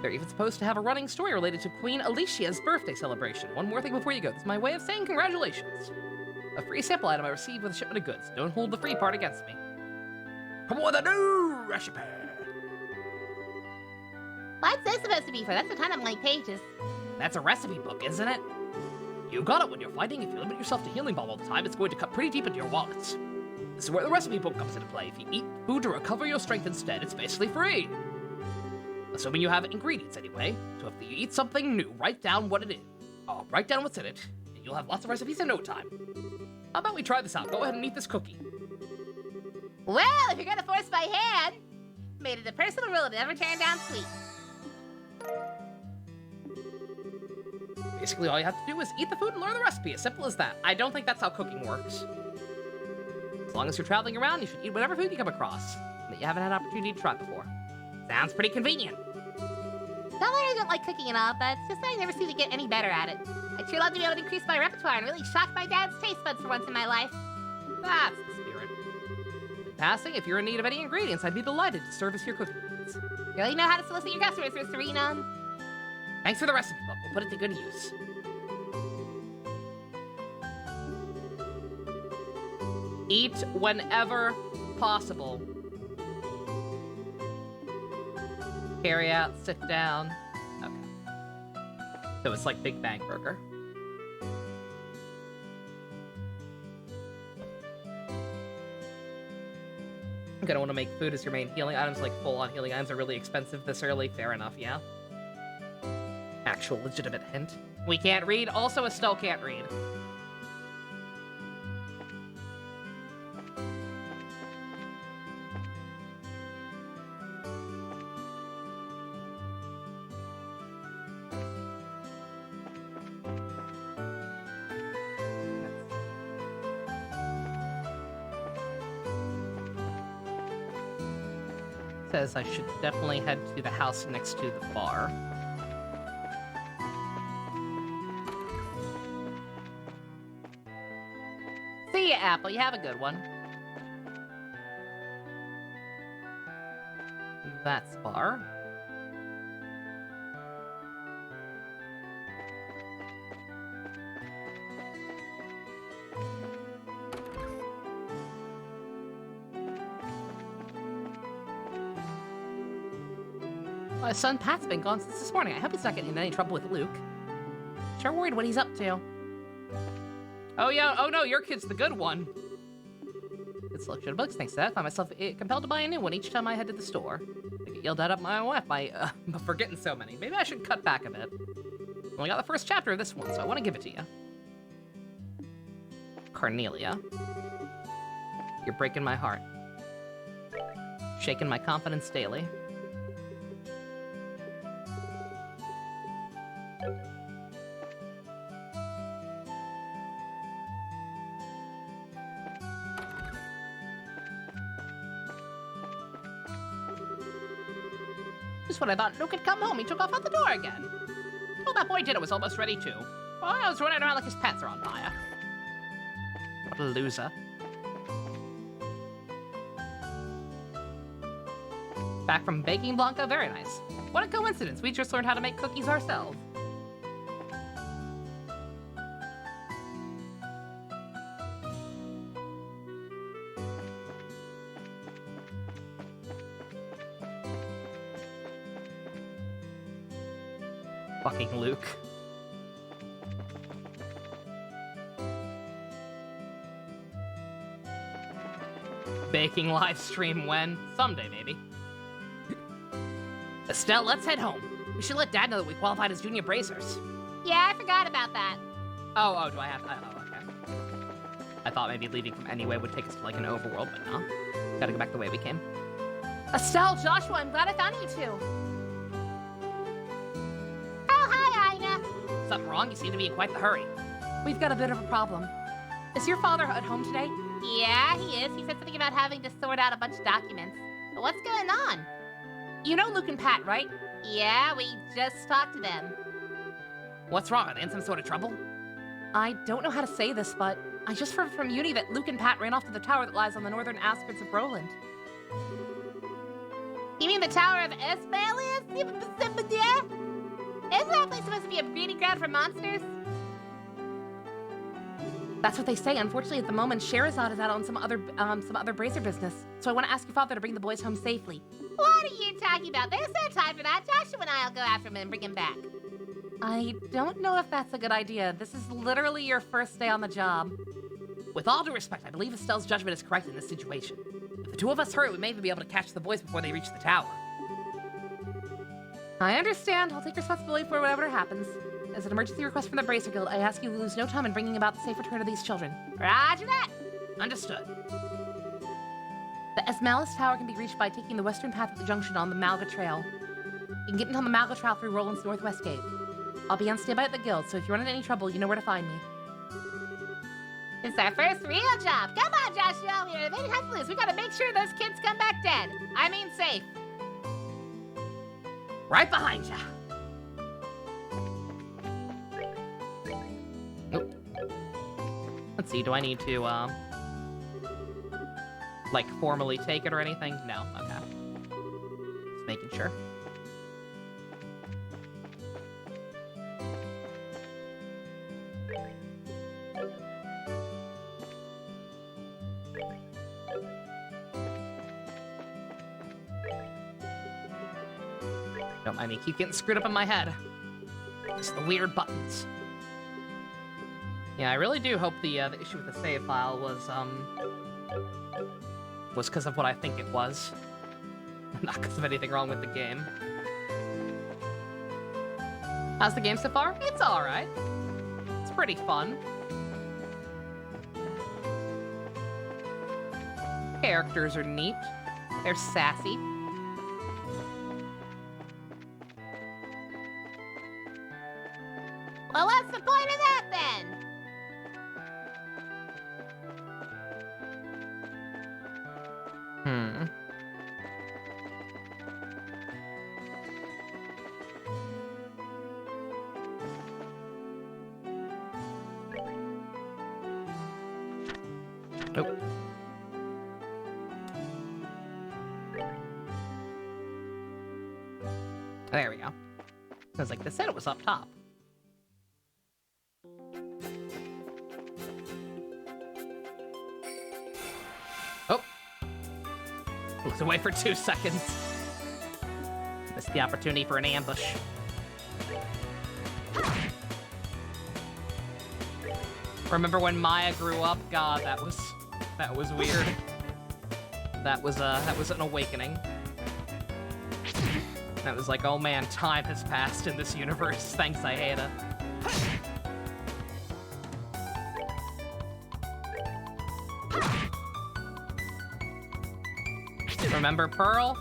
They're even supposed to have a running story related to Queen Alicia's birthday celebration. One more thing before you go. This is my way of saying congratulations. A free sample item I received with a shipment of goods. Don't hold the free part against me. Come on with a new recipe. What's this supposed to be for? That's a ton of blank pages. That's a recipe book, isn't it? You got it when you're fighting. If you limit yourself to healing bomb all the time, it's going to cut pretty deep into your wallets. This is where the recipe book comes into play. If you eat food to recover your strength instead, it's basically free. Assuming you have ingredients anyway. So if you eat something new, write down what it is. Write down what's in it, and you'll have lots of recipes in no time. How about we try this out? Go ahead and eat this cookie. Well, if you're gonna force my hand, made it a personal rule to never turn down sweet. Basically, all you have to do is eat the food and learn the recipe. As simple as that. I don't think that's how cooking works. As long as you're traveling around, you should eat whatever food you come across that you haven't had an opportunity to try before. Sounds pretty convenient. Not that I don't like cooking and all, but it's just that I never seem to get any better at it. I'd sure love to be able to increase my repertoire and really shock my dad's taste buds for once in my life. That's the spirit. In passing, if you're in need of any ingredients, I'd be delighted to service your cooking needs. You really know how to solicit your customers, Mr. Renon. Thanks for the recipe book. We'll put it to good use. Eat whenever possible. Carry out, sit down. Okay. So it's like Big Bang Burger. I'm gonna want to make food as your main healing items, like full-on healing items are really expensive this early. Fair enough, yeah. Actual legitimate hint. We can't read, also Estelle can't read. Says I should definitely head to the house next to the bar. See ya, Apple. You have a good one. That's bar. My son Pat's been gone since this morning. I hope he's not getting in any trouble with Luke. Sure worried what he's up to. Oh yeah, oh no, your kid's the good one. Good selection of books, thanks to that. I find myself compelled to buy a new one each time I head to the store. I get yelled at my wife for getting so many. Maybe I should cut back a bit. Only got the first chapter of this one, so I want to give it to you. Cornelia. You're breaking my heart. Shaking my confidence daily. Just when I thought Luke had come home, he took off out the door again. Oh, that boy dinner was almost ready too. Oh, I was running around like his pants are on fire. What a loser. Back from baking Blanca, very nice. What a coincidence, we just learned how to make cookies ourselves. Fucking Luke. Baking live stream when? Someday, maybe. Estelle, let's head home. We should let Dad know that we qualified as junior bracers. Yeah, I forgot about that. Oh, do I have to? Oh, okay. I thought maybe leaving from anyway would take us to like an overworld, but no. Gotta go back the way we came. Estelle, Joshua, I'm glad I found you two. Oh, hi, Ina. Something wrong? You seem to be in quite the hurry. We've got a bit of a problem. Is your father at home today? Yeah, he is. He said something about having to sort out a bunch of documents. But what's going on? You know Luke and Pat, right? Yeah, we just talked to them. What's wrong? Are they in some sort of trouble? I don't know how to say this, but I just heard from Uni that Luke and Pat ran off to the tower that lies on the northern outskirts of Roland. You mean the Tower of Esmalius? Isn't that place supposed to be a breeding ground for monsters? That's what they say. Unfortunately, at the moment, Sherazade is out on some other brazier business. So I want to ask your father to bring the boys home safely. What are you talking about? There's no time for that. Joshua and I'll go after him and bring him back. I don't know if that's a good idea. This is literally your first day on the job. With all due respect, I believe Estelle's judgment is correct in this situation. If the two of us hurry, we may even be able to catch the boys before they reach the tower. I understand. I'll take responsibility for whatever happens. As an emergency request from the Bracer Guild, I ask you to lose no time in bringing about the safe return of these children. Roger that. Understood. The Esmalis Tower can be reached by taking the western path at the junction on the Malga Trail. You can get into the Malga Trail through Roland's northwest gate. I'll be on standby at the guild, so if you run into any trouble, you know where to find me. It's our first real job. Come on, Joshua. We are the Hustlers. We gotta make sure those kids come back dead. I mean safe. Right behind ya. Nope. Let's see, do I need to, like, formally take it or anything? No, okay. Just making sure. Don't mind me, keep getting screwed up in my head. It's the weird buttons. Yeah, I really do hope the issue with the save file was because of what I think it was. Not because of anything wrong with the game. How's the game so far? It's alright. It's pretty fun. Characters are neat. They're sassy. Well, what's the point of that, then? Nope. There we go. I was like, they said it was up top. Oh. Looked away for 2 seconds. Missed the opportunity for an ambush. Remember when Maya grew up? God, that was weird. That was an awakening. That was like, oh man, time has passed in this universe. Thanks, Aida. Remember Pearl?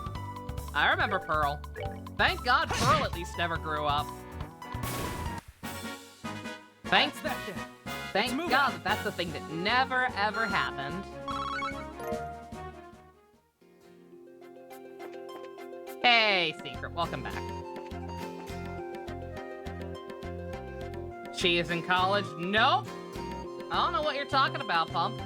I remember Pearl. Thank God Pearl at least never grew up. Thank God that that's the thing that never ever happened. Hey, Secret, welcome back. She is in college? Nope. I don't know what you're talking about, Pump.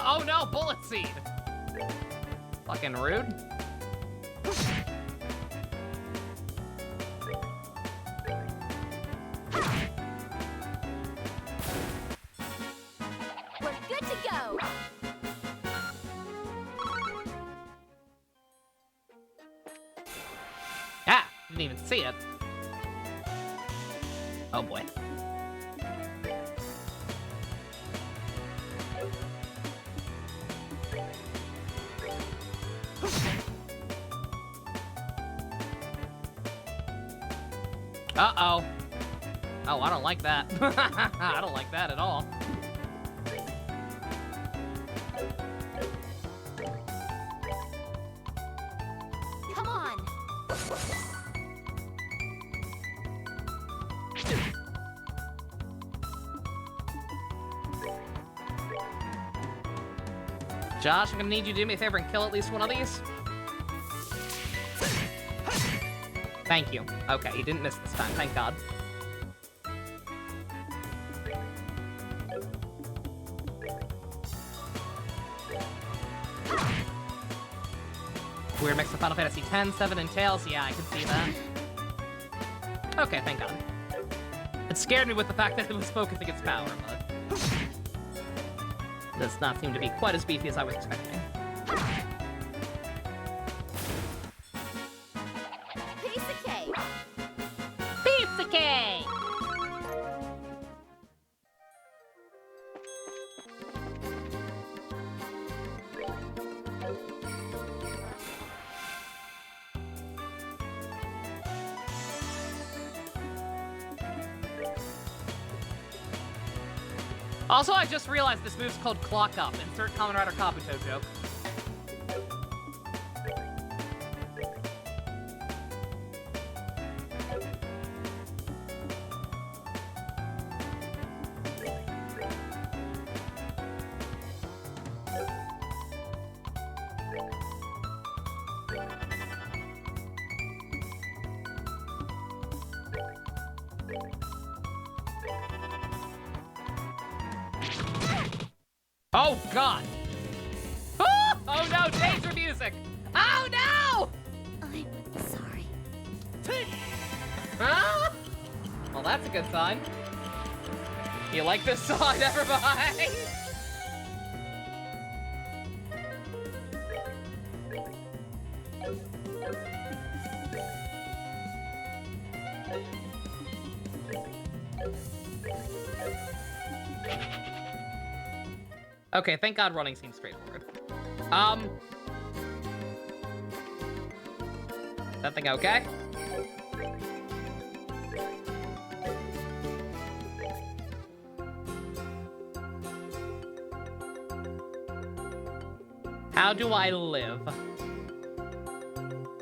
Oh no, bullet seed! Fucking rude. We're good to go. Didn't even see it. Oh boy. Uh-oh. Oh, I don't like that. I don't like that at all. Come on. Josh, I'm gonna need you to do me a favor and kill at least one of these. Thank you. Okay, he didn't miss this time, thank God. Weird mix of Final Fantasy X, 7, and Tails. Yeah, I can see that. Okay, thank God. It scared me with the fact that it was focusing its power, but... does not seem to be quite as beefy as I was expecting. Piece of cake. Pizza cake! Also, I just realized this move's called Clock Up. Insert Kamen Rider Kabuto joke. Oh, God! Ah! Oh, no! Danger music! Oh, no! I'm sorry. Ah! Well, that's a good sign. You like this song? Never mind! Okay, thank God running seems straightforward. Is that thing okay? How do I live?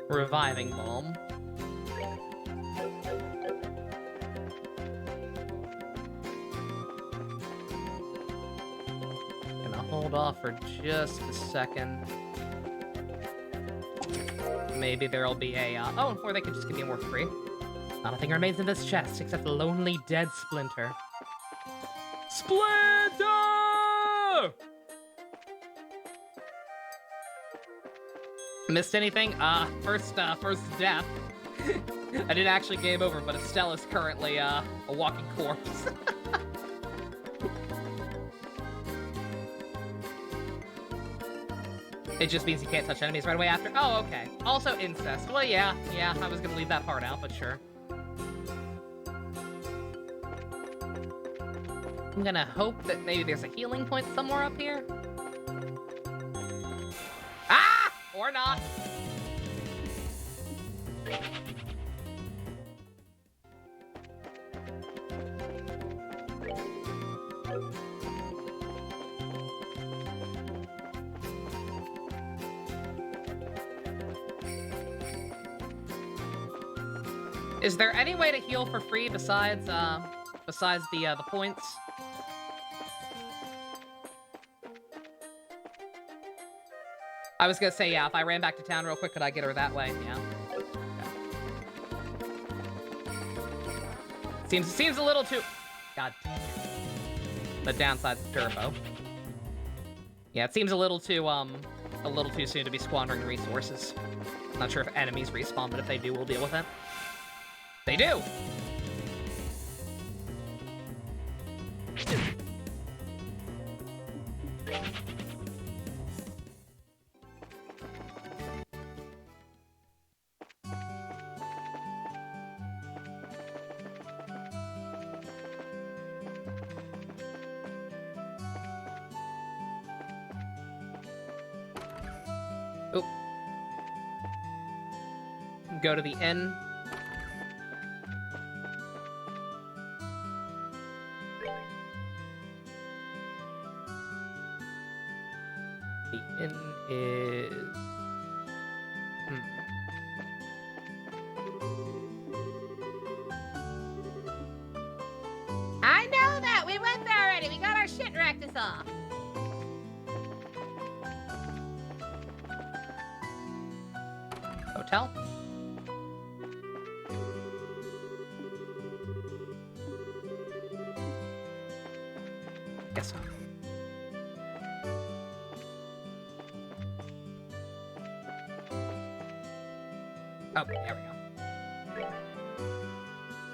Reviving Balm. Hold off for just a second. Maybe there'll be a, oh, or they could just give me more free. Not a thing remains in this chest except the lonely dead Splinter. Splinter! Missed anything? First death. I didn't actually game over, but Estella's currently, a walking corpse. It just means you can't touch enemies right away after. Oh, okay. Also incest. Well, yeah, I was gonna leave that part out, but sure. I'm gonna hope that maybe there's a healing point somewhere up here. Ah! Or not. Is there any way to heal for free besides the points? I was gonna say, yeah, if I ran back to town real quick, could I get her that way? Yeah. Okay. Seems a little too... God damn it. The downside's the turbo. Yeah, it seems a little too soon to be squandering resources. Not sure if enemies respawn, but if they do, we'll deal with it. They do! go to the inn. The inn is... I know that! We went there already! We got our shit wrecked us off! Hotel? Guess so. Oh, there we go.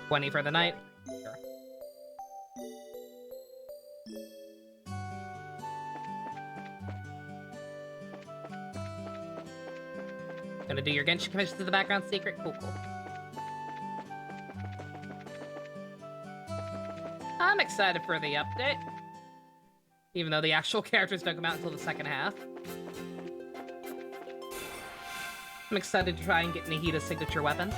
20 for the night? Sure. Gonna do your Genshin commissions to the background secret? Cool, cool. I'm excited for the update. Even though the actual characters don't come out until the second half. I'm excited to try and get Nahida's signature weapon.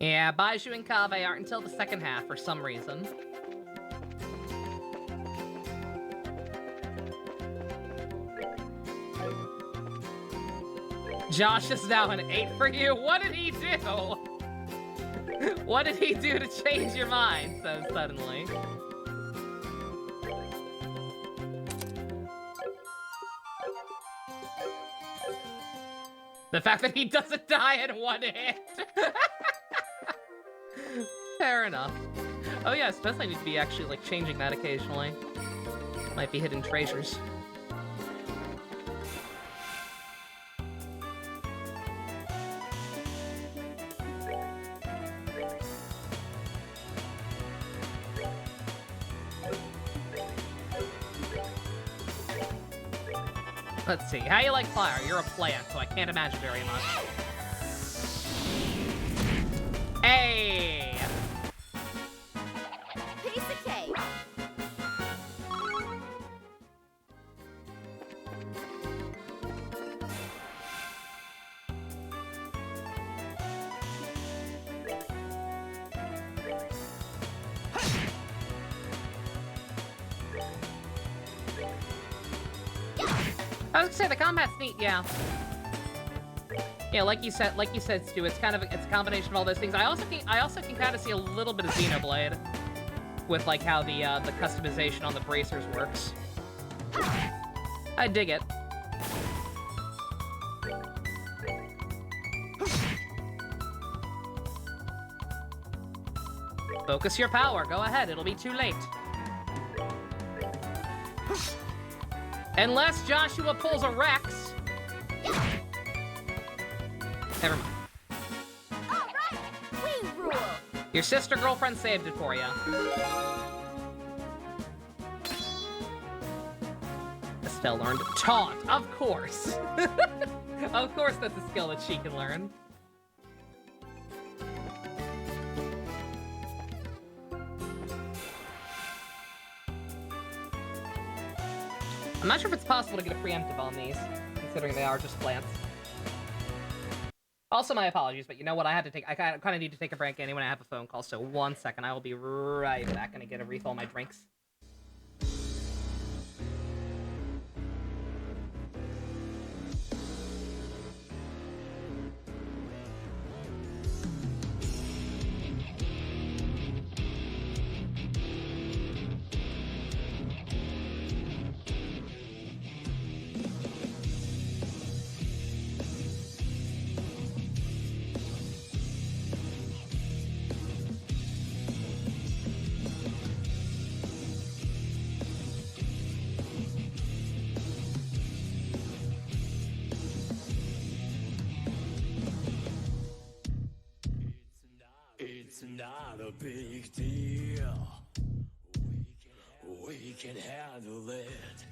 Yeah, Baiju and Kaveh aren't until the second half for some reason. Josh is now an 8 for you. What did he do? What did he do to change your mind so suddenly? The fact that he doesn't die in one hit. Fair enough. Oh yeah, I suppose I need to be actually like changing that occasionally. Might be hidden treasures. Let's see. How you like fire? You're a plant, so I can't imagine very much. Hey! Piece of cake. I was gonna say the combat's neat, yeah. Yeah, like you said, Stu, it's a combination of all those things. I also can kind of see a little bit of Xenoblade with like how the customization on the bracers works. I dig it. Focus your power. Go ahead. It'll be too late. Unless Joshua pulls a Rex. Never mind. All right, we rule. Your sister girlfriend saved it for you. Estelle learned taunt, of course. Of course that's a skill that she can learn. I'm not sure if it's possible to get a preemptive on these, considering they are just plants. Also, my apologies, but you know what? I kind of need to take a break anyway when I have a phone call, so 1 second. I will be right back. Gonna get a refill on my drinks. big deal. We can handle it.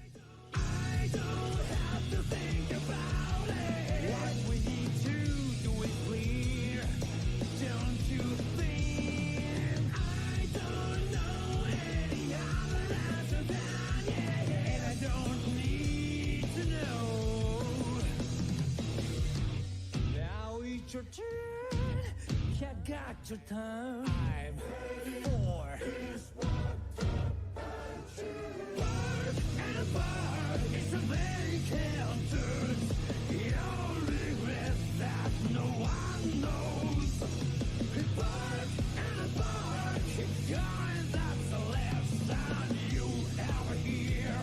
I don't have to think about it. What we need to do is clear. Don't you think? I don't know any other answer than yeah, and I don't need to know. Now it's your turn. You got your time. I'm for this one. And far is a vacant turn. Your regret that no one knows. Bird and bar, keep going, that's the last sound you ever hear.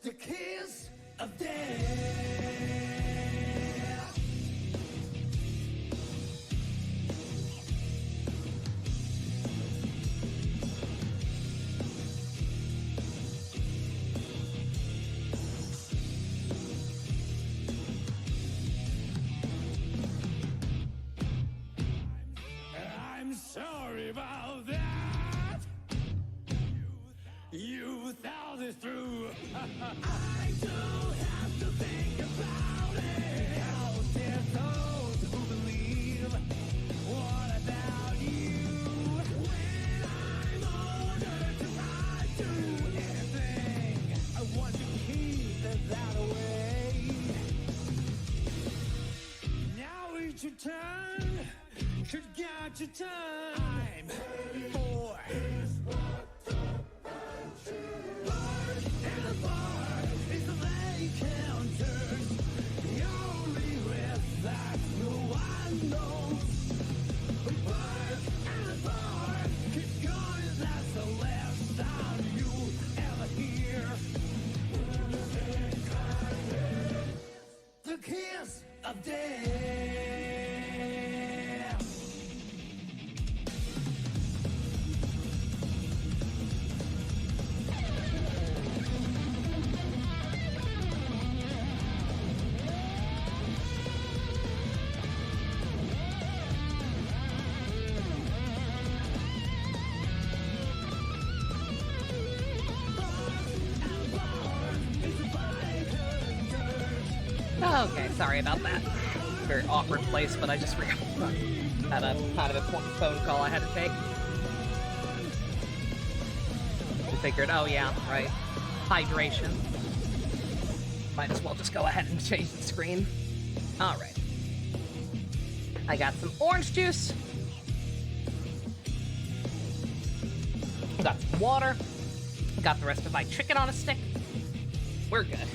The kiss of death. I'm sorry about that. You thought this through. I don't have to think about it. Out there those who believe. What about you? When I'm older, do I do anything? I want to keep it that way. Now it's your turn. Could got your time. I'm for bird and a bar is the vacant turn. Your regret that no one knows. Bird and a bar, keep going, that's the last sound you ever hear. The kiss of death. Okay, sorry about that. Very awkward place, but I just forgot. Had a kind of important phone call I had to take. I figured, oh yeah, right. Hydration. Might as well just go ahead and change the screen. Alright. I got some orange juice. Got some water. Got the rest of my chicken on a stick. We're good.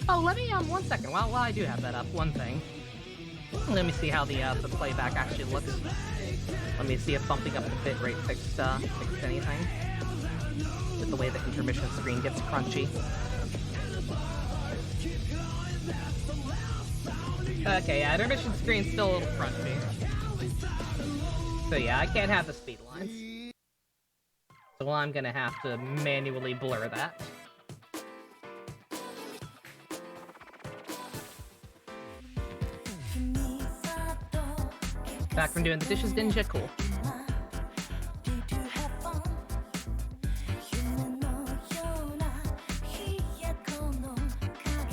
Oh, let me, 1 second, while I do have that up, one thing. Let me see how the playback actually looks. Let me see if bumping up the bitrate fixed anything. Just the way the intermission screen gets crunchy. Okay, yeah, intermission screen's still a little crunchy. So yeah, I can't have the speed lines. So I'm gonna have to manually blur that. Back from doing the dishes, Ninja. Cool.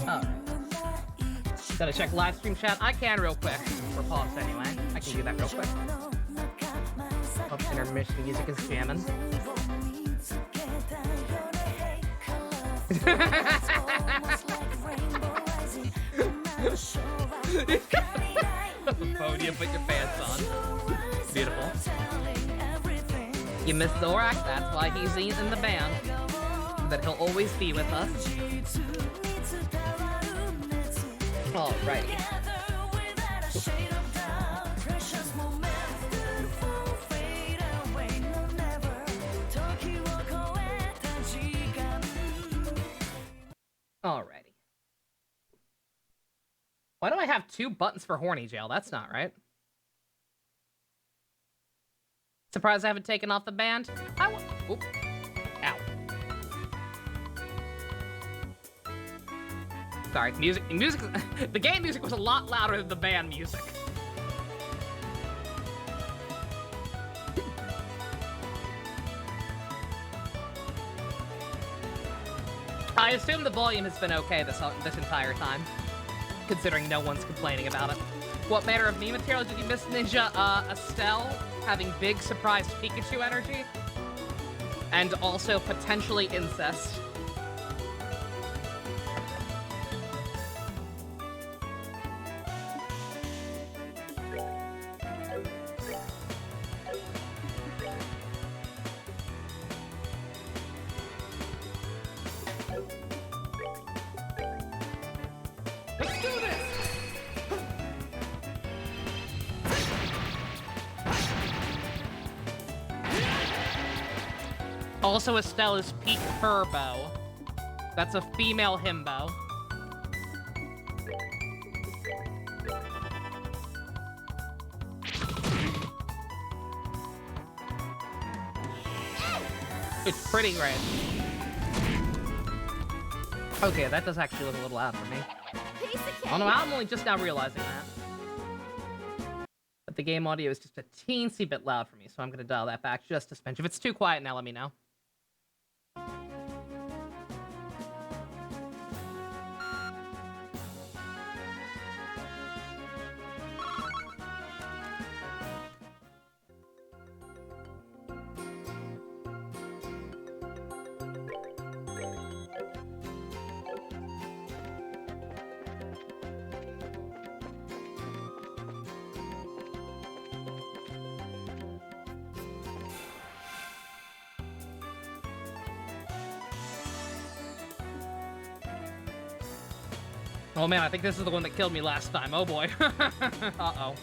Oh. Gotta check live stream chat. I can real quick. We're paused anyway. I can do that real quick. Hope intermission music is jamming. Phone, you put your pants on. Beautiful. You miss Zorak, that's why he's in the band. That he'll always be with us. Alrighty. Alrighty. Why do I have 2 buttons for horny jail? That's not right. Surprised I haven't taken off the band. Oop. Ow. Sorry, music. The game music was a lot louder than the band music. I assume the volume has been okay this entire time, considering no one's complaining about it. What manner of meme material did you miss, Ninja? Estelle having big surprised Pikachu energy, and also potentially incest. Let's do this! Also, Estelle is peak Furbo. That's a female himbo. It's pretty great. Okay, that does actually look a little loud for me. Oh no, I'm only just now realizing that. But the game audio is just a teensy bit loud for me, so I'm gonna dial that back just a smidge. If it's too quiet now, let me know. Oh man, I think this is the one that killed me last time. Oh boy. Uh-oh.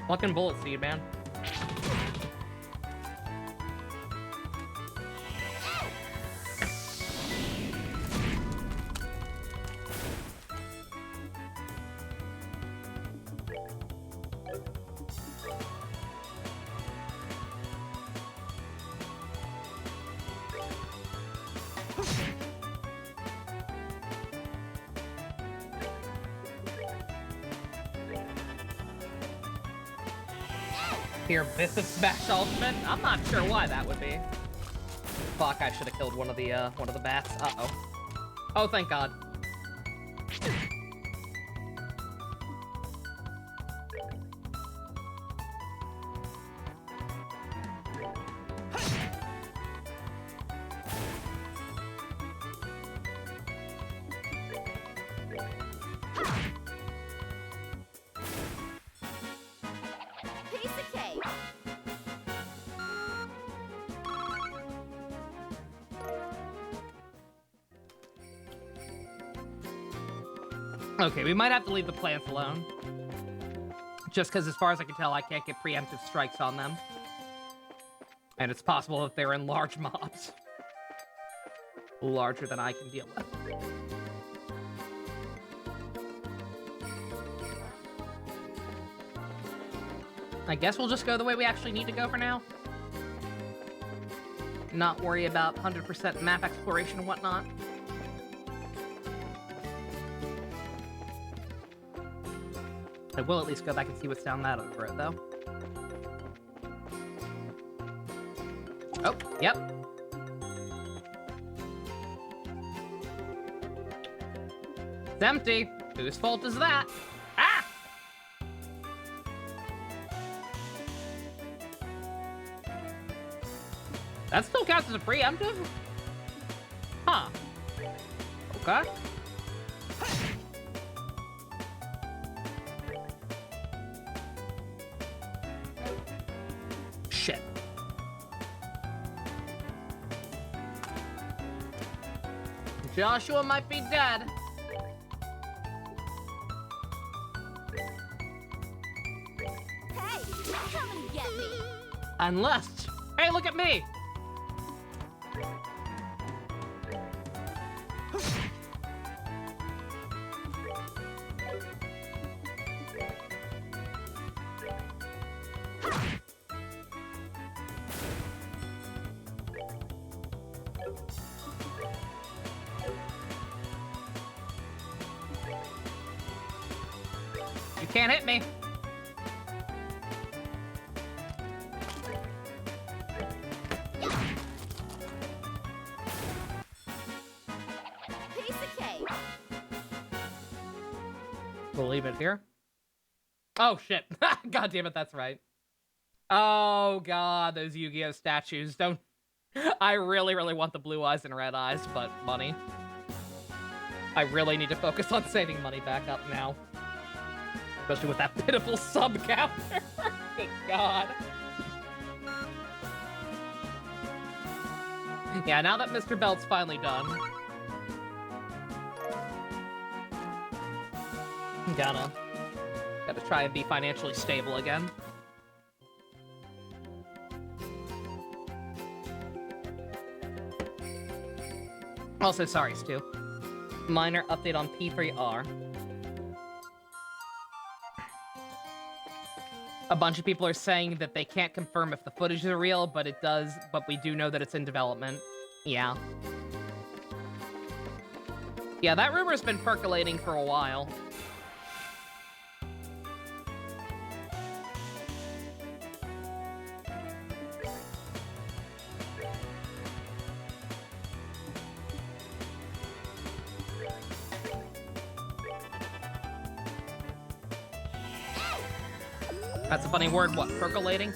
Fucking bullet seed, man. Here, Bishop Smash Ultimate? I'm not sure why that would be. Fuck, I should have killed one of the bats. Uh-oh. Oh, thank God. Okay, we might have to leave the plants alone. Just because, as far as I can tell, I can't get preemptive strikes on them. And it's possible that they're in large mobs. Larger than I can deal with. I guess we'll just go the way we actually need to go for now. Not worry about 100% map exploration and whatnot. I will at least go back and see what's down that other road, though. Oh, yep. It's empty. Whose fault is that? Ah! That still counts as a preemptive? Huh. Okay. Shit. Joshua might be dead. Hey, come and get me. Unless... Hey, look at me! Can't hit me. Piece of cake. We'll leave it here. Oh, shit. God damn it, that's right. Oh, God, those Yu-Gi-Oh! Statues. Don't... I really, really want the blue eyes and red eyes, but money. I really need to focus on saving money back up now. Especially with that pitiful sub counter. Good God. Yeah, now that Mr. Belt's finally done. Gotta try and be financially stable again. Also, sorry, Stu. Minor update on P3R. A bunch of people are saying that they can't confirm if the footage is real, but it does, but we do know that it's in development. Yeah. Yeah, that rumor's been percolating for a while. That's a funny word, what, percolating?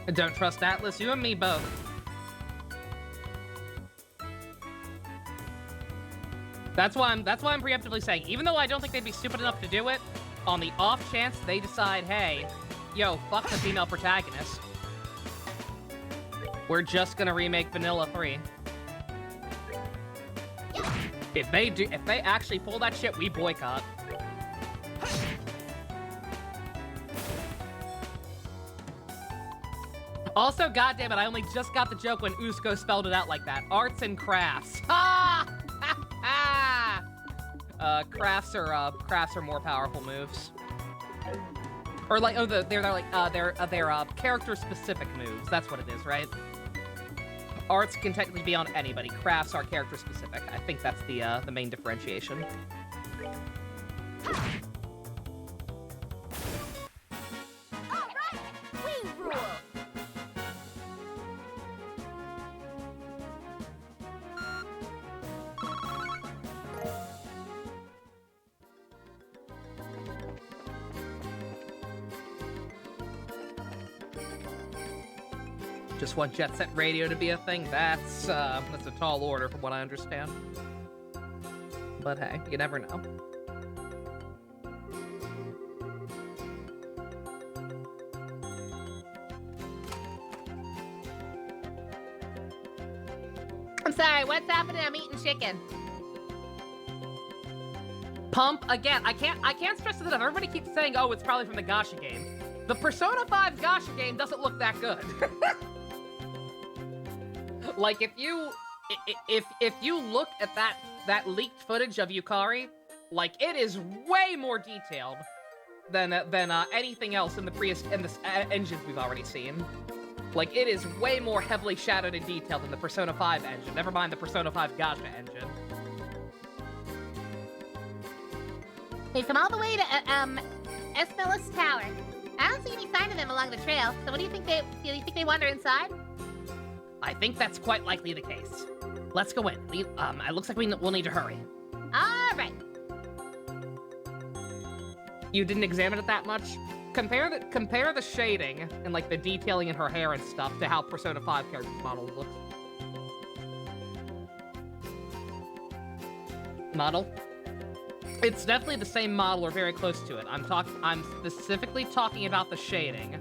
I don't trust Atlas, you and me both. That's why I'm preemptively saying, even though I don't think they'd be stupid enough to do it, on the off chance they decide, hey, yo, fuck the female protagonist. We're just gonna remake Vanilla 3. If they actually pull that shit, we boycott. Also, goddammit, I only just got the joke when Usko spelled it out like that. Arts and crafts. Ha! Crafts are more powerful moves. Or like, oh, they're character-specific moves. That's what it is, right? Arts can technically be on anybody. Crafts are character-specific. I think that's the main differentiation. All right, we rule. Just want Jet Set Radio to be a thing. That's a tall order from what I understand. But hey, you never know. I'm sorry, what's happening? I'm eating chicken. Pump, again, I can't stress this enough. Everybody keeps saying, oh, it's probably from the Gacha game. The Persona 5 Gacha game doesn't look that good. Like, if you look at that leaked footage of Yukari, like, it is way more detailed than anything else in the engines we've already seen. Like, it is way more heavily shadowed and detailed than the Persona 5 engine. Never mind the Persona 5 Gacha engine. We've come all the way to Esmelis Tower. I don't see any sign of them along the trail. So what do you think they wander inside? I think that's quite likely the case. Let's go in. It looks like we'll need to hurry. All right. You didn't examine it that much? Compare the shading and like the detailing in her hair and stuff to how Persona 5 character models look. Model? It's definitely the same model or very close to it. I'm specifically talking about the shading.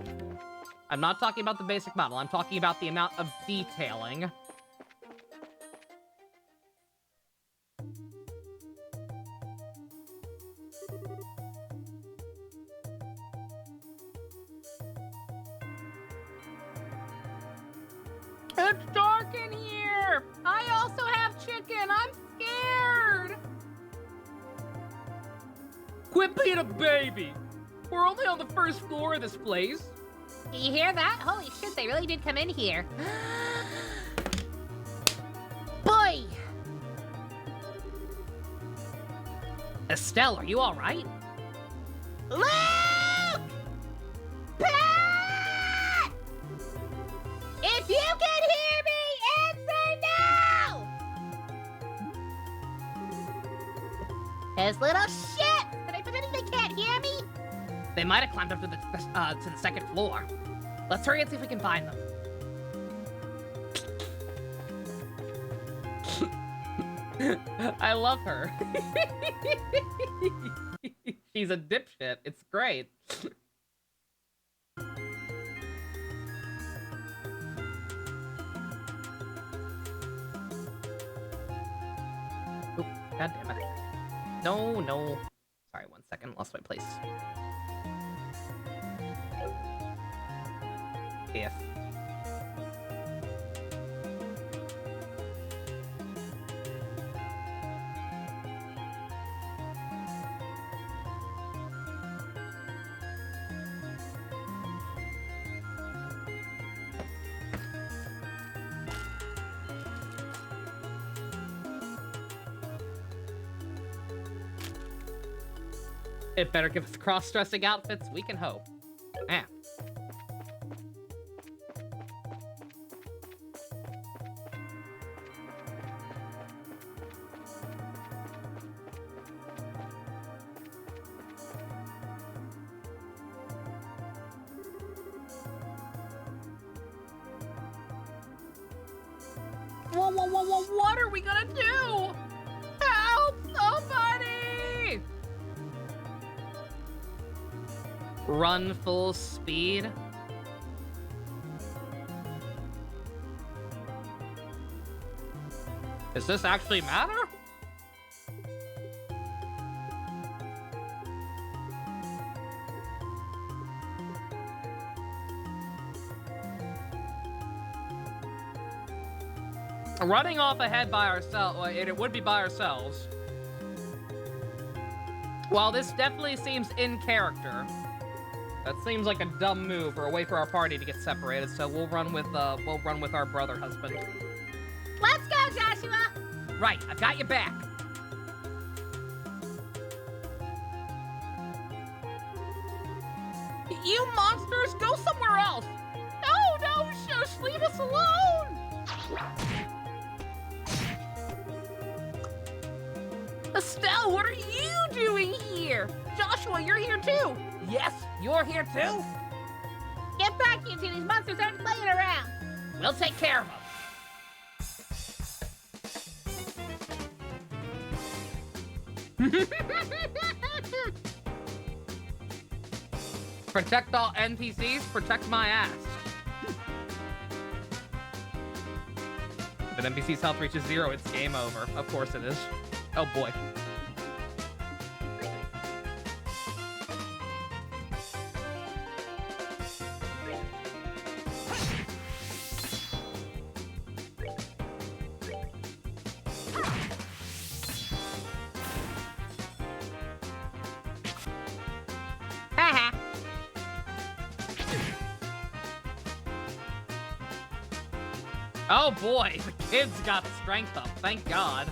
I'm not talking about the basic model. I'm talking about the amount of detailing. It's dark in here! I also have chicken! I'm scared! Quit being a baby! We're only on the first floor of this place. You hear that? Holy shit, they really did come in here. Boy! Estelle, are you alright? Luke! Pat! If you can hear me, answer now! Those little shit! Are they pretending they can't hear me? They might have climbed up to the second floor. Let's hurry and see if we can find them. I love her. She's a dipshit. It's great. Oop, God damn it. No, no. Sorry, 1 second. Lost my place. If. It better give us cross-dressing outfits. We can hope. Yeah. What are we gonna do? Help somebody! Run full speed. Does this actually matter? Running off ahead by ourselves, well, it would be by ourselves. While this definitely seems in character, that seems like a dumb move or a way for our party to get separated. So we'll run with our brother husband. Let's go, Joshua! Right, I've got your back. You monsters, go somewhere else. No, shush, leave us alone. Estelle, what are you doing here? Joshua, you're here too. Yes, you're here too. Get back, you two. These monsters aren't playing around. We'll take care of them. Protect all NPCs, protect my ass. If an NPC's health reaches 0, it's game over. Of course it is. Oh boy. Oh boy, the kid's got strength up, thank God.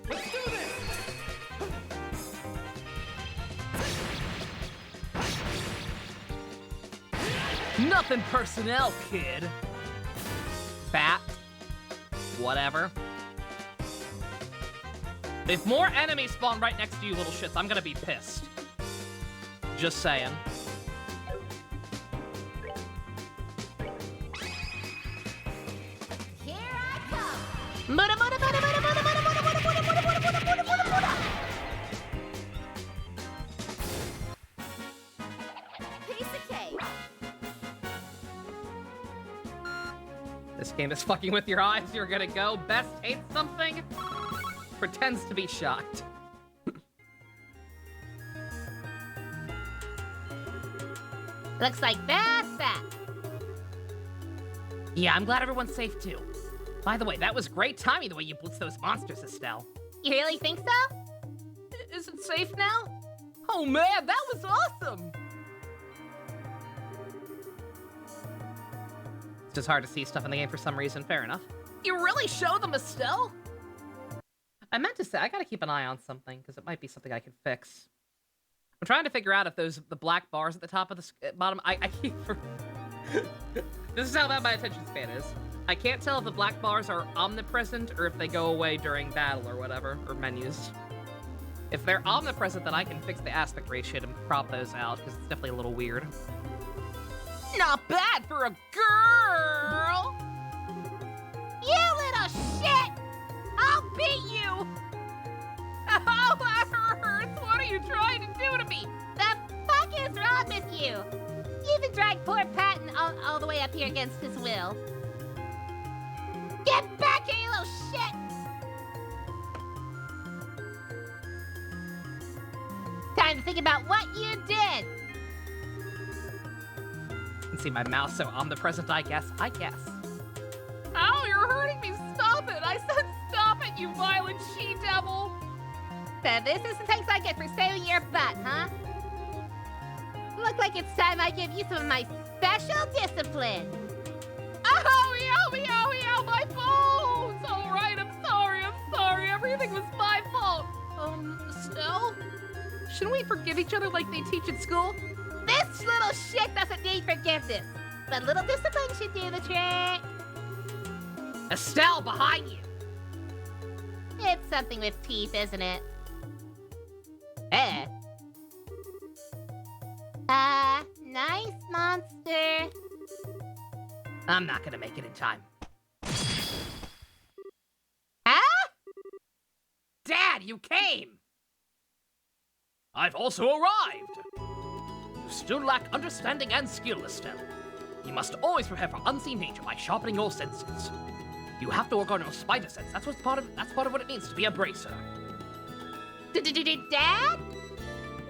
Let's do this! Nothing personnel, kid. Bat. Whatever. If more enemies spawn right next to you little shits, I'm gonna be pissed. Just saying. Here I come. Muda, muda, muda, muda, muda, muda, muda, muda, muda, muda, muda, muda, muda, muda, muda. Piece of cake. This game is fucking with your eyes. You're gonna go. Best hates something. Pretends to be shocked. Looks like that's that. Yeah, I'm glad everyone's safe too. By the way, that was great timing the way you blitzed those monsters, Estelle. You really think so? Is it safe now? Oh man, that was awesome! It's just hard to see stuff in the game for some reason, fair enough. You really showed them, Estelle? I meant to say, I gotta keep an eye on something, because it might be something I can fix. I'm trying to figure out if the black bars at the top of the bottom, I keep... This is how bad my attention span is. I can't tell if the black bars are omnipresent or if they go away during battle or whatever, or menus. If they're omnipresent, then I can fix the aspect ratio and crop those out, because it's definitely a little weird. Not bad for a girl! You little shit! I'll beat you! Oh, that hurts! What are you trying to do to me? The fuck is wrong with you? You even dragged poor Patton all the way up here against his will. Get back here, you little shit! Time to think about what you did! You can see my mouth so omnipresent, I guess. Ow, you're hurting me! Stop it! I said stop it, you violent she-devil! So this is the thanks I get for saving your butt, huh? Look like it's time I give you some of my special discipline. Ow, ow, my bones! Alright, I'm sorry. Everything was my fault. Estelle? Shouldn't we forgive each other like they teach at school? This little shit doesn't need forgiveness, but a little discipline should do the trick. Estelle, behind you! It's something with teeth, isn't it? Nice monster. I'm not gonna make it in time. Huh? Dad, you came! I've also arrived! You still lack understanding and skill, Estelle. You must always prepare for unseen danger by sharpening your senses. You have to work on your spider sense. That's part of what it means to be a bracer. Dad?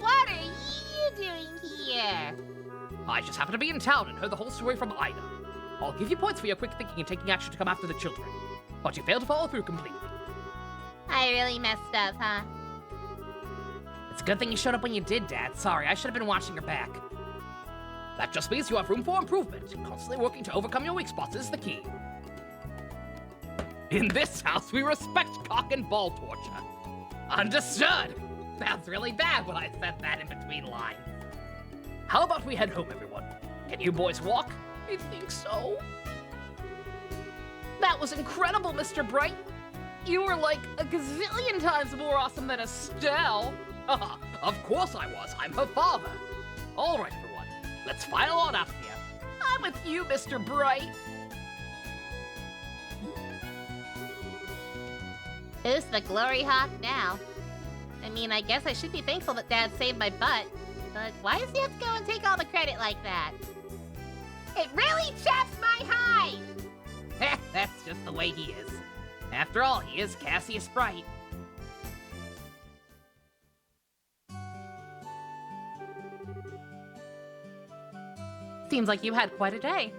What are you doing here? I just happened to be in town and heard the whole story from Ida. I'll give you points for your quick thinking and taking action to come after the children. But you failed to follow through completely. I really messed up, huh? It's a good thing you showed up when you did, Dad. Sorry, I should have been watching your back. That just means you have room for improvement. Constantly working to overcome your weak spots is the key. In this house, we respect cock and ball torture. Understood. Sounds really bad when I said that in between lines. How about we head home, everyone? Can you boys walk? I think so. That was incredible, Mr. Bright. You were like a gazillion times more awesome than Estelle. Of course I was. I'm her father. All right, everyone. Let's file on out of here. I'm with you, Mr. Bright. Who's the glory hawk now? I mean, I guess I should be thankful that Dad saved my butt. But why does he have to go and take all the credit like that? It really chaps my hide! That's just the way he is. After all, he is Cassius Bright. Seems like you had quite a day.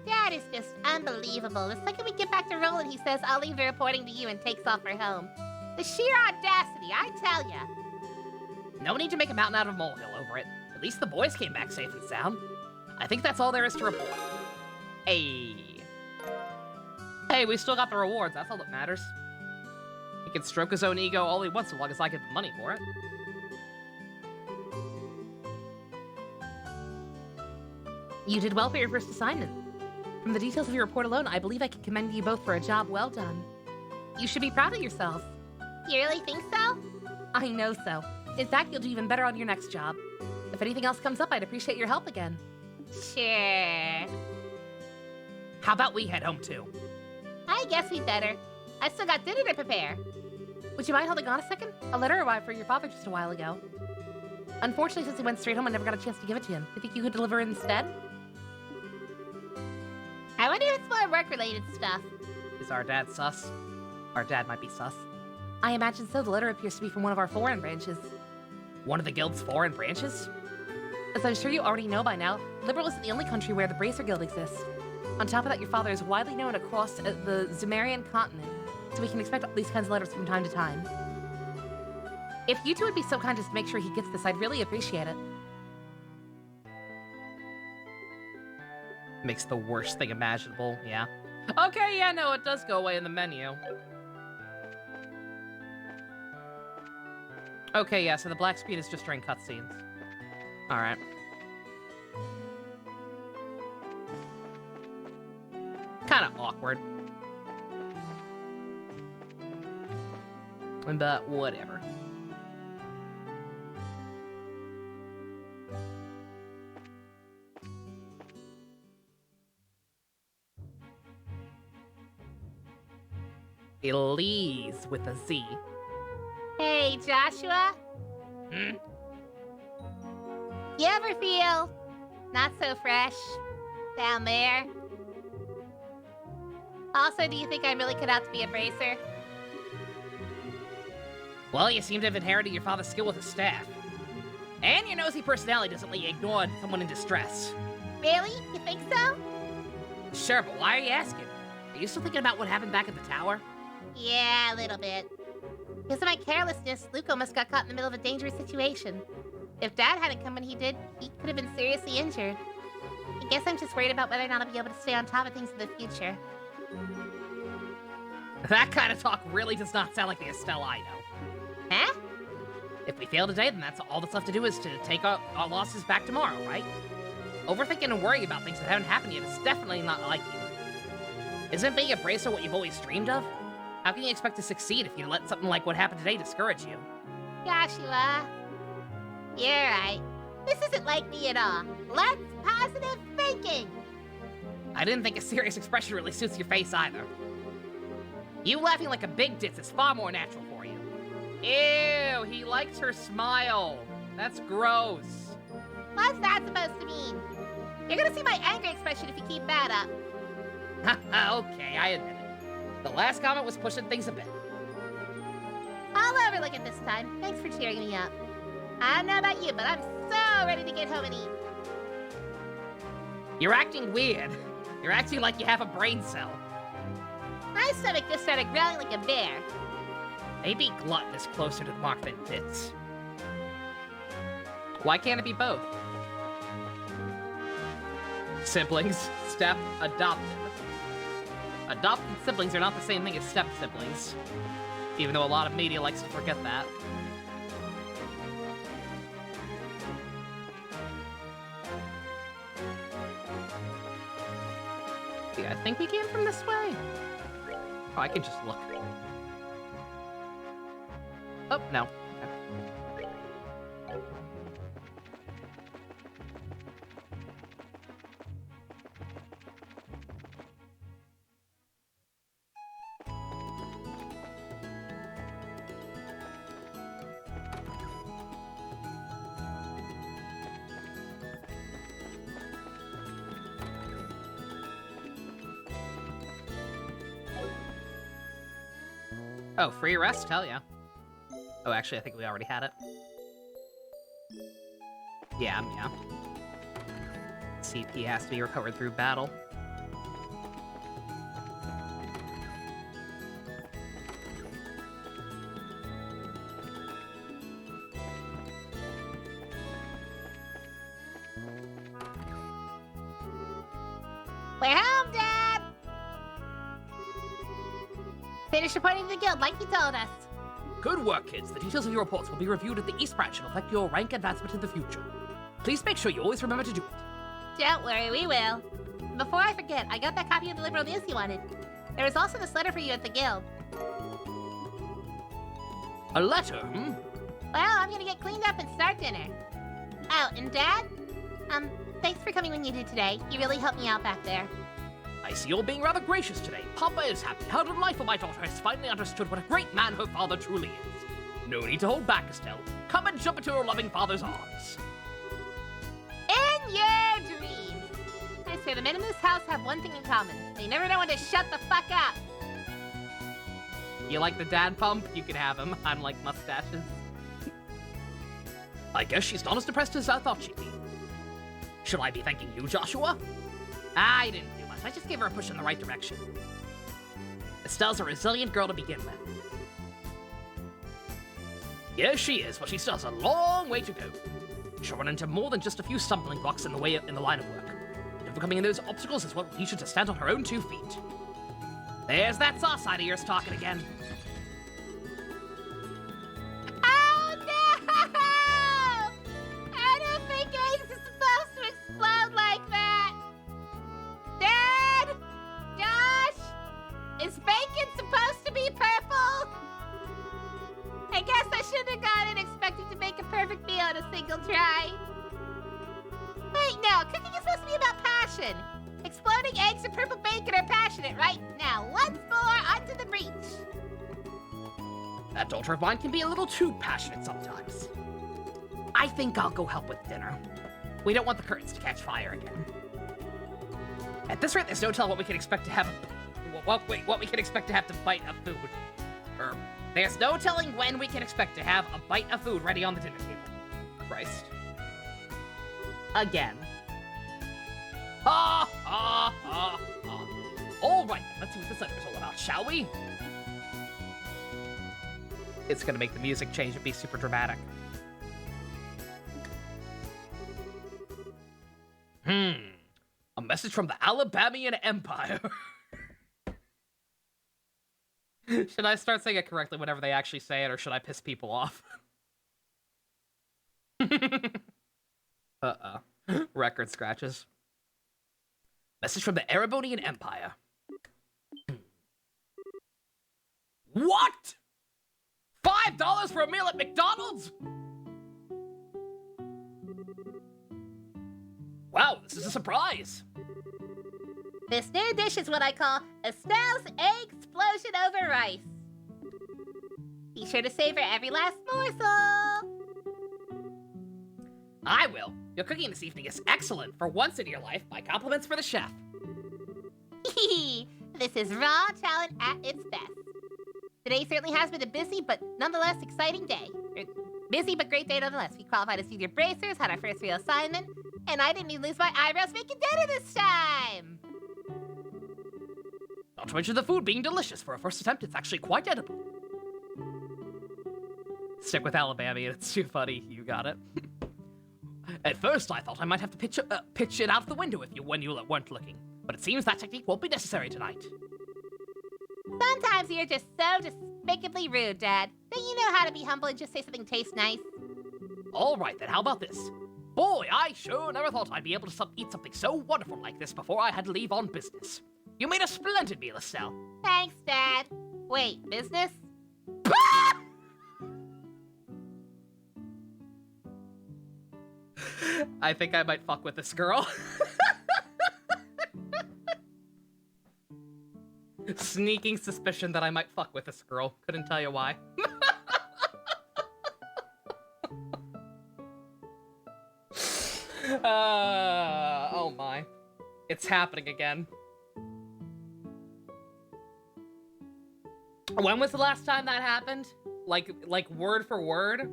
Dad is just unbelievable. The second we get back to rolling, he says, I'll leave the reporting to you and takes off for home. The sheer audacity, I tell ya. No need to make a mountain out of a molehill over it. At least the boys came back safe and sound. I think that's all there is to report. Hey, we still got the rewards. That's all that matters. He can stroke his own ego all he wants so long as I get the money for it. You did well for your first assignment. From the details of your report alone, I believe I can commend you both for a job well done. You should be proud of yourselves. You really think so? I know so. In fact, you'll do even better on your next job. If anything else comes up, I'd appreciate your help again. Sure. How about we head home too? I guess we'd better. I still got dinner to prepare. Would you mind holding on a second? A letter arrived for your father just a while ago. Unfortunately, since he went straight home, I never got a chance to give it to him. Do you think you could deliver it instead? I wonder if it's more work-related stuff. Is our dad sus? Our dad might be sus. I imagine so. The letter appears to be from one of our foreign branches. One of the guild's foreign branches? As I'm sure you already know by now, Liberal isn't the only country where the Bracer Guild exists. On top of that, your father is widely known across the Zemarian continent, so we can expect these kinds of letters from time to time. If you two would be so kind as to make sure he gets this, I'd really appreciate it. Makes the worst thing imaginable, yeah. Okay, yeah, no, it does go away in the menu. Okay, yeah, so the black screen is just during cutscenes. Alright. Kinda awkward. But whatever. Elise with a Z. Hey, Joshua. Hmm? You ever feel not so fresh down there? Also, do you think I'm really cut out to be a bracer? Well, you seem to have inherited your father's skill with his staff. And your nosy personality doesn't let you ignore someone in distress. Really? You think so? Sure, but why are you asking? Are you still thinking about what happened back at the tower? Yeah, a little bit. Because of my carelessness, Luke almost got caught in the middle of a dangerous situation. If Dad hadn't come when he did, he could have been seriously injured. I guess I'm just worried about whether or not I'll be able to stay on top of things in the future. That kind of talk really does not sound like the Estelle I know. Huh? If we fail today, then that's all that's left to do is to take our losses back tomorrow, right? Overthinking and worrying about things that haven't happened yet is definitely not like you. Isn't being a bracer what you've always dreamed of? How can you expect to succeed if you let something like what happened today discourage you? Joshua. You're right. This isn't like me at all. Let's positive thinking. I didn't think a serious expression really suits your face either. You laughing like a big ditz is far more natural for you. Ew, he likes her smile. That's gross. What's that supposed to mean? You're gonna see my angry expression if you keep that up. Okay, I admit it. The last comment was pushing things a bit. I'll overlook it this time. Thanks for cheering me up. I don't know about you, but I'm so ready to get home and eat. You're acting weird. You're acting like you have a brain cell. My stomach just started growling like a bear. Maybe glutton is closer to the mark than ditz. Why can't it be both? Siblings. Step. Adopted. Adopted siblings are not the same thing as step siblings. Even though a lot of media likes to forget that. Yeah, I think we came from this way. Oh, I can just look. Oh, no. Okay. Oh, free rest? Hell yeah. Oh, actually, I think we already had it. Yeah. CP has to be recovered through battle. We're home, Dad! Finish reporting to the guild like you told us. Good work, kids. The details of your reports will be reviewed at the East Branch and affect your rank advancement in the future. Please make sure you always remember to do it. Don't worry, we will. Before I forget, I got that copy of the liberal news you wanted. There was also this letter for you at the guild. A letter, hmm? Well, I'm gonna get cleaned up and start dinner. Oh, and Dad? Thanks for coming when you did today. You really helped me out back there. I see you're being rather gracious today. Papa is happy. How delightful my daughter has finally understood what a great man her father truly is. No need to hold back, Estelle. Come and jump into your loving father's arms. In your dreams! I swear the men in this house have one thing in common. They never know when to shut the fuck up. You like the dad pump? You can have him. Unlike mustaches. I guess she's not as depressed as I thought she'd be. Should I be thanking you, Joshua? I didn't do much. I just gave her a push in the right direction. Estelle's a resilient girl to begin with. Yes, she is, but she still has a long way to go. She'll run into more than just a few stumbling blocks in the line of work. Overcoming those obstacles is what will teach her to stand on her own 2 feet. There's that sauce side of yours talking again. Oh no! I don't think eggs are supposed to explode like that. Dad? Josh? Is bacon supposed to be purple? I guess I shouldn't have gone in expecting to make a perfect meal in a single try. Wait, no, cooking is supposed to be about passion. Exploding eggs and purple bacon are passionate, right? Now, once more, onto the breach. That daughter of mine can be a little too passionate sometimes. I think I'll go help with dinner. We don't want the curtains to catch fire again. At this rate, there's no telling what we can expect to have. What we can expect to have to bite of food. There's no telling when we can expect to have a bite of food ready on the dinner table. Christ. Again. Ha ha ha ha. All right, let's see what this letter is all about, shall we? It's gonna make the music change and be super dramatic. A message from the Alabamian Empire. Should I start saying it correctly whenever they actually say it, or should I piss people off? Record scratches. Message from the Erebonian Empire. What? $5 for a meal at McDonald's? Wow, this is a surprise. This new dish is what I call Estelle's Egg Explosion over Rice. Be sure to savor every last morsel. I will. Your cooking this evening is excellent. For once in your life, my compliments for the chef. This is raw talent at its best. Today certainly has been a busy but nonetheless exciting day. Busy but great day nonetheless. We qualified as senior bracers, had our first real assignment, and I didn't even lose my eyebrows making dinner this time. Not to mention the food being delicious. For a first attempt, it's actually quite edible. Stick with Alabama, it's too funny. You got it. At first, I thought I might have to pitch it out the window when you weren't looking. But it seems that technique won't be necessary tonight. Sometimes you're just so despicably rude, Dad. Don't you know how to be humble and just say something tastes nice? All right, then, how about this? Boy, I sure never thought I'd be able to eat something so wonderful like this before I had to leave on business. You made a splendid meal, Estelle. Thanks, Dad. Wait, business? I think I might fuck with this girl. Sneaking suspicion that I might fuck with this girl. Couldn't tell you why. Oh my. It's happening again. When was the last time that happened? Like word for word?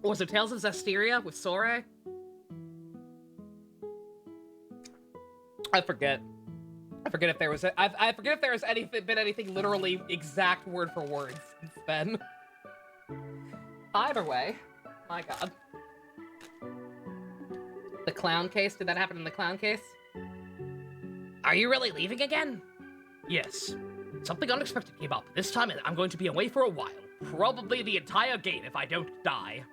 Was it Tales of Zestiria with Sora? I forget. I forget if there was I forget if there was been anything literally exact word for word since then. Either way, my god. The clown case? Did that happen in the clown case? Are you really leaving again? Yes. Something unexpected came up. This time I'm going to be away for a while. Probably the entire game if I don't die.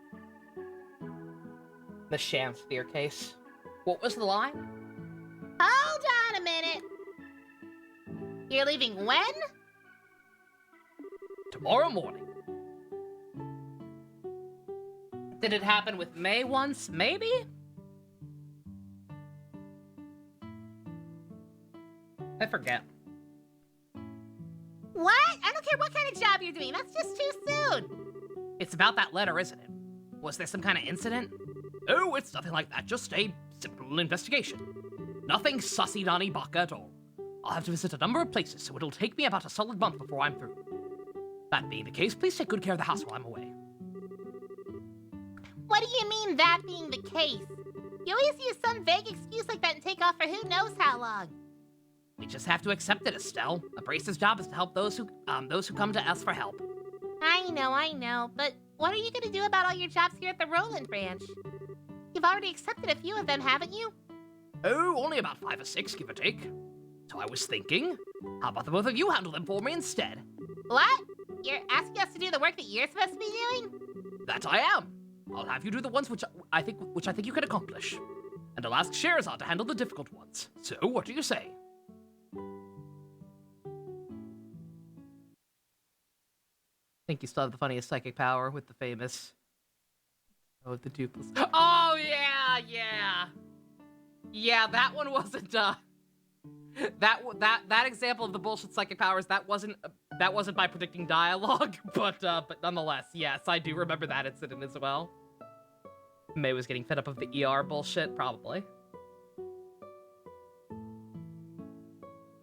The sham sphere case. What was the line? Hold on a minute. You're leaving when? Tomorrow morning. Did it happen with May once? Maybe? I forget. What? I don't care what kind of job you're doing. That's just too soon. It's about that letter, isn't it? Was there some kind of incident? Oh, it's nothing like that. Just a simple investigation. Nothing sussy-donny baka at all. I'll have to visit a number of places, so it'll take me about a solid month before I'm through. That being the case, please take good care of the house while I'm away. What do you mean, that being the case? You always use some vague excuse like that and take off for who knows how long. We just have to accept it, Estelle. A brace's job is to help those who come to us for help. I know, but what are you gonna do about all your jobs here at the Roland Ranch? You've already accepted a few of them, haven't you? Oh, only about 5 or 6, give or take. So I was thinking, how about the both of you handle them for me instead? What? You're asking us to do the work that you're supposed to be doing? That I am. I'll have you do the ones which I think you can accomplish. And I'll ask Sherazade to handle the difficult ones. So, what do you say? I think you still have the funniest psychic power with the famous... Oh, the duplicate. Oh, yeah! Yeah, that one wasn't, That example of the bullshit psychic powers, that wasn't by predicting dialogue, but nonetheless, yes, I do remember that incident as well. May was getting fed up of the ER bullshit, probably.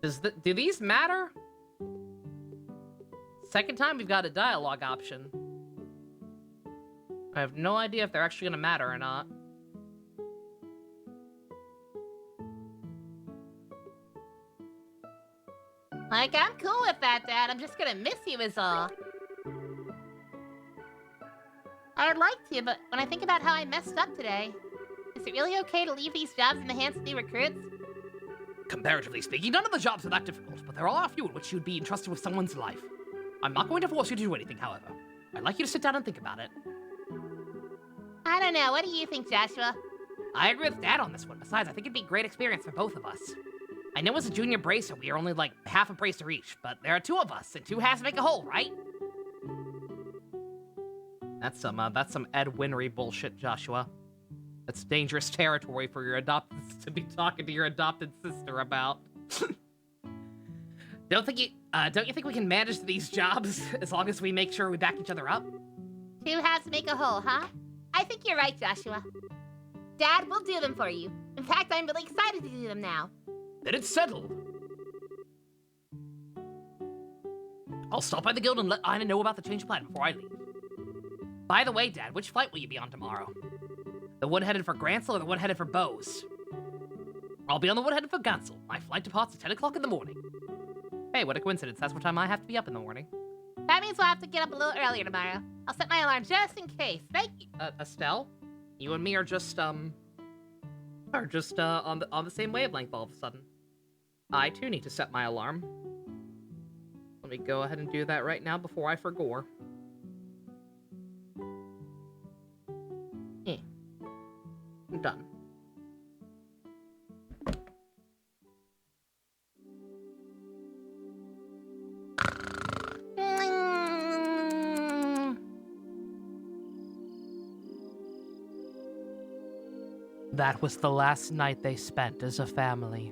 Do these matter? Second time we've got a dialogue option. I have no idea if they're actually gonna matter or not. Like, I'm cool with that, Dad. I'm just gonna miss you is all. I'd like to, but when I think about how I messed up today, is it really okay to leave these jobs in the hands of new recruits? Comparatively speaking, none of the jobs are that difficult, but there are a few in which you'd be entrusted with someone's life. I'm not going to force you to do anything, however. I'd like you to sit down and think about it. I don't know. What do you think, Joshua? I agree with Dad on this one. Besides, I think it'd be a great experience for both of us. I know as a junior bracer, we are only like half a bracer each, but there are 2 of us, and 2 halves make a whole, right? That's some Ed Winry bullshit, Joshua. That's dangerous territory for your to be talking to your adopted sister about. Don't you think we can manage these jobs as long as we make sure we back each other up? 2 halves make a whole, huh? I think you're right, Joshua. Dad, we'll do them for you. In fact, I'm really excited to do them now. Then it's settled. I'll stop by the guild and let Ina know about the change of plan before I leave. By the way, Dad, which flight will you be on tomorrow? The one headed for Gransel or the one headed for Bose? I'll be on the one headed for Gansel. My flight departs at 10 o'clock in the morning. Hey, what a coincidence. That's what time I have to be up in the morning. That means we'll have to get up a little earlier tomorrow. I'll set my alarm just in case. Thank you. Estelle? You and me are just on the same wavelength all of a sudden. I, too, need to set my alarm. Let me go ahead and do that right now before I forget. I'm done. That was the last night they spent as a family.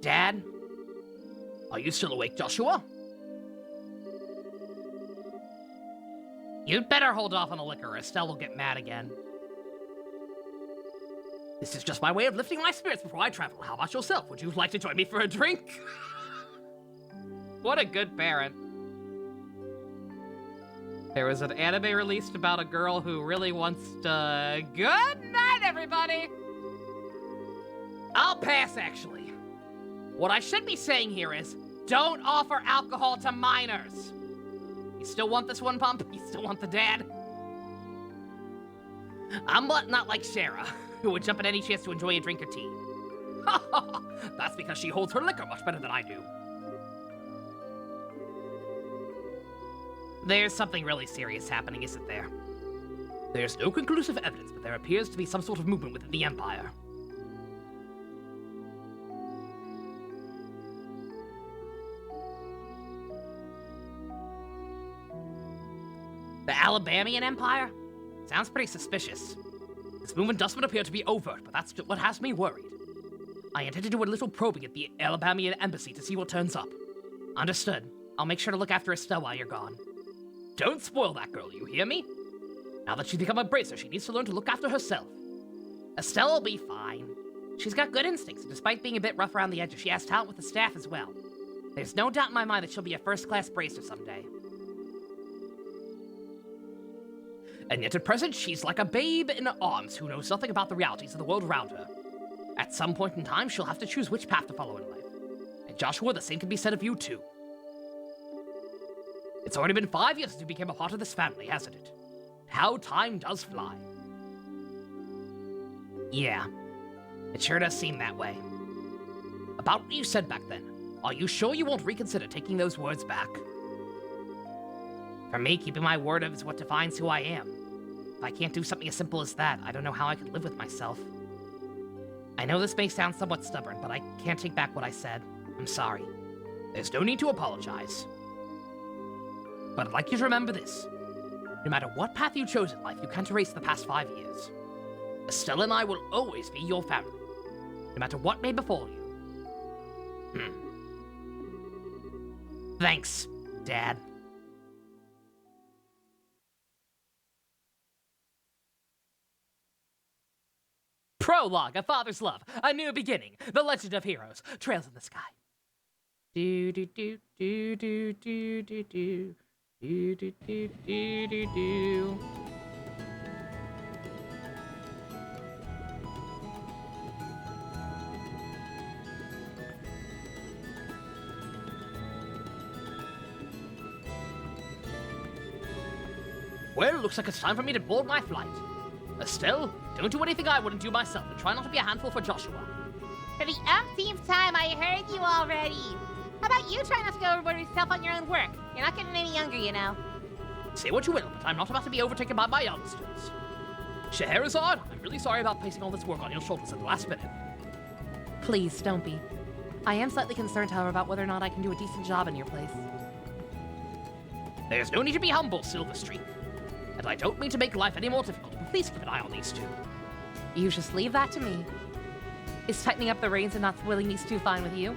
Dad? Are you still awake, Joshua? You'd better hold off on the liquor, or Estelle will get mad again. This is just my way of lifting my spirits before I travel. How about yourself? Would you like to join me for a drink? What a good parent. There was an anime released about a girl who really wants to... Good night, everybody! I'll pass, actually. What I should be saying here is, don't offer alcohol to minors. You still want this one, Pump? You still want the dad? I'm not like Shara, who would jump at any chance to enjoy a drink or tea. That's because she holds her liquor much better than I do. There's something really serious happening, isn't there? There's no conclusive evidence, but there appears to be some sort of movement within the Empire. The Alabamian Empire? Sounds pretty suspicious. This movement doesn't appear to be overt, but that's what has me worried. I intend to do a little probing at the Alabamian embassy to see what turns up. Understood. I'll make sure to look after Estelle while you're gone. Don't spoil that girl, you hear me? Now that she's become a bracer, she needs to learn to look after herself. Estelle will be fine. She's got good instincts, and despite being a bit rough around the edges, she has talent with the staff as well. There's no doubt in my mind that she'll be a first-class bracer someday. And yet at present, she's like a babe in arms who knows nothing about the realities of the world around her. At some point in time, she'll have to choose which path to follow in life. And Joshua, the same can be said of you too. It's already been 5 years since you became a part of this family, hasn't it? How time does fly. Yeah, it sure does seem that way. About what you said back then, are you sure you won't reconsider taking those words back? For me, keeping my word is what defines who I am. If I can't do something as simple as that, I don't know how I could live with myself. I know this may sound somewhat stubborn, but I can't take back what I said. I'm sorry. There's no need to apologize. But I'd like you to remember this. No matter what path you chose in life, you can't erase the past 5 years. Estelle and I will always be your family, no matter what may befall you. Thanks, Dad. Prologue, A Father's Love, A New Beginning, The Legend of Heroes, Trails in the Sky. Do do do do do do do do do do do do do do. Well, looks like it's time for me to board my flight. Estelle, don't do anything I wouldn't do myself, and try not to be a handful for Joshua. For the umpteenth time, I heard you already. How about you try not to go overboard yourself on your own work? You're not getting any younger, you know. Say what you will, but I'm not about to be overtaken by my youngsters. Scheherazade, I'm really sorry about placing all this work on your shoulders at the last minute. Please, don't be. I am slightly concerned, however, about whether or not I can do a decent job in your place. There's no need to be humble, Silverstreak. And I don't mean to make life any more difficult, but please keep an eye on these two. You just leave that to me. Is tightening up the reins and not swilling these two fine with you?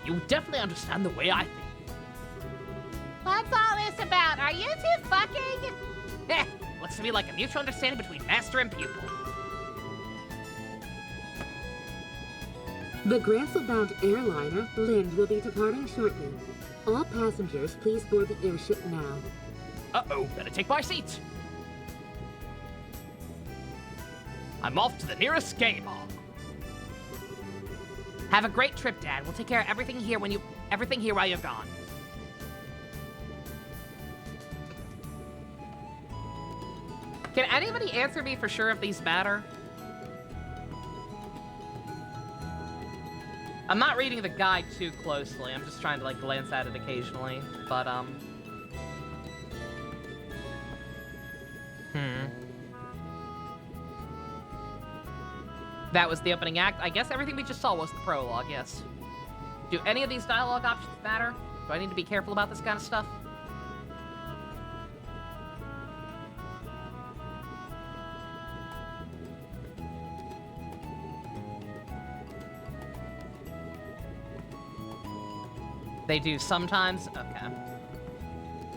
You definitely understand the way I think. What's all this about? Are you two fucking? Looks to me like a mutual understanding between master and pupil. The Grassel-bound airliner, Lind, will be departing shortly. All passengers, please board the airship now. Uh-oh, better take my seat. I'm off to the nearest game hall. Have a great trip, Dad. We'll take care of everything here while you're gone. Can anybody answer me for sure if these matter? I'm not reading the guide too closely. I'm just trying to like glance at it occasionally, but That was the opening act. I guess everything we just saw was the prologue, yes. Do any of these dialogue options matter? Do I need to be careful about this kind of stuff? They do sometimes? Okay.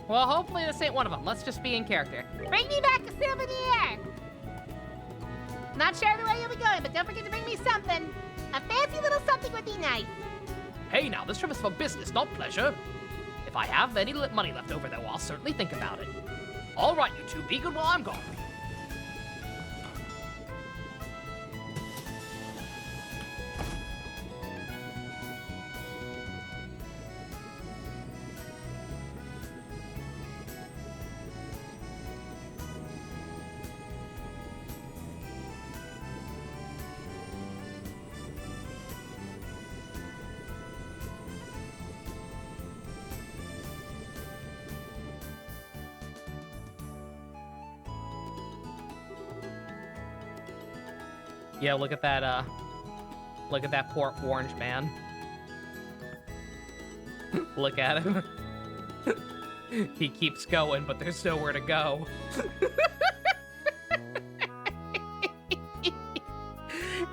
Well, hopefully this ain't one of them. Let's just be in character. Bring me back a souvenir! Not sure the way you'll be going, but don't forget to bring me something. A fancy little something would be nice. Hey now, this trip is for business, not pleasure. If I have any money left over, though, I'll certainly think about it. All right, you two, be good while I'm gone. Yeah, look at that poor orange man. Look at him. He keeps going, but there's nowhere to go.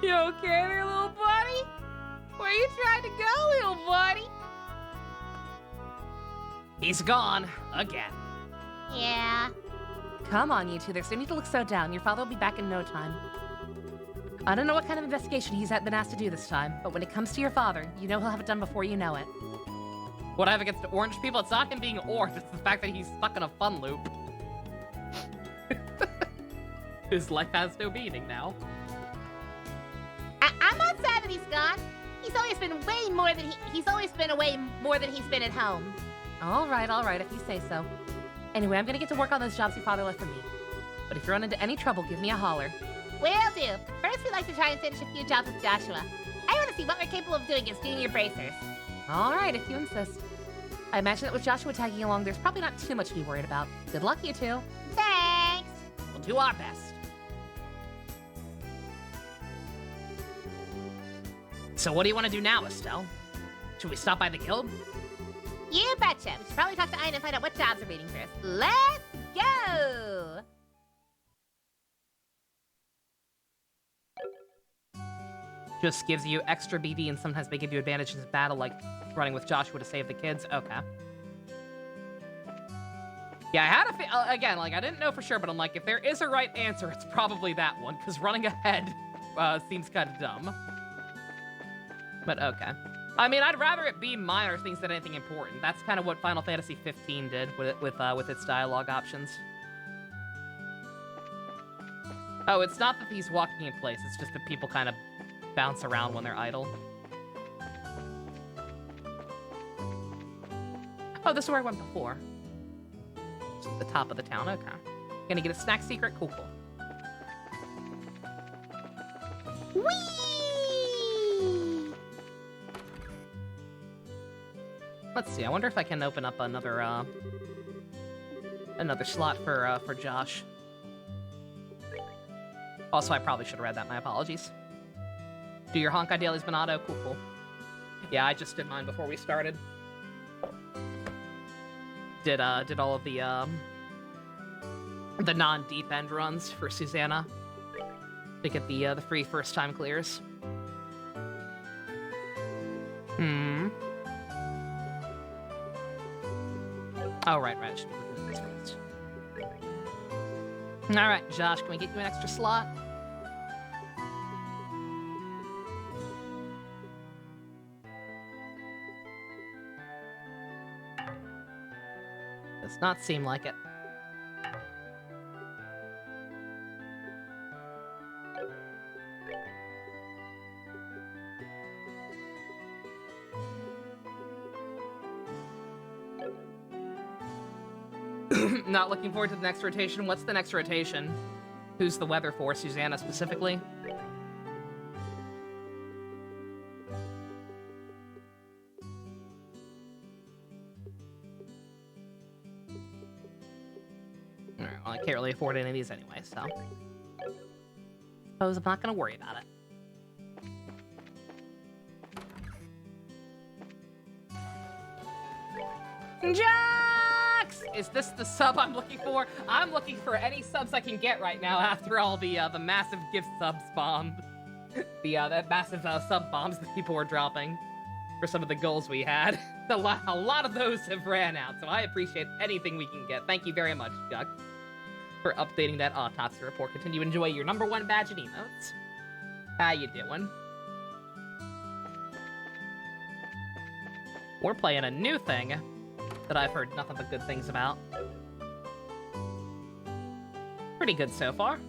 You okay there, little buddy? Where you trying to go, little buddy? He's gone. Again. Yeah. Come on, you two. There's no need to look so down. Your father will be back in no time. I don't know what kind of investigation he's been asked to do this time, but when it comes to your father, you know he'll have it done before you know it. What I have against orange people, it's not him being orange, it's the fact that he's stuck in a fun loop. His life has no meaning now. I'm not sad that he's gone. He's always been way more than he's always been away more than he's been at home. All right, if you say so. Anyway, I'm gonna get to work on those jobs your father left for me. But if you run into any trouble, give me a holler. Will do. First, we'd like to try and finish a few jobs with Joshua. I want to see what we're capable of doing as junior bracers. All right, if you insist. I imagine that with Joshua tagging along, there's probably not too much to be worried about. Good luck, you two. Thanks. We'll do our best. So what do you want to do now, Estelle? Should we stop by the guild? You betcha. We should probably talk to Aina and find out what jobs are waiting for us. Let's go! Just gives you extra BD and sometimes they give you advantages in battle, like running with Joshua to save the kids. Okay. Yeah, I had a again, like, I didn't know for sure, but I'm like, if there is a right answer, it's probably that one, because running ahead seems kind of dumb. But okay. I mean, I'd rather it be minor things than anything important. That's kind of what Final Fantasy 15 did with its dialogue options. Oh, it's not that he's walking in place, it's just that people kind of bounce around when they're idle. Oh, this is where I went before. Just at the top of the town, okay. Gonna get a snack secret? Cool, cool. Whee! Let's see, I wonder if I can open up another slot for Josh. Also, I probably should have read that, my apologies. Do your Honkai dailies, Minato? Cool, cool. Yeah, I just did mine before we started. Did all of the non-deep end runs for Susanna to get the free first time clears. Oh, right. I should be looking at this first. All right, Josh, can we get you an extra slot? Does not seem like it. Not looking forward to the next rotation. What's the next rotation? Who's the weather for? Susanna specifically? Alright, well, I can't really afford any of these anyway, so... Suppose I'm not gonna worry about it. Jax! Is this the sub I'm looking for? I'm looking for any subs I can get right now after all the massive gift subs bombed. The massive sub bombs that people were dropping for some of the goals we had. A lot of those have ran out, so I appreciate anything we can get. Thank you very much, Chuck, for updating that autopsy report. Continue to enjoy your #1 badge and emotes. How you doing? We're playing a new thing that I've heard nothing but good things about. Pretty good so far.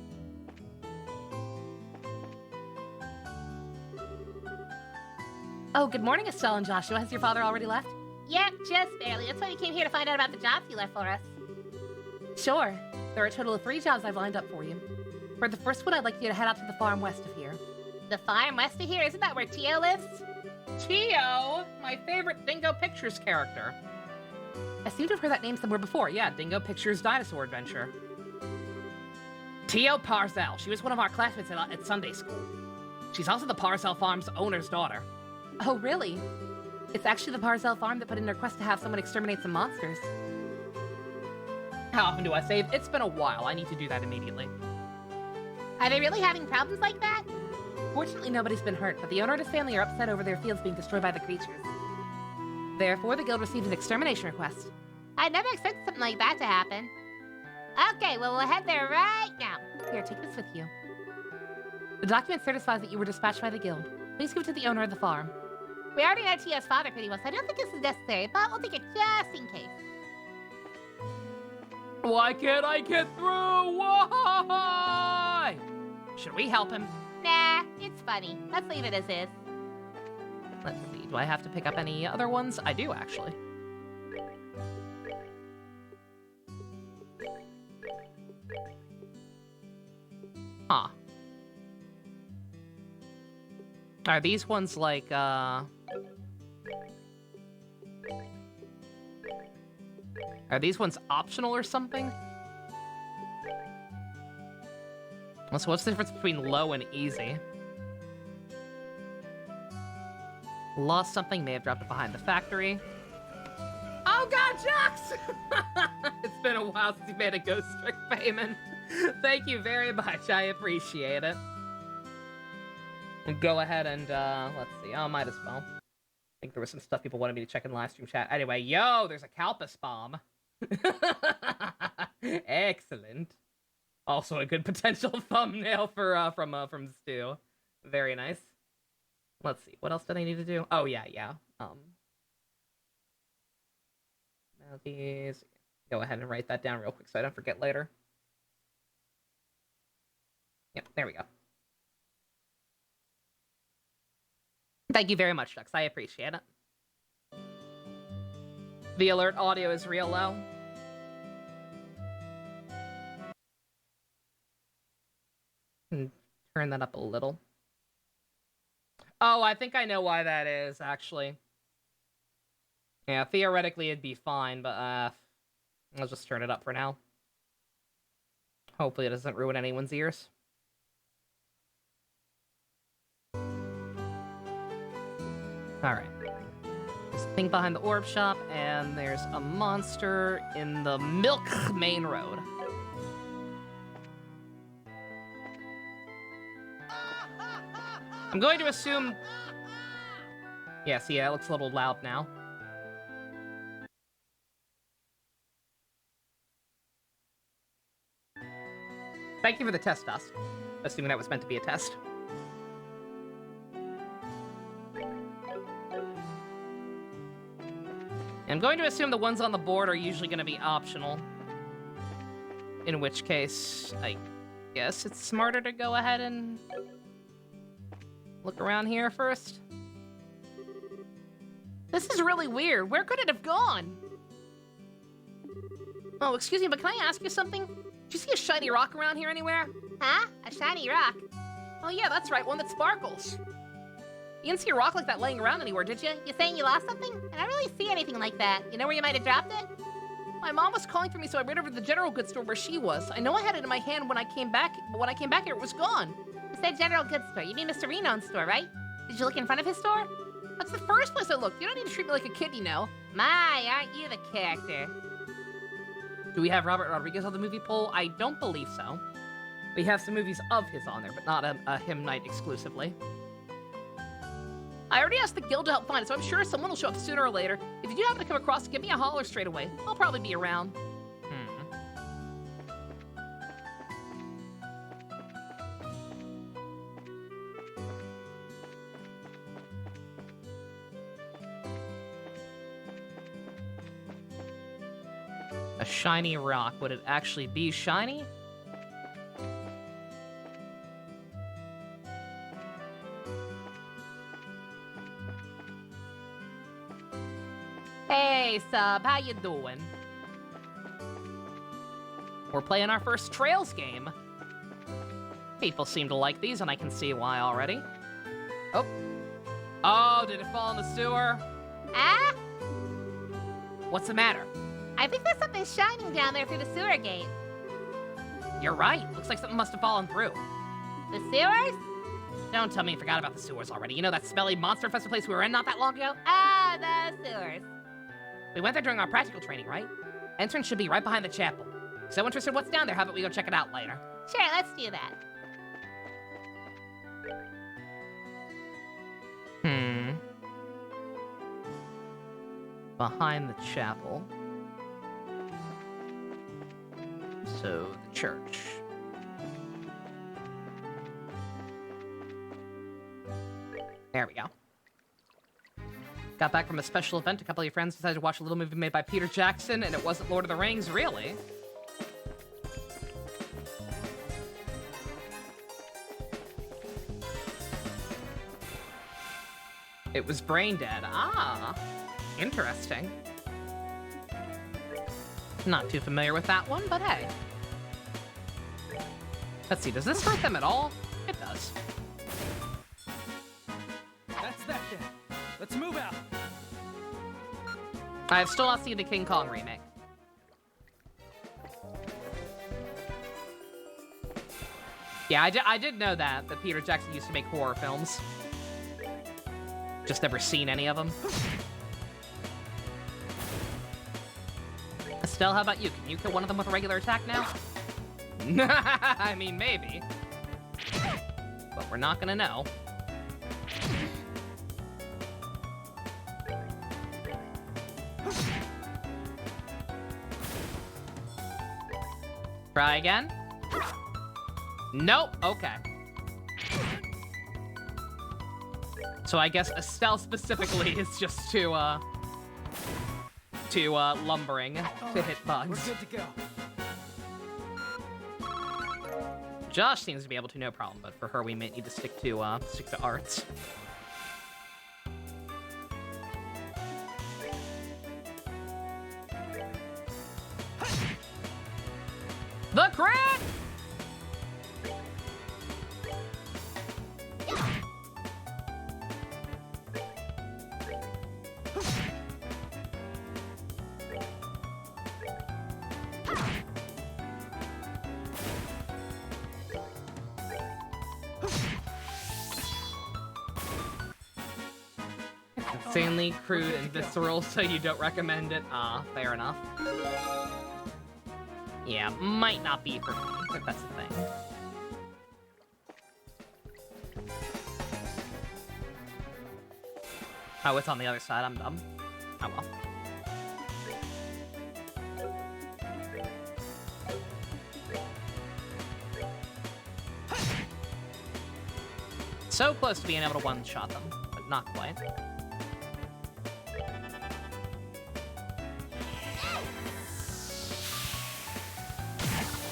Oh, good morning, Estelle and Joshua. Has your father already left? Yep, just barely. That's why we came here to find out about the jobs you left for us. Sure. There are a total of 3 jobs I've lined up for you. For the first one, I'd like you to head out to the farm west of here. The farm west of here? Isn't that where Tio lives? Tio! My favorite Dingo Pictures character. I seem to have heard that name somewhere before. Yeah, Dingo Pictures Dinosaur Adventure. Tio Parzel. She was one of our classmates at Sunday school. She's also the Parzel Farm's owner's daughter. Oh, really? It's actually the Parzel farm that put in a request to have someone exterminate some monsters. How often do I save? It's been a while. I need to do that immediately. Are they really having problems like that? Fortunately, nobody's been hurt, but the owner and his family are upset over their fields being destroyed by the creatures. Therefore, the guild received an extermination request. I'd never expected something like that to happen. Okay, well, we'll head there right now. Here, take this with you. The document certifies that you were dispatched by the guild. Please give it to the owner of the farm. We already know Tia's father pretty well, so I don't think this is necessary, but we'll take it just in case. Why can't I get through? Why? Should we help him? Nah, it's funny. Let's leave it as is. Let's see. Do I have to pick up any other ones? I do, actually. Huh. Are these ones like, Are these ones optional or something? So what's the difference between low and easy? Lost something, may have dropped it behind the factory. Oh god, Jax! It's been a while since you made a Ghost Trick payment. Thank you very much, I appreciate it. Go ahead and, let's see. Oh, might as well. I think there was some stuff people wanted me to check in the live stream chat. Anyway, yo, there's a Kalpus bomb. Excellent. Also a good potential thumbnail for from Stu. Very nice. Let's see. What else did I need to do? Oh yeah. Now these. Go ahead and write that down real quick so I don't forget later. Yep, there we go. Thank you very much, Dux. I appreciate it. The alert audio is real low. Turn that up a little. Oh, I think I know why that is, actually. Yeah, theoretically it'd be fine, but I'll just turn it up for now. Hopefully it doesn't ruin anyone's ears. Alright. There's a thing behind the orb shop, and there's a monster in the Milk main road. I'm going to assume... Yeah, see, it looks a little loud now. Thank you for the test, Dust. Assuming that was meant to be a test. I'm going to assume the ones on the board are usually going to be optional. In which case, I guess it's smarter to go ahead and look around here first. This is really weird. Where could it have gone? Oh, excuse me, but can I ask you something? Did you see a shiny rock around here anywhere? Huh? A shiny rock? Oh yeah, that's right, one that sparkles. You didn't see a rock like that laying around anywhere, did you? You saying you lost something? I don't really see anything like that. You know where you might have dropped it? My mom was calling for me, so I ran over to the general goods store where she was. I know I had it in my hand when I came back, but when I came back here, it was gone. You said general goods store. You mean Mr. Reno's store, right? Did you look in front of his store? That's the first place I looked. You don't need to treat me like a kid, you know. My, aren't you the character? Do we have Robert Rodriguez on the movie poll? I don't believe so. We have some movies of his on there, but not a him night exclusively. I already asked the guild to help find it, so I'm sure someone will show up sooner or later. If you do happen to come across it, give me a holler straight away. I'll probably be around. A shiny rock. Would it actually be shiny? Hey, sub, how you doing? We're playing our first Trails game. People seem to like these, and I can see why already. Oh. Oh, did it fall in the sewer? Ah? What's the matter? I think there's something shining down there through the sewer gate. You're right. Looks like something must have fallen through. The sewers? Don't tell me you forgot about the sewers already. You know that smelly monster-infested place we were in not that long ago? Oh, the sewers. We went there during our practical training, right? Entrance should be right behind the chapel. So interested in what's down there, how about we go check it out later? Sure, let's do that. Behind the chapel. So, the church. There we go. Got back from a special event. A couple of your friends decided to watch a little movie made by Peter Jackson, and it wasn't Lord of the Rings, really. It was Brain Dead. Ah, interesting. Not too familiar with that one, but hey. Let's see, does this hurt them at all? It does. That's that then. Let's move out. I have still not seen the King Kong remake. Yeah, I did know that Peter Jackson used to make horror films. Just never seen any of them. Estelle, how about you? Can you kill one of them with a regular attack now? I mean, maybe. But we're not gonna know. Try again? Nope, okay. So I guess Estelle specifically is just too lumbering to hit bugs. We're good to go. Josh seems to be able to, no problem, but for her we may need to stick to arts. The crit! Insanely crude and visceral, so you don't recommend it. Ah, fair enough. Yeah, might not be for me, if that's the thing. Oh, it's on the other side, I'm dumb. Oh well. So close to being able to one-shot them, but not quite.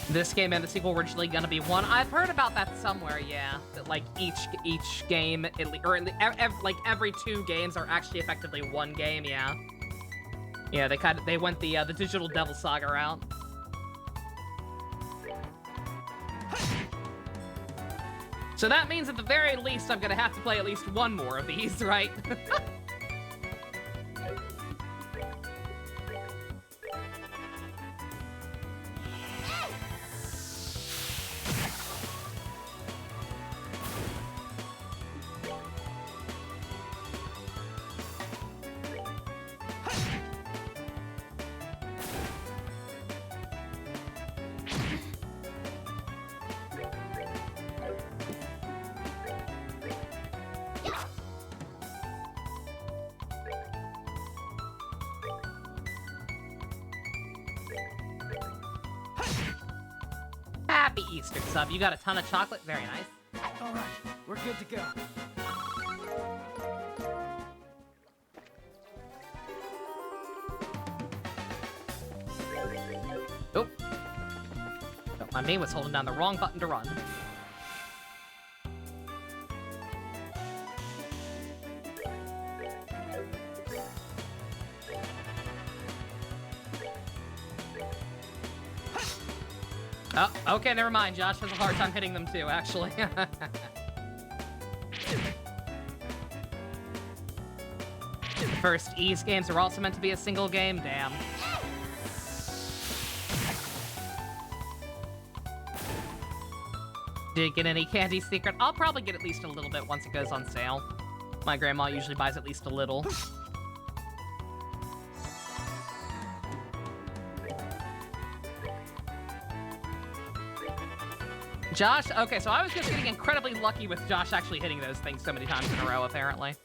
This game and the sequel originally gonna be one. I've heard about that somewhere, yeah. That like each game, like every 2 games are actually effectively one game, yeah. Yeah, they went the digital Devil Saga route. So that means at the very least I'm gonna have to play at least one more of these, right? Happy Easter, sub. You got a ton of chocolate? Very nice. All right, we're good to go. Oh. Don't mind me, was holding down the wrong button to run. Oh, okay, never mind. Josh has a hard time hitting them too, actually. The first Ys games are also meant to be a single game, damn. Did you get any candy secret? I'll probably get at least a little bit once it goes on sale. My grandma usually buys at least a little. Josh? Okay, so I was just getting incredibly lucky with Josh actually hitting those things so many times in a row, apparently.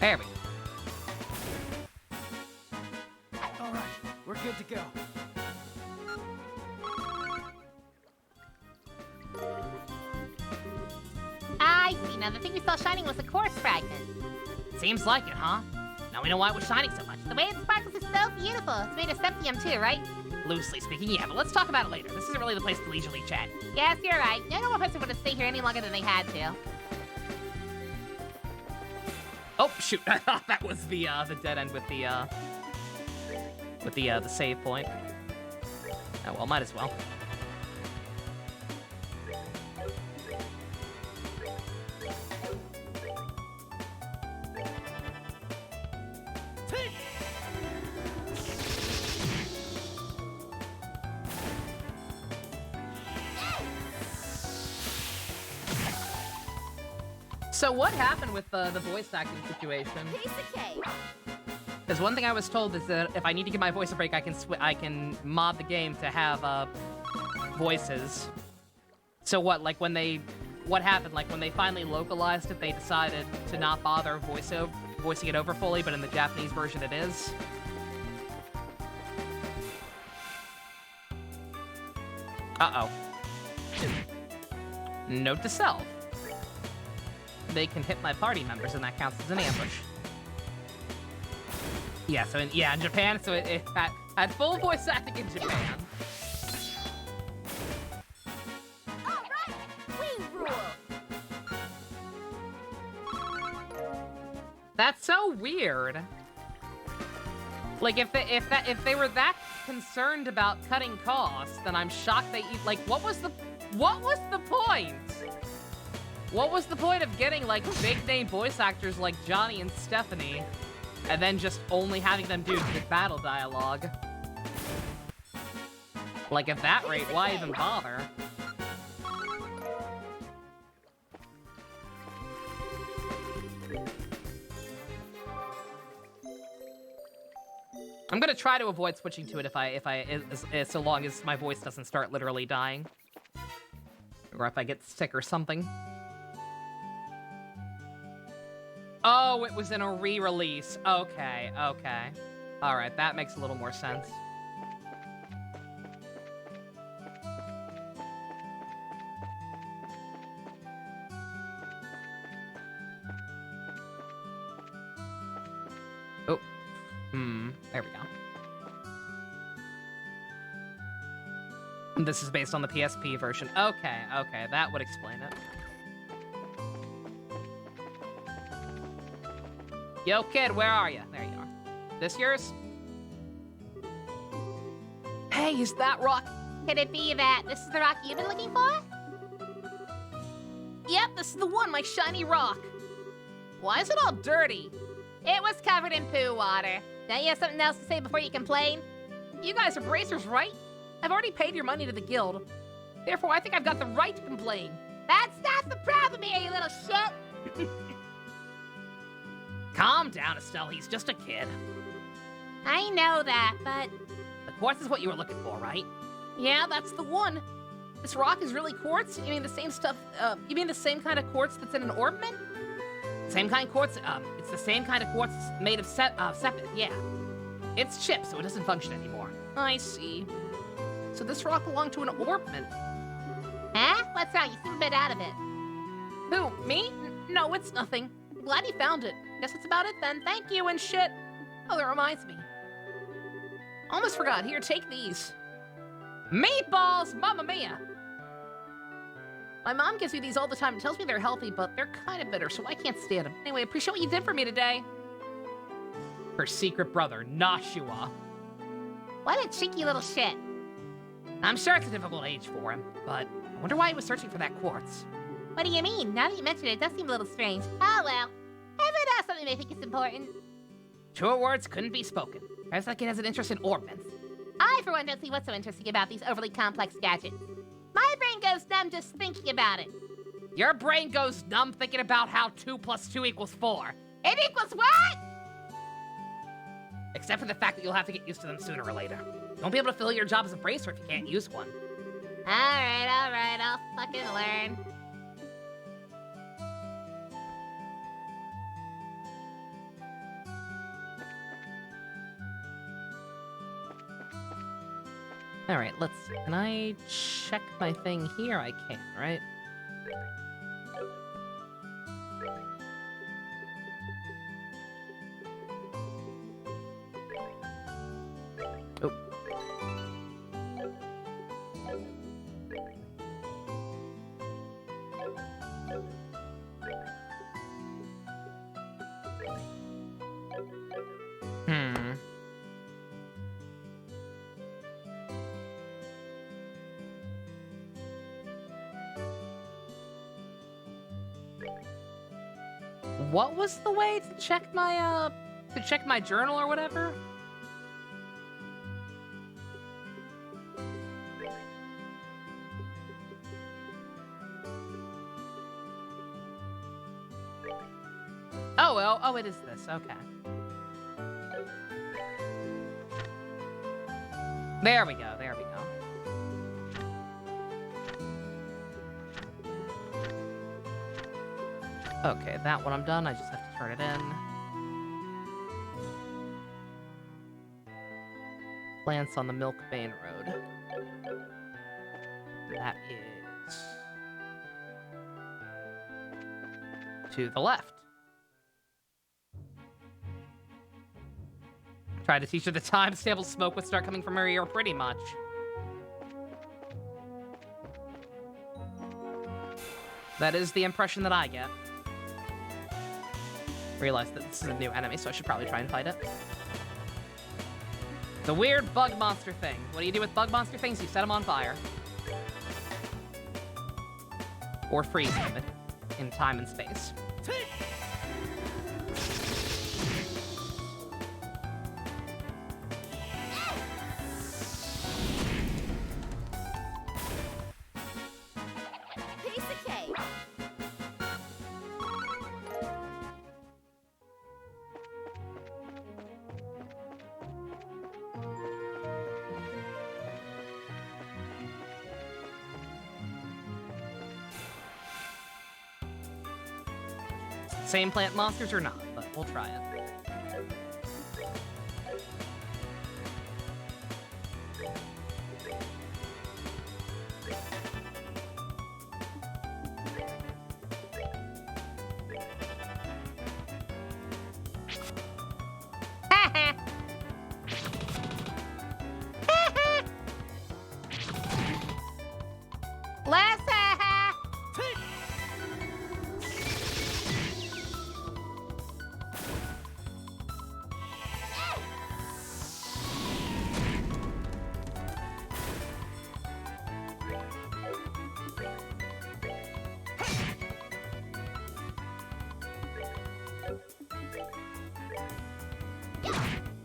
There we go. All right, we're good to go. now. The thing we saw shining was a quartz fragment. Seems like it, huh? Now we know why it was shining so much. The way it sparkles is so beautiful. It's made of septium too, right? Loosely speaking, yeah, but let's talk about it later. This isn't really the place to leisurely chat. Yes, you're right. No normal person would have stayed here any longer than they had to. Oh, shoot. I thought that was the dead end with the save point. Oh, well, might as well. So what happened with the voice acting situation? Piece of cake. Because one thing I was told is that if I need to give my voice a break, I can mod the game to have voices. So what happened? Like when they finally localized it, they decided to not bother voicing it over fully, but in the Japanese version it is. Uh-oh. Note to self. They can hit my party members, and that counts as an ambush. Yeah, so in Japan, so it had full voice acting in Japan. All right, we rule. That's so weird. Like if they were that concerned about cutting costs, then I'm shocked they like what was the point? What was the point of getting, like, big-name voice actors like Johnny and Stephanie, and then just only having them do the battle dialogue? Like, at that rate, why even bother? I'm gonna try to avoid switching to it so long as my voice doesn't start literally dying. Or if I get sick or something. Oh, it was in a re-release. Okay. All right, that makes a little more sense. Oh. There we go. This is based on the PSP version. Okay, that would explain it. Yo, kid, where are you? There you are. This yours? Hey, is that rock? Could it be that this is the rock you've been looking for? Yep, this is the one, my shiny rock. Why is it all dirty? It was covered in poo water. Don't you have something else to say before you complain? You guys are bracers, right? I've already paid your money to the guild. Therefore, I think I've got the right to complain. That's not the problem here, you little shit! Calm down, Estelle. He's just a kid. I know that, but... The quartz is what you were looking for, right? Yeah, that's the one. This rock is really quartz? You mean the same stuff, you mean the same kind of quartz that's in an orbment? Same kind of quartz, it's the same kind of quartz made of yeah. It's chipped, so it doesn't function anymore. I see. So this rock belonged to an orbment. Huh? What's wrong? You seem a bit out of it. Who, me? No, it's nothing. Glad you found it. Guess that's about it then. Thank you and shit. Oh, that reminds me. Almost forgot. Here, take these. Meatballs! Mamma mia! My mom gives me these all the time and tells me they're healthy, but they're kind of bitter, so I can't stand them. Anyway, appreciate what you did for me today. Her secret brother, Nashua. What a cheeky little shit. I'm sure it's a difficult age for him, but I wonder why he was searching for that quartz. What do you mean? Now that you mention it, it does seem a little strange. Oh well. Everyone has something they think is important. Truer words couldn't be spoken. Perhaps that kid has an interest in orbments. I, for one, don't see what's so interesting about these overly complex gadgets. My brain goes numb just thinking about it. Your brain goes numb thinking about how 2 + 2 = 4. It equals what? Except for the fact that you'll have to get used to them sooner or later. You won't be able to fill your job as a bracer if you can't use one. Alright, I'll fucking learn. Alright, let's see. Can I check my thing here? I can, right? what was the way to check my journal or whatever? Oh, well, oh, it is this. Okay. There we go. There we go. Okay, that one I'm done. I just have to turn it in. Plants on the Milkbane Road. That is to the left. Tried to teach her the time stable smoke would start coming from her ear pretty much. That is the impression that I get. Realize that this is a new enemy, so I should probably try and fight it. The weird bug monster thing. What do you do with bug monster things? You set them on fire. Or freeze them in time and space. Piece of cake. Same plant monsters or not, but we'll try it.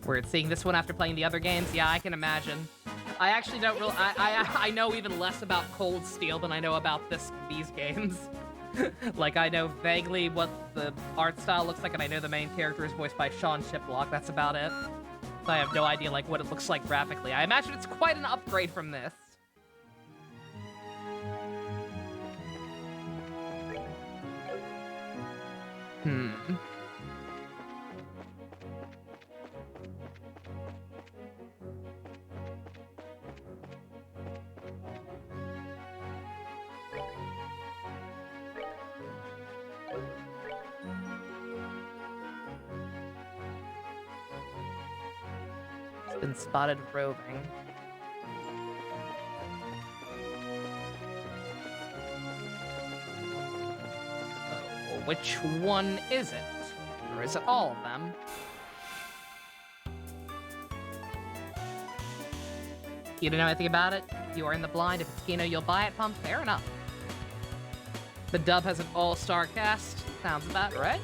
Weird seeing this one after playing the other games. Yeah, I can imagine. I actually don't really. I know even less about Cold Steel than I know about these games. Like, I know vaguely what the art style looks like, and I know the main character is voiced by Sean Shiplock. That's about it. So I have no idea like what it looks like graphically. I imagine it's quite an upgrade from this. Been spotted roving. So, which one is it? Or is it all of them? You don't know anything about it? You are in the blind. If it's Kino, you'll buy it, Pump. Fair enough. The dub has an all-star cast. Sounds about right.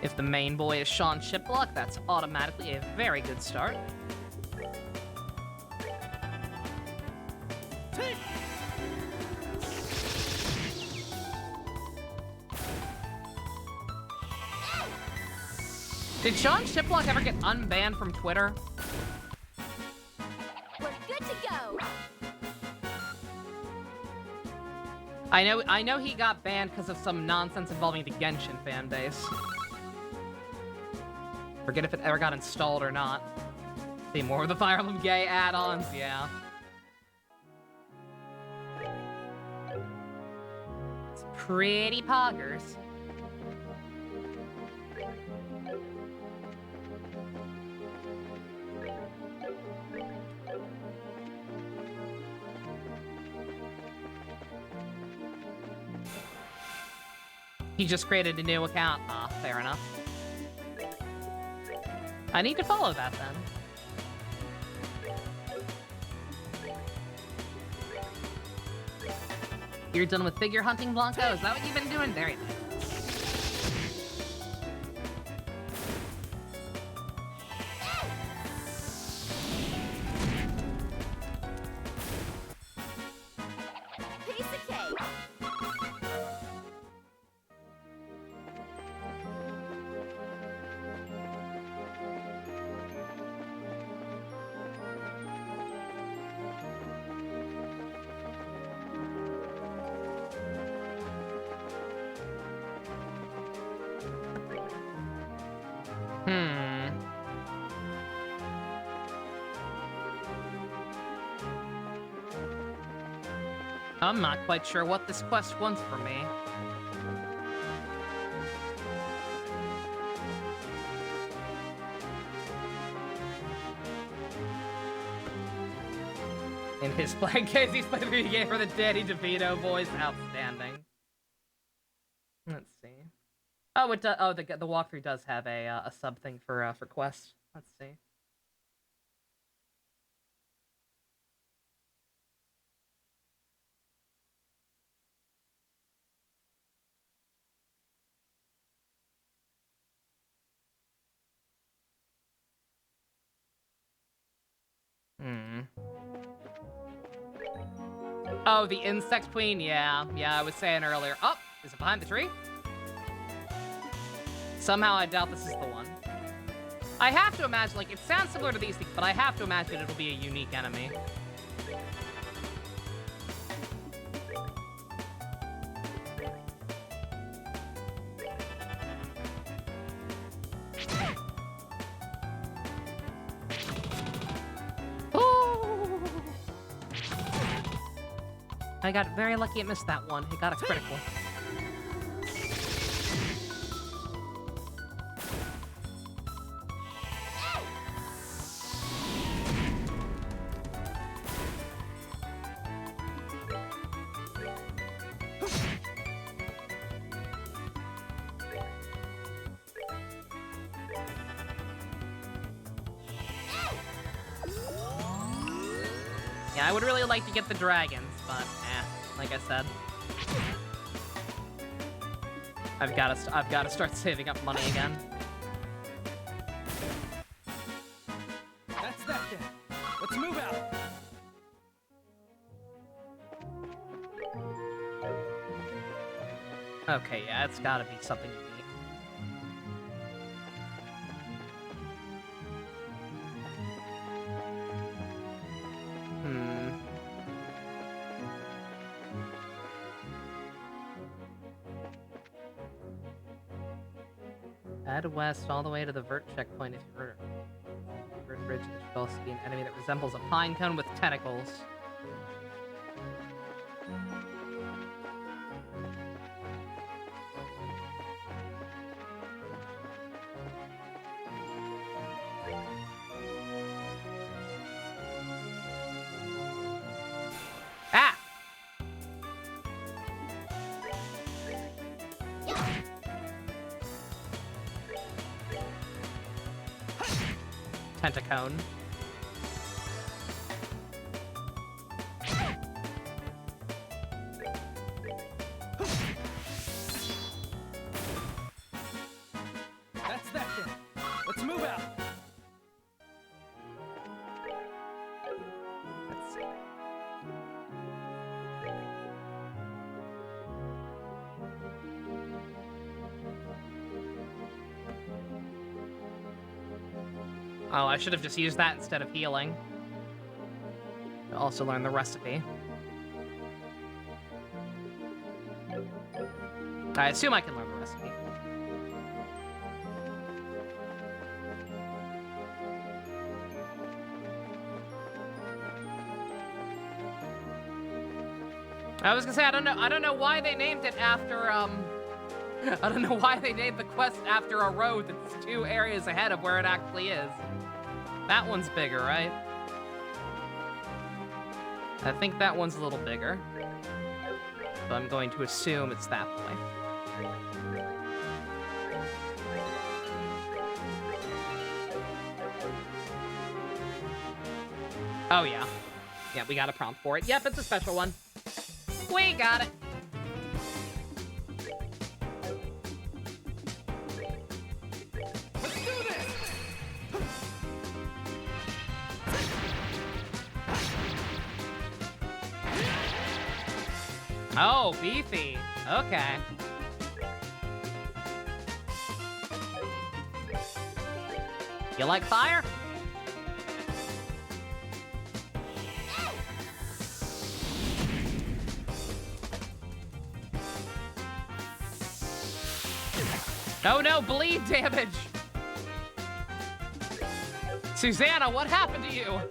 If the main boy is Sean Shiplock, that's automatically a very good start. Did Sean Shiplock ever get unbanned from Twitter? We're good to go. I know he got banned because of some nonsense involving the Genshin fan base. Forget if it ever got installed or not. See, more of the Fire Emblem gay add-ons, yeah. It's pretty poggers. He just created a new account. Ah, fair enough. I need to follow that then. You're done with figure hunting, Blanco? Is that what you've been doing? Very nice. Piece of cake. I'm not quite sure what this quest wants from me. In his blank case, he's played the game for the Danny DeVito voice. Outstanding. Let's see. Oh, it does. Oh, the walkthrough does have a sub thing for quests. Let's see. Oh, the insect queen? Yeah, I was saying earlier. Oh, is it behind the tree? Somehow I doubt this is the one. I have to imagine, like, it sounds similar to these things, but I have to imagine it'll be a unique enemy. I got very lucky it missed that one. It got a critical. Yeah, I would really like to get the dragons, but like I said, I've got to start saving up money again. That's that then. Let's move out. Okay, yeah, it's got to be something unique. Head west all the way to the vert checkpoint if you're vert bridge. You should also see an enemy that resembles a pine cone with tentacles. Ah! Tentacone. That's that then. Let's move out. Let's see. Oh, I should have just used that instead of healing. To also learn the recipe. I assume I can learn the recipe. I was gonna say, I don't know why they named it after, I don't know why they named the quest after a road that's 2 areas ahead of where it actually is. That one's bigger, right? I think that one's a little bigger. So I'm going to assume it's that way. Oh, yeah. Yeah, we got a prompt for it. Yep, it's a special one. We got it. Oh, beefy. Okay. You like fire? Oh no, bleed damage! Susanna, what happened to you?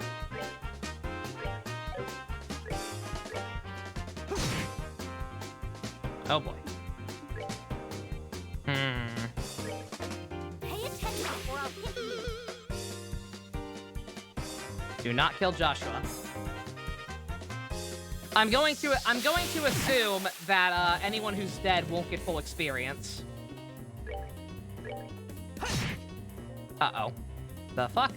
Oh boy. Pay attention or I'll hit you. Do not kill Joshua. I'm going to assume that anyone who's dead won't get full experience. Uh-oh. The fuck?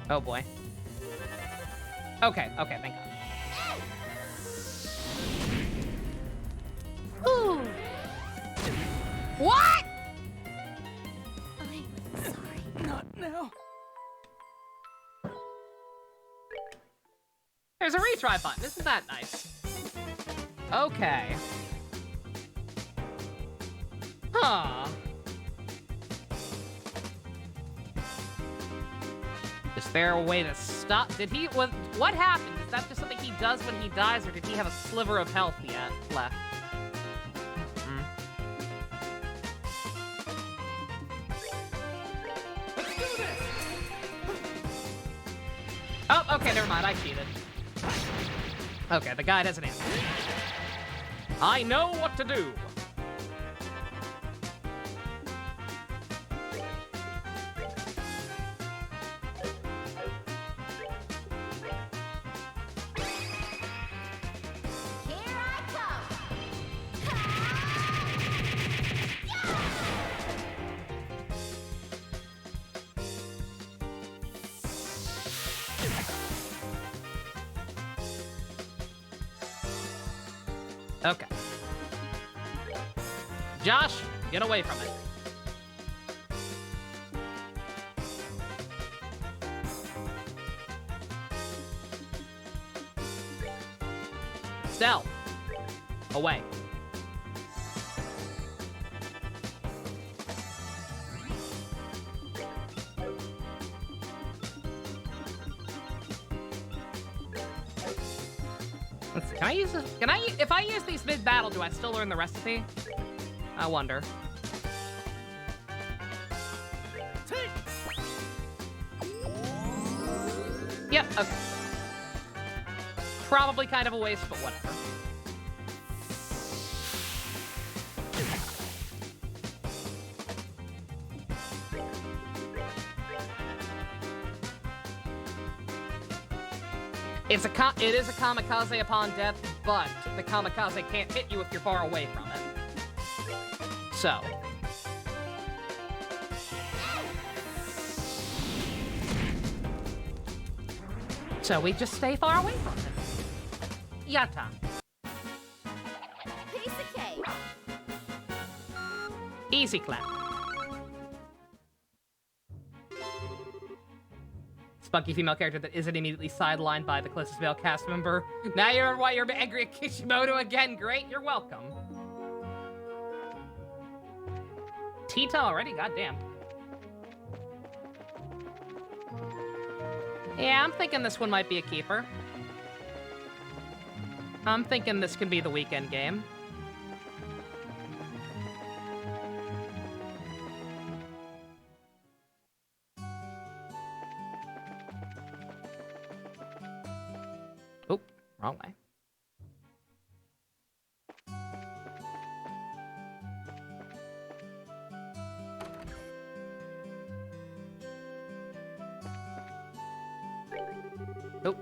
Oh boy. Okay, thank God. Ooh. What? I'm sorry. Not now. There's a retry button. Isn't that nice? Okay. Huh. Is there a way to stop? What happened? Is that just something he does when he dies, or did he have a sliver of health yet left? Hmm. Oh, okay, never mind. I cheated. Okay, the guy doesn't answer. I know what to do. Here I come. Okay. Josh, get away from it. Stealth. Away. Let's see, can I use this? If I use these mid-battle, do I still learn the recipe? I wonder. Yep, okay. Probably kind of a waste, but whatever. It is a kamikaze upon death, but the kamikaze can't hit you if you're far away from it. So. So we just stay far away from it. Yatta. Piece of cake. Easy clap. Spunky female character that isn't immediately sidelined by the closest male cast member. Now you remember why you're angry at Kishimoto again. Great, you're welcome. Tita already? Goddamn. Yeah, I'm thinking this one might be a keeper. I'm thinking this can be the weekend game. Oh, wrong way. Oh,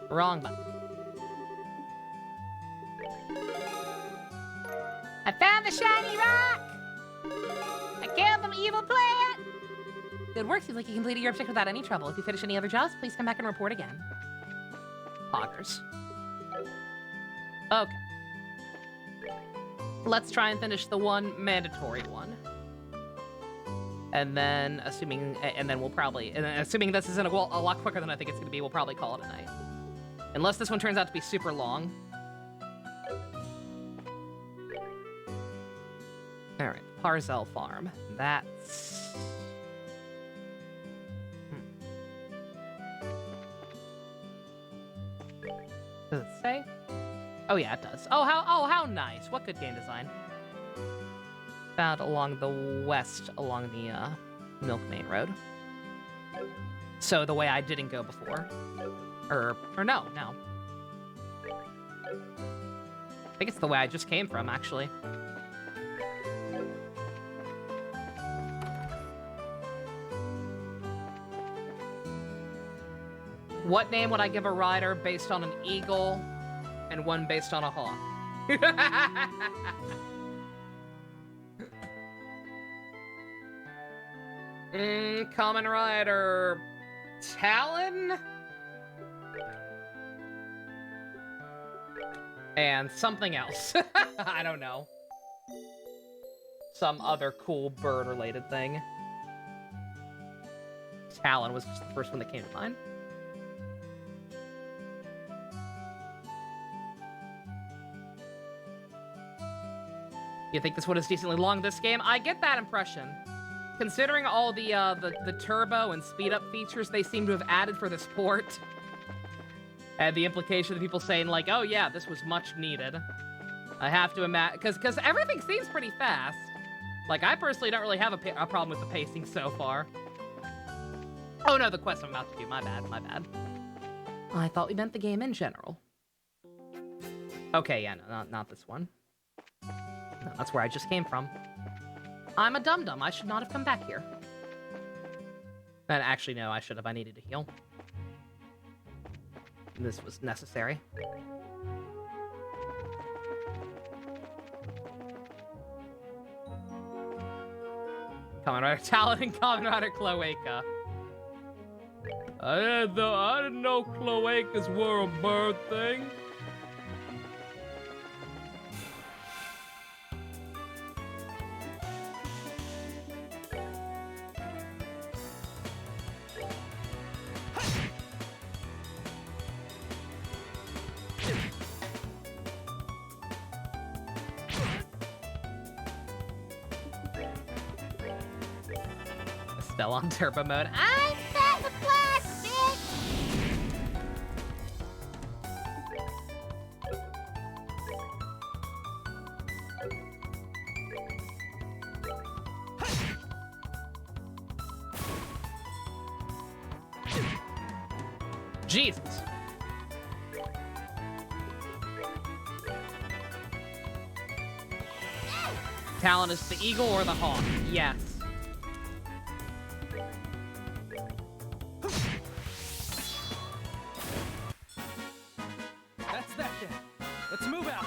wrong button. I found the shiny rock! I killed the evil plant! Good work. Seems like you completed your objective without any trouble. If you finish any other jobs, please come back and report again. Poggers. Okay. Let's try and finish the one mandatory one. And then, assuming this isn't a lot quicker than I think it's going to be, we'll probably call it a night. Unless this one turns out to be super long. All right, Parzel Farm. That's... Does it say? Oh yeah, it does. Oh, how nice. What good game design. Found along the west, along the Milk Main Road. So the way I didn't go before. Or no. I think it's the way I just came from, actually. What name would I give a rider based on an eagle and one based on a hawk? Common rider... Talon? And something else. I don't know. Some other cool bird-related thing. Talon was just the first one that came to mind. You think this one is decently long, this game? I get that impression. Considering all the turbo and speed-up features they seem to have added for this port, and the implication of people saying, like, oh yeah, this was much needed. I have to imagine... Because everything seems pretty fast. Like, I personally don't really have a problem with the pacing so far. Oh no, the quest I'm about to do. My bad. I thought we meant the game in general. Okay, yeah, no, not this one. No, that's where I just came from. I'm a dum-dum. I should not have come back here. And actually, no, I should have. I needed to heal. This was necessary. Kamen Rider Talon and Kamen Rider Cloaca. I didn't know cloacas were a bird thing. Still on turbo mode. I'm fat with blast, bitch! Jesus. Talon is the eagle or the hawk? Yes. That's that then. Let's move out.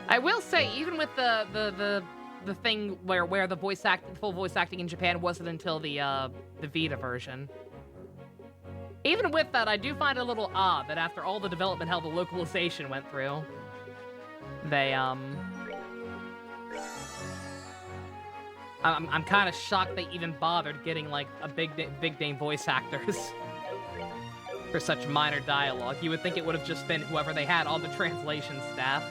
I will say, even with the thing where the full voice acting in Japan wasn't until the Vita version. Even with that, I do find it a little odd that after all the development hell the localization went through, they I'm kind of shocked they even bothered getting like a big name voice actors for such minor dialogue. You would think it would have just been whoever they had on the translation staff.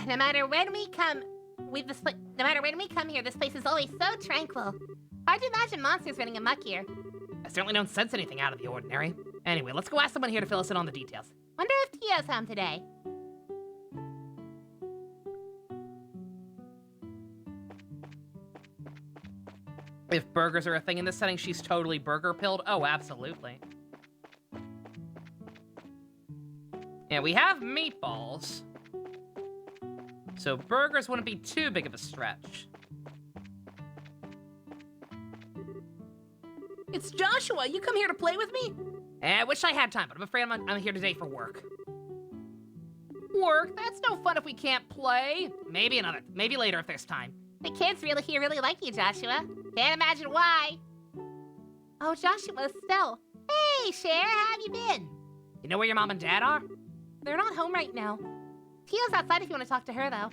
No matter when we come here, this place is always so tranquil. Hard to imagine monsters running amok here. I certainly don't sense anything out of the ordinary. Anyway, let's go ask someone here to fill us in on the details. Wonder if Tio's home today. If burgers are a thing in this setting, she's totally burger-pilled. Oh, absolutely. Yeah, we have meatballs. So burgers wouldn't be too big of a stretch. It's Joshua. You come here to play with me? I wish I had time, but I'm afraid I'm here today for work. Work? That's no fun if we can't play. Maybe later if there's time. The kids here really like you, Joshua. Can't imagine why. Oh, Joshua, Estelle. Hey, Cher, how have you been? You know where your mom and dad are? They're not home right now. Tio's outside if you want to talk to her, though.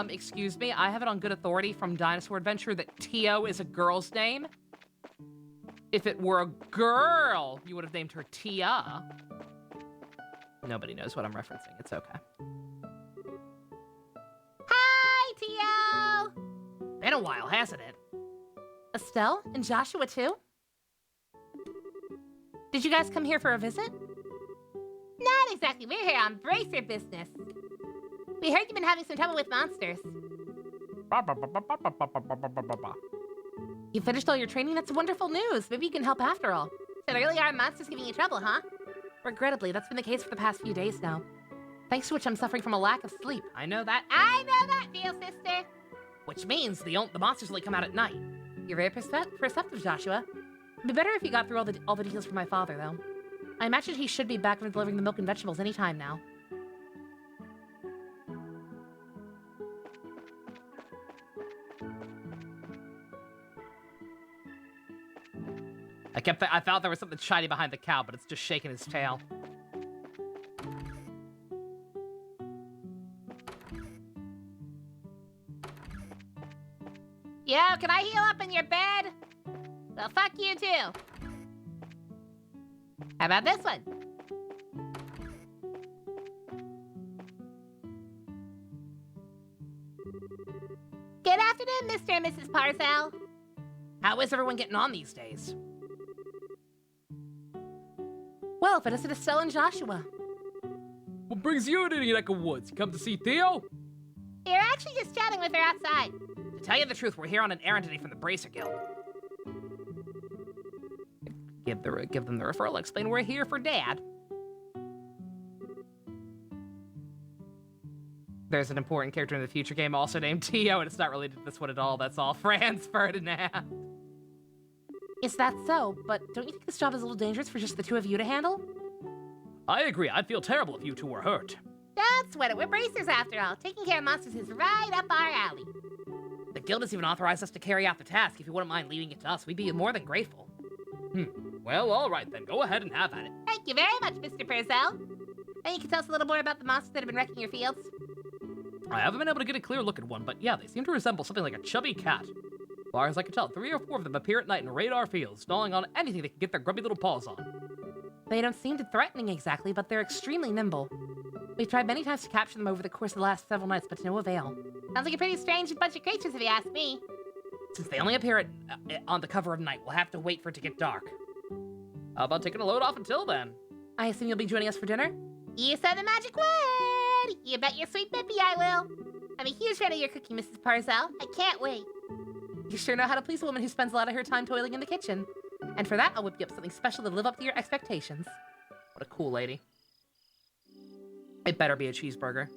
Excuse me, I have it on good authority from Dinosaur Adventure that Tio is a girl's name. If it were a girl, you would have named her Tia. Nobody knows what I'm referencing. It's okay. Hi, Tio! Been a while, hasn't it? Estelle and Joshua, too? Did you guys come here for a visit? Not exactly. We're here on bracer business. We heard you've been having some trouble with monsters. You finished all your training? That's wonderful news. Maybe you can help after all. So there really are monsters giving you trouble, huh? Regrettably, that's been the case for the past few days now. Thanks to which I'm suffering from a lack of sleep. I know that. I know that feel, sister. Which means the monsters only come out at night. You're very perceptive, Joshua. It'd be better if you got through all the details for my father, though. I imagine he should be back from delivering the milk and vegetables any time now. I thought there was something shiny behind the cow, but it's just shaking his tail. Yo, can I heal up in your bed? Well, fuck you too. How about this one? Good afternoon, Mr. and Mrs. Parcell. How is everyone getting on these days? Well, if it isn't Estelle and Joshua. What brings you to the neck of woods? You come to see Theo? You're actually just chatting with her outside. To tell you the truth, we're here on an errand today from the Bracer Guild. Give them the referral. Explain we're here for Dad. There's an important character in the future game also named Tio, and it's not related to this one at all. That's all. Franz Ferdinand. Is that so? But don't you think this job is a little dangerous for just the two of you to handle? I agree. I'd feel terrible if you two were hurt. Don't sweat it. We're bracers after all. Taking care of monsters is right up our alley. The guild has even authorized us to carry out the task. If you wouldn't mind leaving it to us, we'd be more than grateful. Well, all right then. Go ahead and have at it. Thank you very much, Mr. Purcell. And you can tell us a little more about the monsters that have been wrecking your fields? I haven't been able to get a clear look at one, but yeah, they seem to resemble something like a chubby cat. As far as I can tell, 3 or 4 of them appear at night in radar fields, gnawing on anything they can get their grubby little paws on. They don't seem threatening exactly, but they're extremely nimble. We've tried many times to capture them over the course of the last several nights, but to no avail. Sounds like a pretty strange bunch of creatures if you ask me. Since they only appear on the cover of night, we'll have to wait for it to get dark. How about taking a load off until then? I assume you'll be joining us for dinner? You said the magic word! You bet your sweet Bippy I will. I'm a huge fan of your cooking, Mrs. Parcell. I can't wait. You sure know how to please a woman who spends a lot of her time toiling in the kitchen. And for that, I'll whip you up something special to live up to your expectations. What a cool lady. It better be a cheeseburger.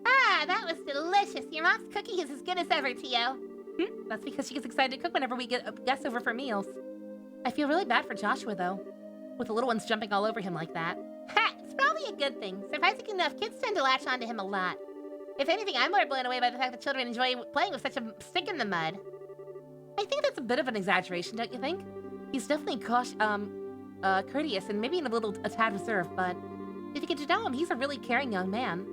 Ah, that was delicious. Your mom's cooking is as good as ever, Tio. That's because she gets excited to cook whenever we get guests over for meals. I feel really bad for Joshua, though, with the little ones jumping all over him like that. Ha! It's probably a good thing. Surprisingly enough, kids tend to latch onto him a lot. If anything, I'm more blown away by the fact that children enjoy playing with such a stick in the mud. I think that's a bit of an exaggeration, don't you think? He's definitely courteous and maybe a little a tad reserved, but if you get to know him, he's a really caring young man.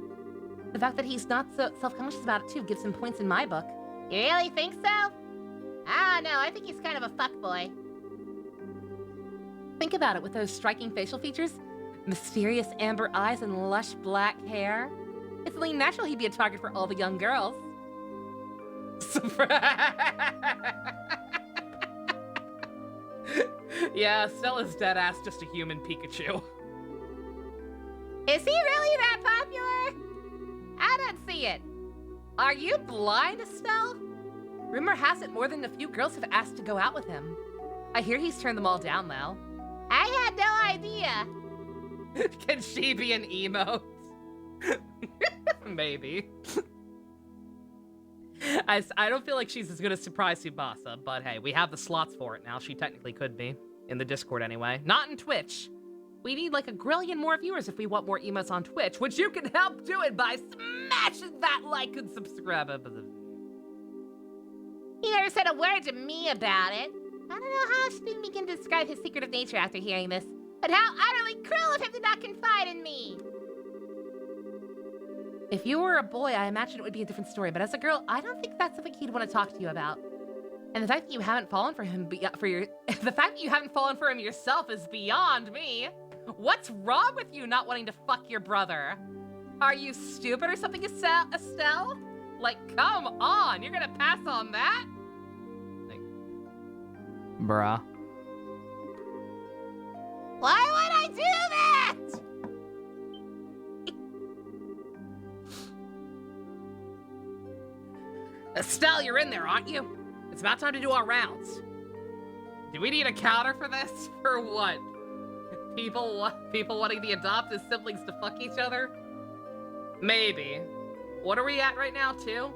The fact that he's not so self-conscious about it, too, gives him points in my book. You really think so? I don't know. I think he's kind of a fuckboy. Think about it, with those striking facial features, mysterious amber eyes and lush black hair. It's only natural he'd be a target for all the young girls. Yeah, Stella's deadass just a human Pikachu. Is he really that popular? I don't see it. Are you blind, Estelle? Rumor has it more than a few girls have asked to go out with him. I hear he's turned them all down now. I had no idea. Can she be an emote? Maybe. I don't feel like she's as good as Surprise Tsubasa, but hey, we have the slots for it now. She technically could be. In the Discord anyway. Not in Twitch. We need like a grillion more viewers if we want more emotes on Twitch, which you can help do it by smashing that like and subscribe button. He never said a word to me about it. I don't know how I should begin to describe his secretive nature after hearing this, but how utterly cruel of him to not confide in me. If you were a boy, I imagine it would be a different story, but as a girl, I don't think that's something he'd want to talk to you about. And the fact that you haven't fallen for him the fact that you haven't fallen for him yourself is beyond me. What's wrong with you not wanting to fuck your brother? Are you stupid or something, Estelle? Like, come on, you're gonna pass on that? Like, bruh. Why would I do that? Estelle, you're in there, aren't you? It's about time to do our rounds. Do we need a counter for this? For what? People wanting the adopted siblings to fuck each other? Maybe. What are we at right now, 2?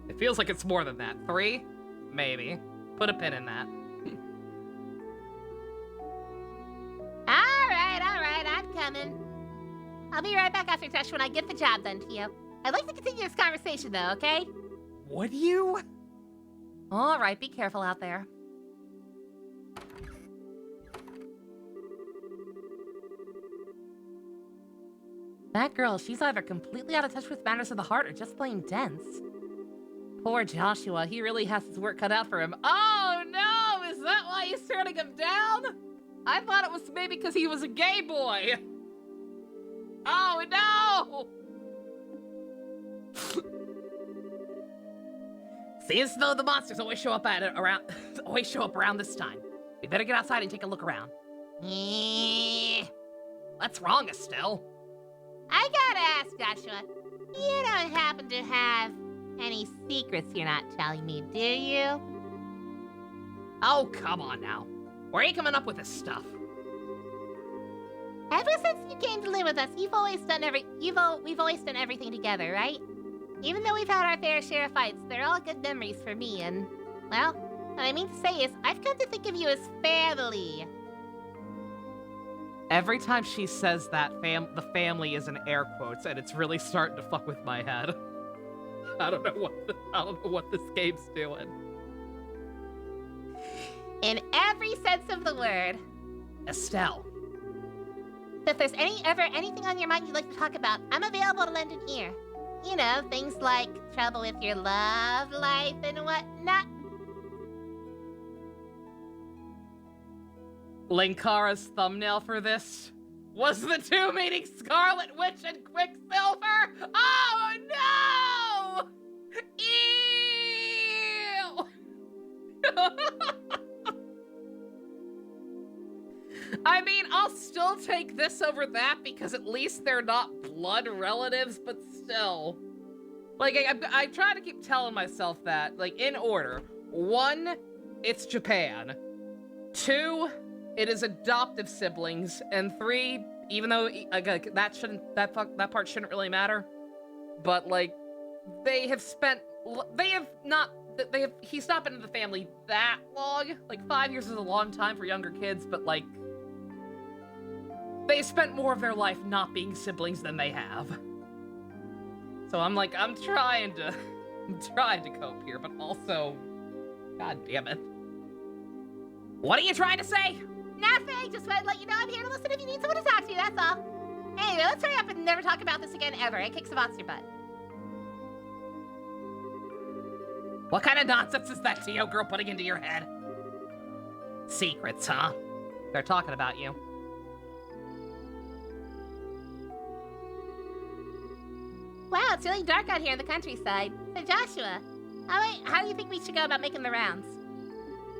It feels like it's more than that. 3? Maybe. Put a pin in that. All right, I'm coming. I'll be right back after Tesh when I get the job done to you. I'd like to continue this conversation though, okay? Would you? all right, be careful out there. That girl, she's either completely out of touch with matters of the heart or just plain dense. Poor Joshua, he really has his work cut out for him. Oh no! Is that why he's turning him down? I thought it was maybe because he was a gay boy. Oh no! Seems as though the monsters always show up around this time. We better get outside and take a look around. What's wrong, Estelle? I gotta ask, Joshua. You don't happen to have any secrets you're not telling me, do you? Oh, come on now. Where are you coming up with this stuff? Ever since you came to live with us, we've always done everything together, right? Even though we've had our fair share of fights, they're all good memories for me, and, well, what I mean to say is, I've come to think of you as family. Every time she says that, the family is in air quotes, and it's really starting to fuck with my head. I don't know what this game's doing. In every sense of the word. Estelle. So if there's anything on your mind you'd like to talk about, I'm available to lend an ear. You know, things like trouble with your love life and whatnot. Linkara's thumbnail for this was the 2 meeting Scarlet Witch and Quicksilver. Oh no! Ew! I mean, I'll still take this over that because at least they're not blood relatives, but still. Like, I try to keep telling myself that, like, in order. 1, it's Japan. 2, it is adoptive siblings. And 3, even though that part shouldn't really matter. But, like, he's not been in the family that long. Like, 5 years is a long time for younger kids, but, like, they spent more of their life not being siblings than they have. So I'm trying to cope here, but also, god damn it. What are you trying to say? Nothing, just wanted to let you know I'm here to listen if you need someone to talk to, that's all. Anyway, let's hurry up and never talk about this again ever. It kicks a monster butt. What kind of nonsense is that Tio girl putting into your head? Secrets, huh? They're talking about you. Wow, it's really dark out here in the countryside. So Joshua, how do you think we should go about making the rounds?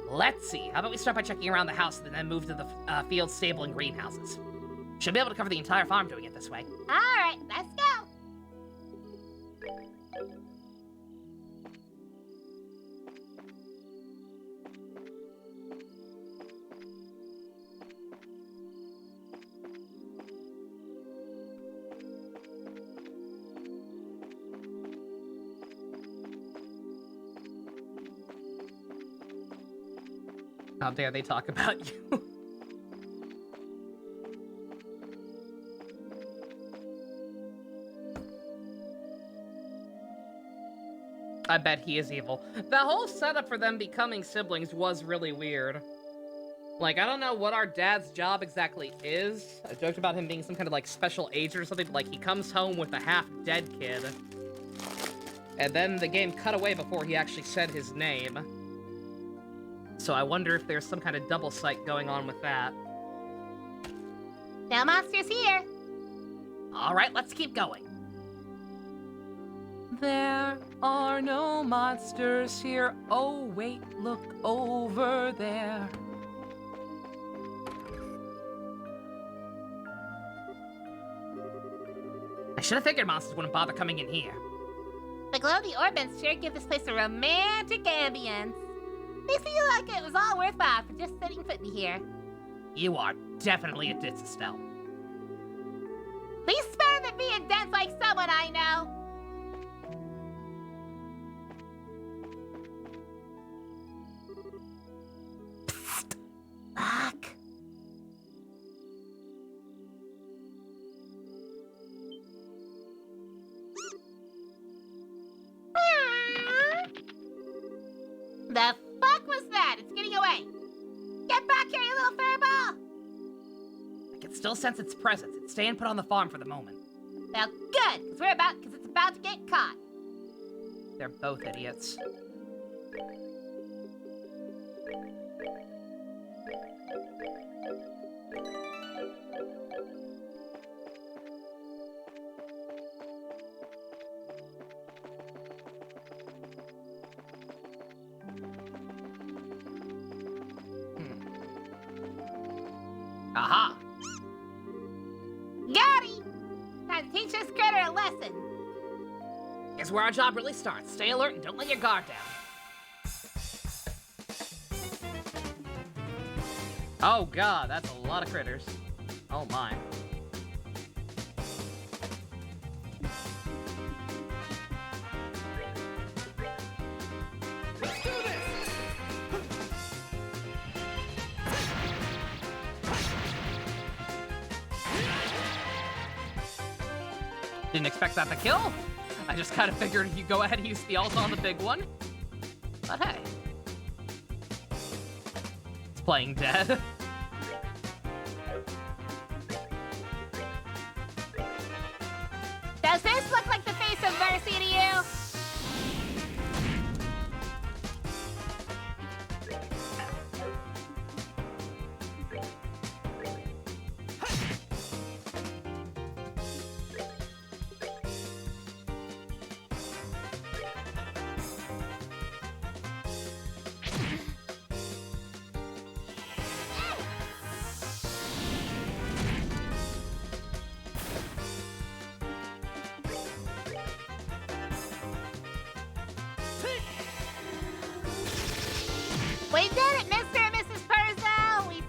Let's see. How about we start by checking around the house and then move to the field, stable, and greenhouses? Should be able to cover the entire farm doing it this way. All right, let's go. How dare they talk about you? I bet he is evil. The whole setup for them becoming siblings was really weird. Like, I don't know what our dad's job exactly is. I joked about him being some kind of, like, special agent or something, but, like, he comes home with a half-dead kid. And then the game cut away before he actually said his name. So I wonder if there's some kind of double sight going on with that. No monsters here. Alright, let's keep going. There are no monsters here. Oh, wait, look over there. I should have figured monsters wouldn't bother coming in here. The glow of the orbits sure give this place a romantic ambience. They feel like it was all worthwhile for just setting foot in here. You are definitely a ditz, Estelle. Least better than being dense like someone I know. Psst. Look. The fuck was that? It's getting away. Get back here, you little furball! I can still sense its presence. It's staying put on the farm for the moment. Well, good, because it's about to get caught. They're both idiots. Aha! Got him! Time to teach this critter a lesson. Here's where our job really starts. Stay alert and don't let your guard down. Oh god, that's a lot of critters. Oh my. Let's do this! Didn't expect that to kill. I just kind of figured you go ahead and use the ult on the big one. But hey. It's playing dead. Does this look like the face of mercy to you? We did it, Mr. and Mrs. Purzo! We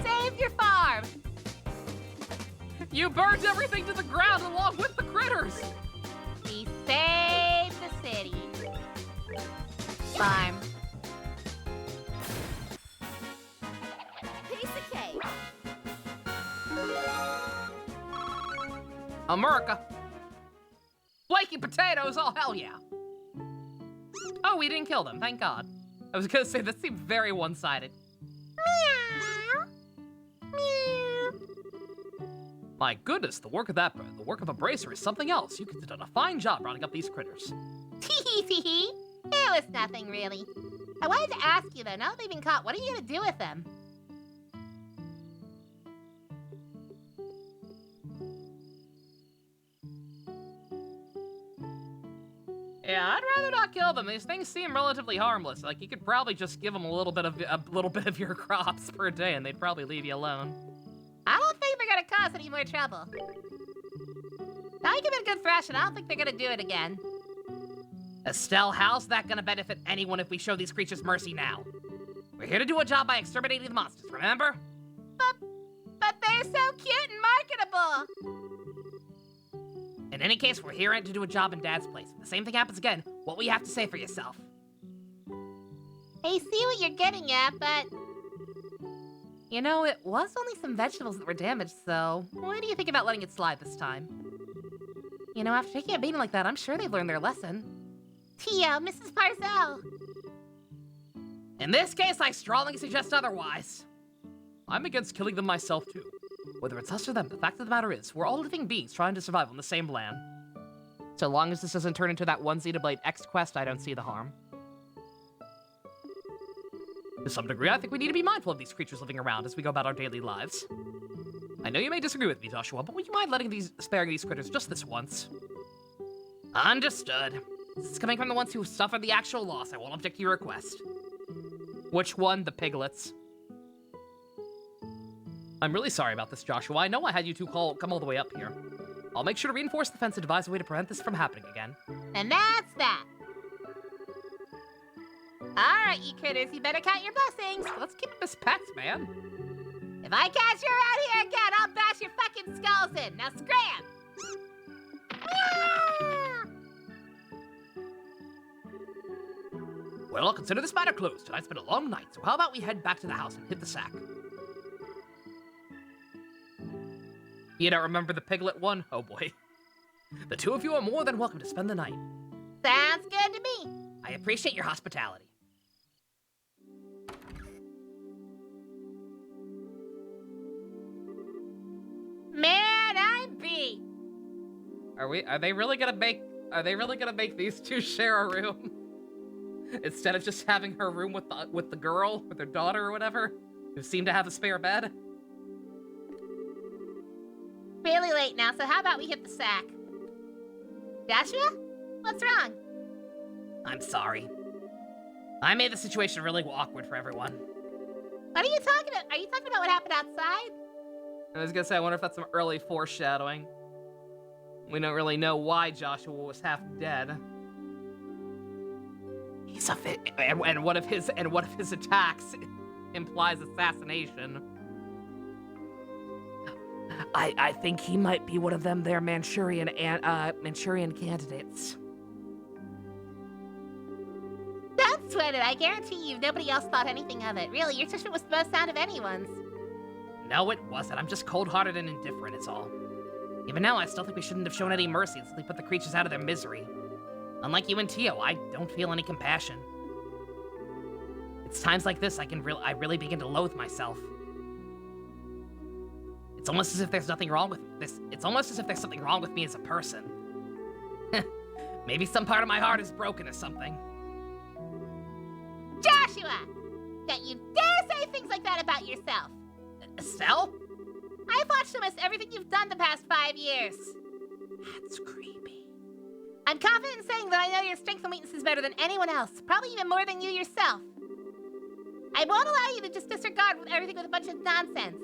saved your farm! You burned everything to the ground along with the critters! We saved the city. Farm. Piece of cake. America. Flaky potatoes, oh hell yeah. Oh, we didn't kill them, thank God. I was gonna say, that seemed very one-sided. My goodness, the work of a bracer is something else. You could have done a fine job rounding up these critters. Tee-hee-tee-hee. It was nothing, really. I wanted to ask you, though, now that they've been caught, what are you gonna do with them? Yeah, I'd rather not kill them. These things seem relatively harmless. Like, you could probably just give them a little bit of your crops per day, and they'd probably leave you alone. I don't think they're gonna cause any more trouble. Now I give it a good thrash, and I don't think they're gonna do it again. Estelle, how's that gonna benefit anyone if we show these creatures mercy now? We're here to do a job by exterminating the monsters, remember? But they're so cute and marketable. In any case, we're here to do a job in Dad's place. If the same thing happens again, what will you have to say for yourself? I see what you're getting at, but You know, it was only some vegetables that were damaged, so What do you think about letting it slide this time? you know, after taking a beating like that, I'm sure they've learned their lesson. Tio, Mrs. Parzel. In this case, I strongly suggest otherwise. I'm against killing them myself, too. Whether it's us or them, the fact of the matter is, we're all living beings trying to survive on the same land. So long as this doesn't turn into that one Xenoblade X quest, I don't see the harm. To some degree, I think we need to be mindful of these creatures living around as we go about our daily lives. I know you may disagree with me, Joshua, but would you mind sparing these critters just this once? Understood. This is coming from the ones who suffered the actual loss. I won't object to your request. Which one? The piglets? I'm really sorry about this, Joshua. I know I had you two come all the way up here. I'll make sure to reinforce the fence and devise a way to prevent this from happening again. And that's that. Alright, you critters, you better count your blessings. Let's keep them as pets, man. If I catch you around here again, I'll bash your fucking skulls in. Now scram! Ah! Well, I'll consider this matter closed. Tonight's been a long night, so how about we head back to the house and hit the sack? You don't remember the piglet one? Oh boy. The two of you are more than welcome to spend the night. Sounds good to me. I appreciate your hospitality. Man, I'm beat. Are they really gonna make these two share a room? Instead of just having her room with the girl, with her daughter or whatever, who seemed to have a spare bed? Really late now, so how about we hit the sack? Joshua? What's wrong? I'm sorry. I made the situation really awkward for everyone. What are you talking about? Are you talking about what happened outside? I was gonna say, I wonder if that's some early foreshadowing. We don't really know why Joshua was half dead. He's a and one of his attacks implies assassination. I think he might be one of them there Manchurian candidates. Don't sweat it. I guarantee you nobody else thought anything of it. Really, your judgment was the most sound of anyone's. No, it wasn't. I'm just cold-hearted and indifferent, it's all. Even now, I still think we shouldn't have shown any mercy until we put the creatures out of their misery. Unlike you and Tio, I don't feel any compassion. It's times like this I really begin to loathe myself. It's almost as if there's nothing wrong with this. It's almost as if there's something wrong with me as a person. Maybe some part of my heart is broken or something. Joshua! Don't you dare say things like that about yourself. Estelle? I've watched almost everything you've done the past 5 years. That's creepy. I'm confident in saying that I know your strengths and weaknesses better than anyone else, probably even more than you yourself. I won't allow you to just disregard everything with a bunch of nonsense.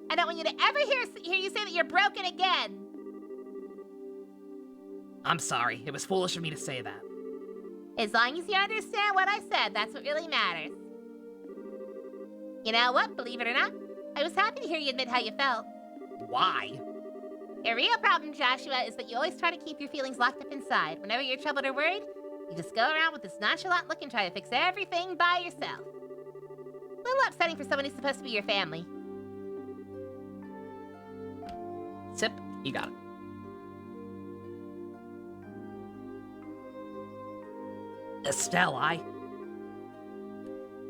I don't want you to ever hear you say that you're broken again. I'm sorry. It was foolish of me to say that. As long as you understand what I said, that's what really matters. You know what? Believe it or not, I was happy to hear you admit how you felt. Why? Your real problem, Joshua, is that you always try to keep your feelings locked up inside. Whenever you're troubled or worried, you just go around with this nonchalant look and try to fix everything by yourself. A little upsetting for someone who's supposed to be your family. Sip, you got it. Estelle,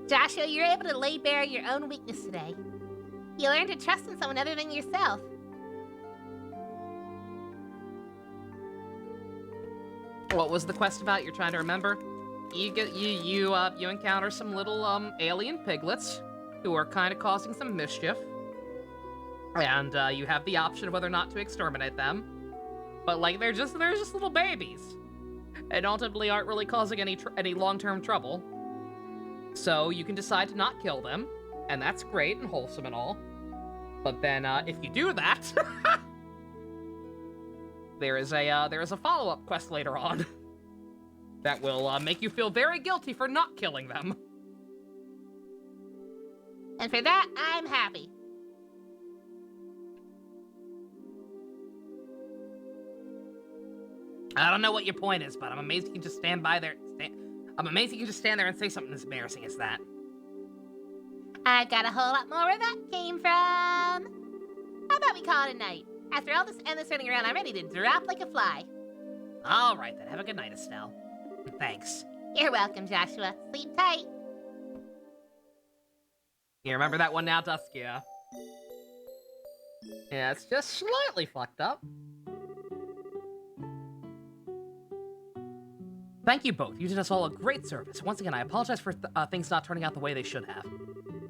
Joshua, you're able to lay bare your own weakness today. You learn to trust in someone other than yourself. What was the quest about you're trying to remember? You encounter some little alien piglets who are kind of causing some mischief. And you have the option of whether or not to exterminate them. But like they're just little babies. and ultimately aren't really causing any long-term trouble. So you can decide to not kill them, and that's great and wholesome and all. But then, if you do that, there is a follow-up quest later on that will make you feel very guilty for not killing them. And for that, I'm happy. I don't know what your point is, but I'm amazed you can just stand there and say something as embarrassing as that. I've got a whole lot more where that came from. How about we call it a night? After all this endless running around, I'm ready to drop like a fly. All right, then. Have a good night, Estelle. Thanks. You're welcome, Joshua. Sleep tight. You remember that one now, Duskia? Yeah, it's just slightly fucked up. Thank you both. You did us all a great service. Once again, I apologize for things not turning out the way they should have.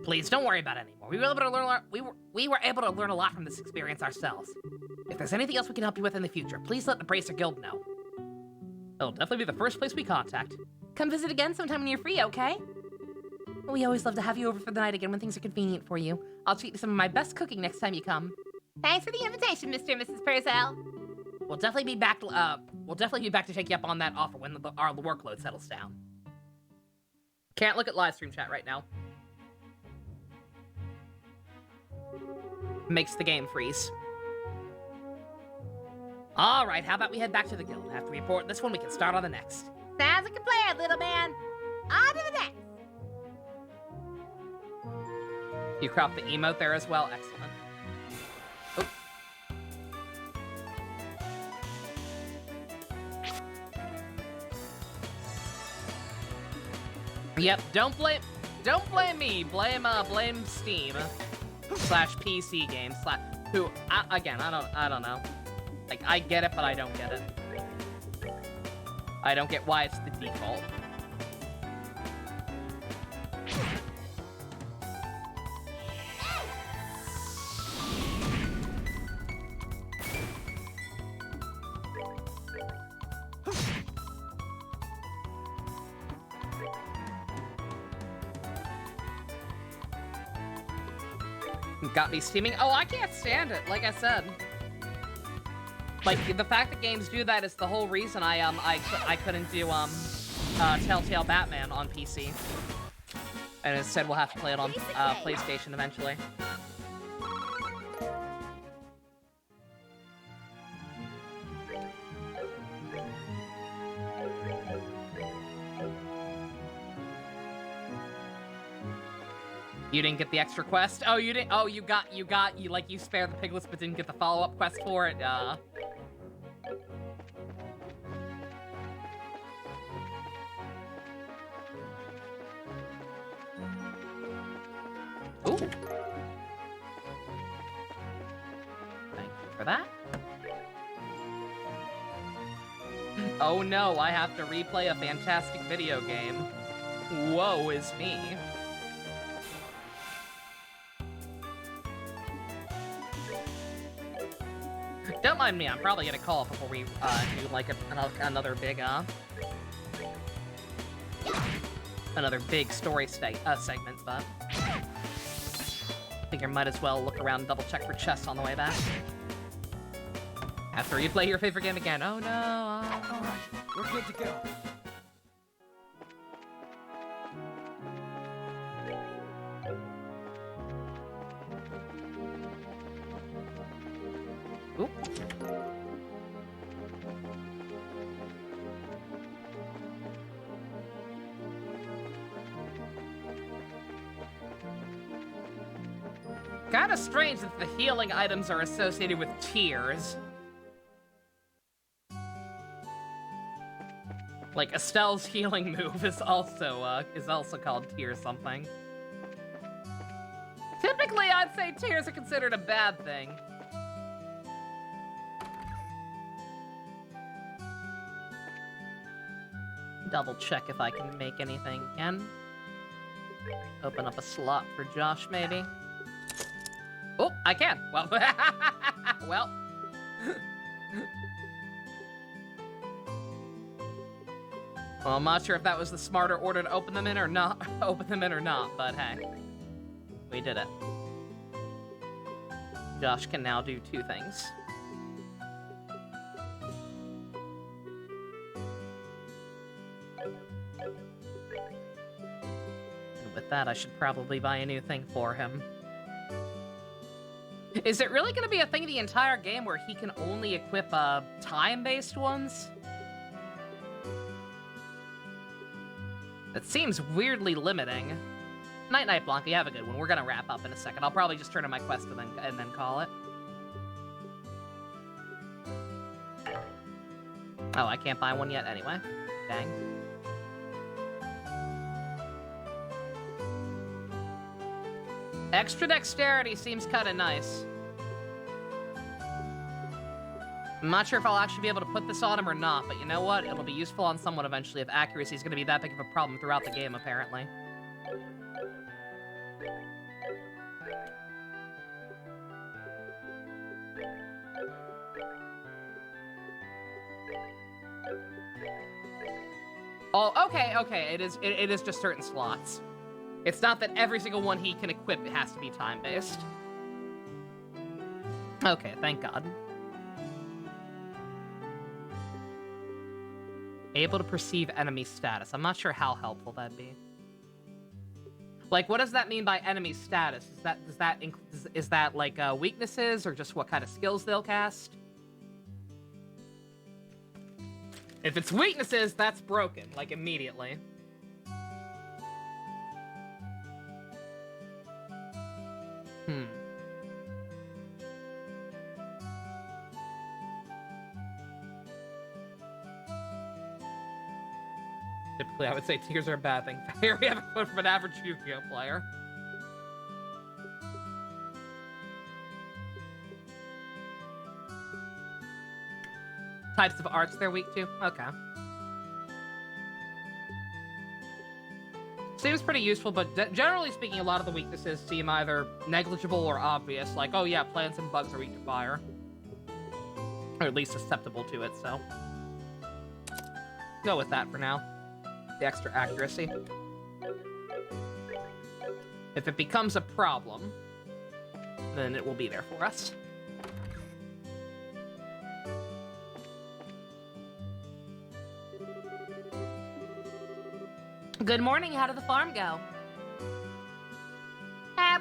Please don't worry about it anymore. We were able to learn. We were able to learn a lot from this experience ourselves. If there's anything else we can help you with in the future, please let the Bracer Guild know. It'll definitely be the first place we contact. Come visit again sometime when you're free, okay? We always love to have you over for the night again when things are convenient for you. I'll treat you to some of my best cooking next time you come. Thanks for the invitation, Mr. and Mrs. Purcell. We'll definitely be back. We'll definitely be back to take you up on that offer when our workload settles down. Can't look at live stream chat right now. Makes the game freeze. All right, how about we head back to the guild? After we report this one, we can start on the next. Sounds like a plan, little man. On to the next. You cropped the emote there as well. Excellent. Oh. Yep, don't blame me. Blame Steam / PC games / who again, I don't know. Like, I get it, but I don't get it. I don't get why it's the default. Got me steaming. Oh, I can't stand it, like I said. Like, the fact that games do that is the whole reason I couldn't do, Telltale Batman on PC. And instead we'll have to play it on, PlayStation eventually. You didn't get the extra quest? Oh, you didn't? Oh, you spared the piglets but didn't get the follow-up quest for it? Ooh. Thank you for that. Oh no, I have to replay a fantastic video game. Woe is me. Don't mind me, I'm probably gonna call it before we do like another big story segment, but I figure might as well look around and double check for chests on the way back. After you play your favorite game again. Oh no. Alright, we're good to go. Ooh. Kinda strange that the healing items are associated with tears. Like, Estelle's healing move is also called tear something. Typically, I'd say tears are considered a bad thing. Double check if I can make anything again. Open up a slot for Josh, maybe. Oh, I can. Well, well. Well, I'm not sure if that was the smarter order to open them in or not, but hey. We did it. Josh can now do 2 things. And with that, I should probably buy a new thing for him. Is it really going to be a thing the entire game where he can only equip time-based ones? That seems weirdly limiting. Night, Blanca. You have a good one. We're gonna wrap up in a second. I'll probably just turn in my quest and then call it. Oh, I can't buy one yet anyway. Dang. Extra dexterity seems kind of nice. I'm not sure if I'll actually be able to put this on him or not, but you know what? It'll be useful on someone eventually if accuracy is going to be that big of a problem throughout the game, apparently. Oh, okay. It is just certain slots. It's not that every single one he can equip it has to be time-based. Okay, thank God. Able to perceive enemy status. I'm not sure how helpful that'd be. Like, what does that mean by enemy status? Is that like weaknesses or just what kind of skills they'll cast? If it's weaknesses, that's broken, like immediately. Typically, I would say tears are a bad thing. Here we have a quote from an average Yu-Gi-Oh player. Types of arts they're weak to? Okay. Seems pretty useful, but generally speaking, a lot of the weaknesses seem either negligible or obvious. Like, oh yeah, plants and bugs are weak to fire. Or at least susceptible to it, so. Go with that for now. The extra accuracy. If it becomes a problem, then it will be there for us. Good morning. How did the farm go?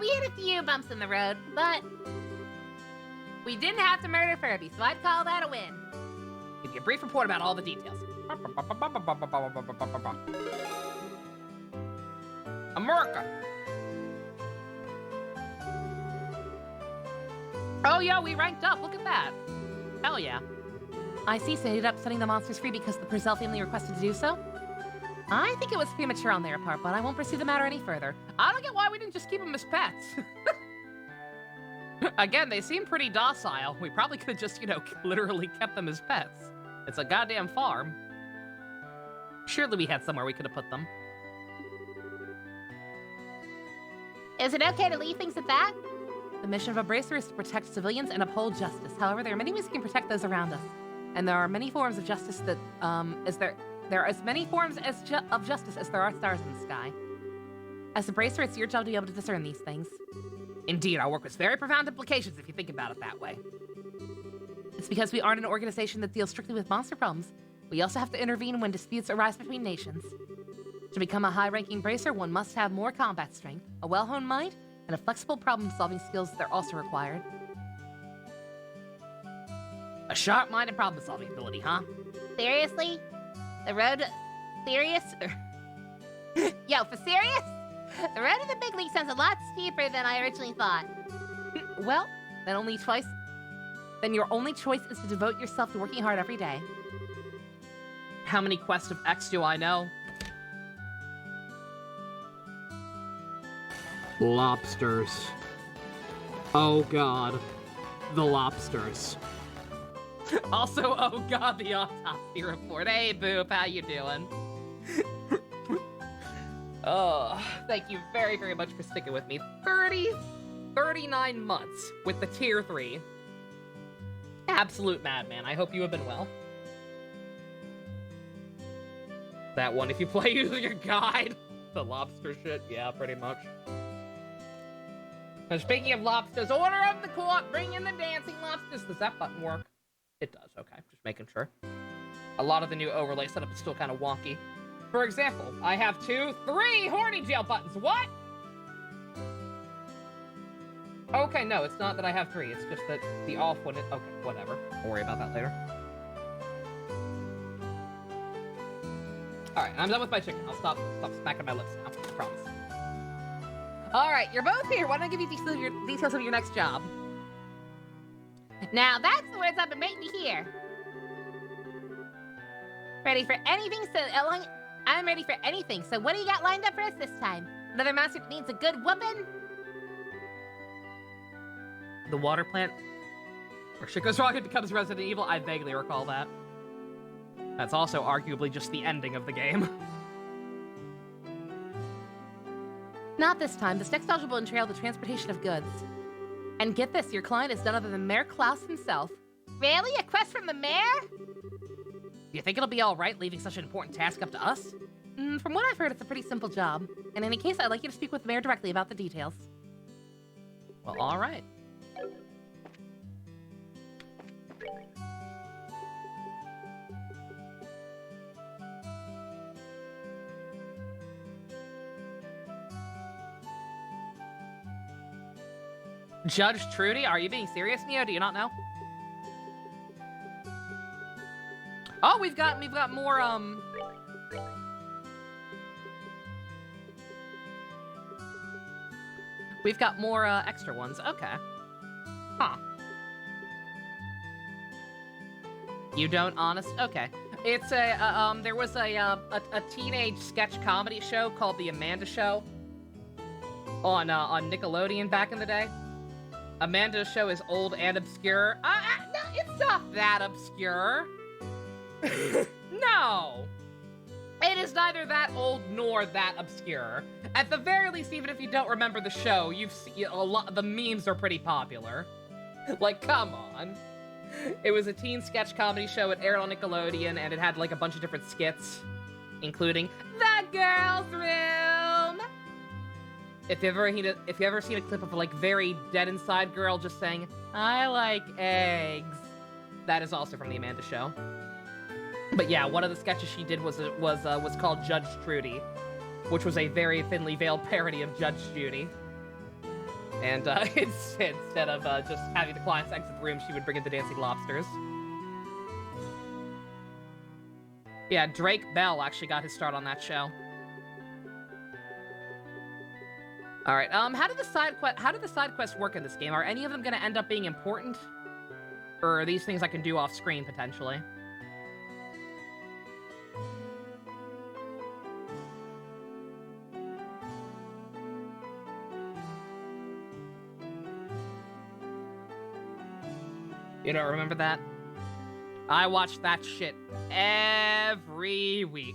We had a few bumps in the road, but we didn't have to murder Furby, so I'd call that a win. Give you a brief report about all the details. America. Oh yeah, we ranked up. Look at that. Hell yeah. I see, so you ended up setting the monsters free because the Purcell family requested to do so? I think it was premature on their part, but I won't pursue the matter any further. I don't get why we didn't just keep them as pets. Again, they seem pretty docile. We probably could have just, literally kept them as pets. It's a goddamn farm. Surely we had somewhere we could have put them. Is it okay to leave things at that? The mission of a bracer is to protect civilians and uphold justice. However, there are many ways we can protect those around us. And there are many forms of justice that, there are as many forms of justice as there are stars in the sky. As a bracer, it's your job to be able to discern these things. Indeed, our work has very profound implications if you think about it that way. It's because we aren't an organization that deals strictly with monster problems. We also have to intervene when disputes arise between nations. To become a high-ranking bracer, one must have more combat strength, a well-honed mind, and a flexible problem-solving skills that are also required. A sharp mind and problem-solving ability, huh? Seriously? The road... Serious? Yo, for serious? The road to the big league sounds a lot steeper than I originally thought. Well, then your only choice is to devote yourself to working hard every day. How many quests of X do I know? Lobsters. Oh god. The lobsters. Also, oh god, the autopsy report. Hey, Boop, how you doing? Oh, thank you very, very much for sticking with me. 39 months with the tier 3. Absolute madman. I hope you have been well. That one, if you play using your guide. The lobster shit, yeah, pretty much. And speaking of lobsters, order of the court, bring in the dancing lobsters. Does that button work? It does, okay, just making sure. A lot of the new overlay setup is still kind of wonky. For example, I have 2, 3 horny jail buttons. What? Okay, no, it's not that I have 3. It's just that the off one is... Okay, whatever. I'll worry about that later. Alright, I'm done with my chicken. I'll stop smacking my lips now. I promise. Alright, you're both here. Why don't I give you details of your next job? Now that's the words I've been waiting to hear. Ready for anything, so I'm ready for anything, so what do you got lined up for us this time? Another master that needs a good whooping? The water plant? Where shit goes wrong and becomes Resident Evil? I vaguely recall that. That's also arguably just the ending of the game. Not this time. This next dodge will entail the transportation of goods. And get this, your client is none other than Mayor Klaus himself. Really? A quest from the mayor? Do you think it'll be all right leaving such an important task up to us? From what I've heard, it's a pretty simple job. In any case, I'd like you to speak with the mayor directly about the details. Well, all right. Judge Trudy? Are you being serious, Neo? Do you not know? Oh, we've got more, We've got more, extra ones. Okay. Huh. You don't, honest? Okay. It's a, there was a teenage sketch comedy show called The Amanda Show on Nickelodeon back in the day. Amanda's show is old and obscure. No, it's not that obscure. No. It is neither that old nor that obscure. At the very least, even if you don't remember the show, you've seen a lot. The memes are pretty popular. Like, come on. It was a teen sketch comedy show. It aired on Nickelodeon, and it had like a bunch of different skits, including The Girls' Room. If you ever seen a clip of a like very dead inside girl just saying, "I like eggs," that is also from the Amanda Show. But yeah, one of the sketches she did was called Judge Trudy, which was a very thinly veiled parody of Judge Judy. And instead of just having the clients exit the room, she would bring in the dancing lobsters. Yeah, Drake Bell actually got his start on that show. All right. How do the side quests work in this game? Are any of them going to end up being important, or are these things I can do off screen potentially? You don't remember that? I watched that shit every week.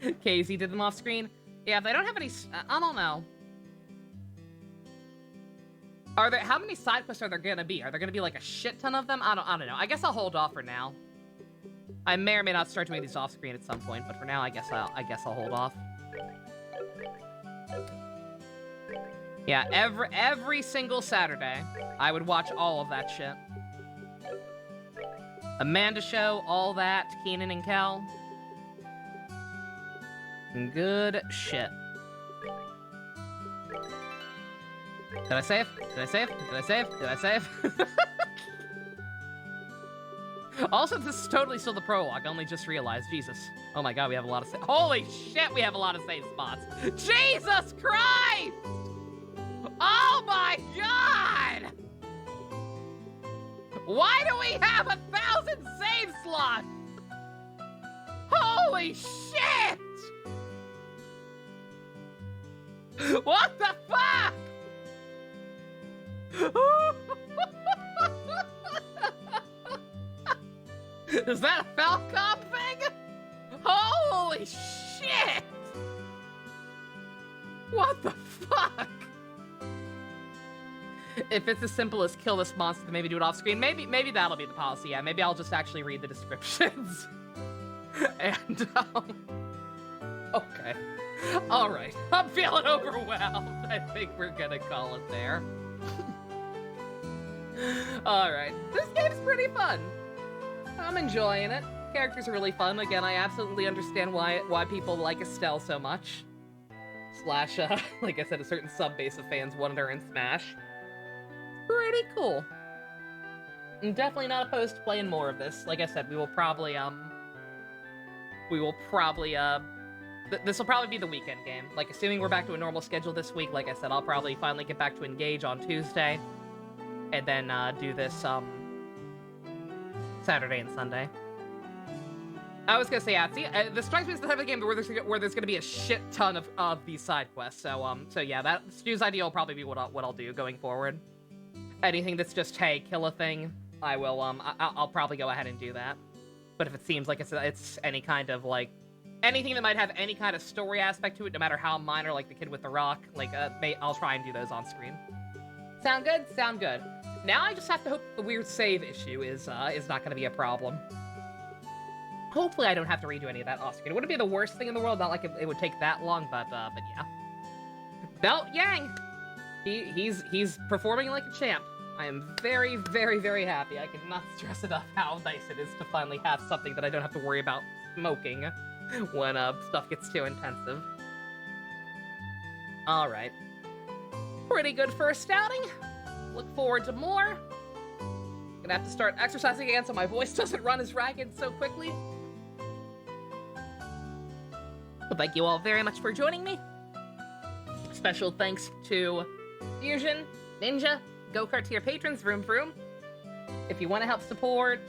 KZ did them off screen. Yeah, if they don't have any, I don't know. How many side quests are there gonna be? Are there gonna be like a shit ton of them? I don't know. I guess I'll hold off for now. I may or may not start doing these off screen at some point, but for now, I guess I'll hold off. Yeah, every single Saturday, I would watch all of that shit. Amanda Show, all that, Keenan and Kel. Good shit. Did I save? Did I save? Did I save? Did I save? Also, this is totally still the prologue. I only just realized. Jesus. Oh my god, we have a lot of holy shit, we have a lot of save spots. Jesus Christ! Oh my god! Why do we have 1,000 save slots? Holy shit! What the fuck? Is that a Falcom thing? Holy shit! What the fuck? If it's as simple as kill this monster, then maybe do it off screen. Maybe that'll be the policy. Yeah, maybe I'll just actually read the descriptions And, okay. Alright, I'm feeling overwhelmed. I think we're gonna call it there. Alright, this game's pretty fun. I'm enjoying it. Characters are really fun. Again, I absolutely understand why people like Estelle so much. Slash, like I said, a certain sub-base of fans wanted her in Smash. Pretty cool. I'm definitely not opposed to playing more of this. Like I said, we will probably, this will probably be the weekend game. Like, assuming we're back to a normal schedule this week, like I said, I'll probably finally get back to Engage on Tuesday. And then, do this, Saturday and Sunday. I was gonna say, yeah, see, this strikes me as the type of game where there's gonna be a shit ton of these side quests. So yeah, that Stu's idea will probably be what I'll do going forward. Anything that's just, hey, kill a thing, I will, I'll probably go ahead and do that. But if it seems like it's any kind of, like, anything that might have any kind of story aspect to it, no matter how minor, like the kid with the rock, like, I'll try and do those on screen. Sound good? Sound good. Now I just have to hope the weird save issue is not gonna be a problem. Hopefully I don't have to redo any of that off screen. It wouldn't be the worst thing in the world, not like it would take that long, but yeah. Belt Yang! He's performing like a champ. I am very, very, very happy. I cannot stress enough how nice it is to finally have something that I don't have to worry about smoking when stuff gets too intensive. Alright. Pretty good first outing. Look forward to more. Gonna have to start exercising again so my voice doesn't run as ragged so quickly. Well, thank you all very much for joining me. Special thanks to Fusion, Ninja, Go-Kart tier patrons, Vroom Vroom. If you want to help support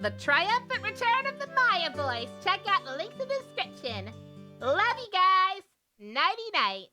The triumphant return of the Maya Boys. Check out the links in the description. Love you guys. Nighty-night.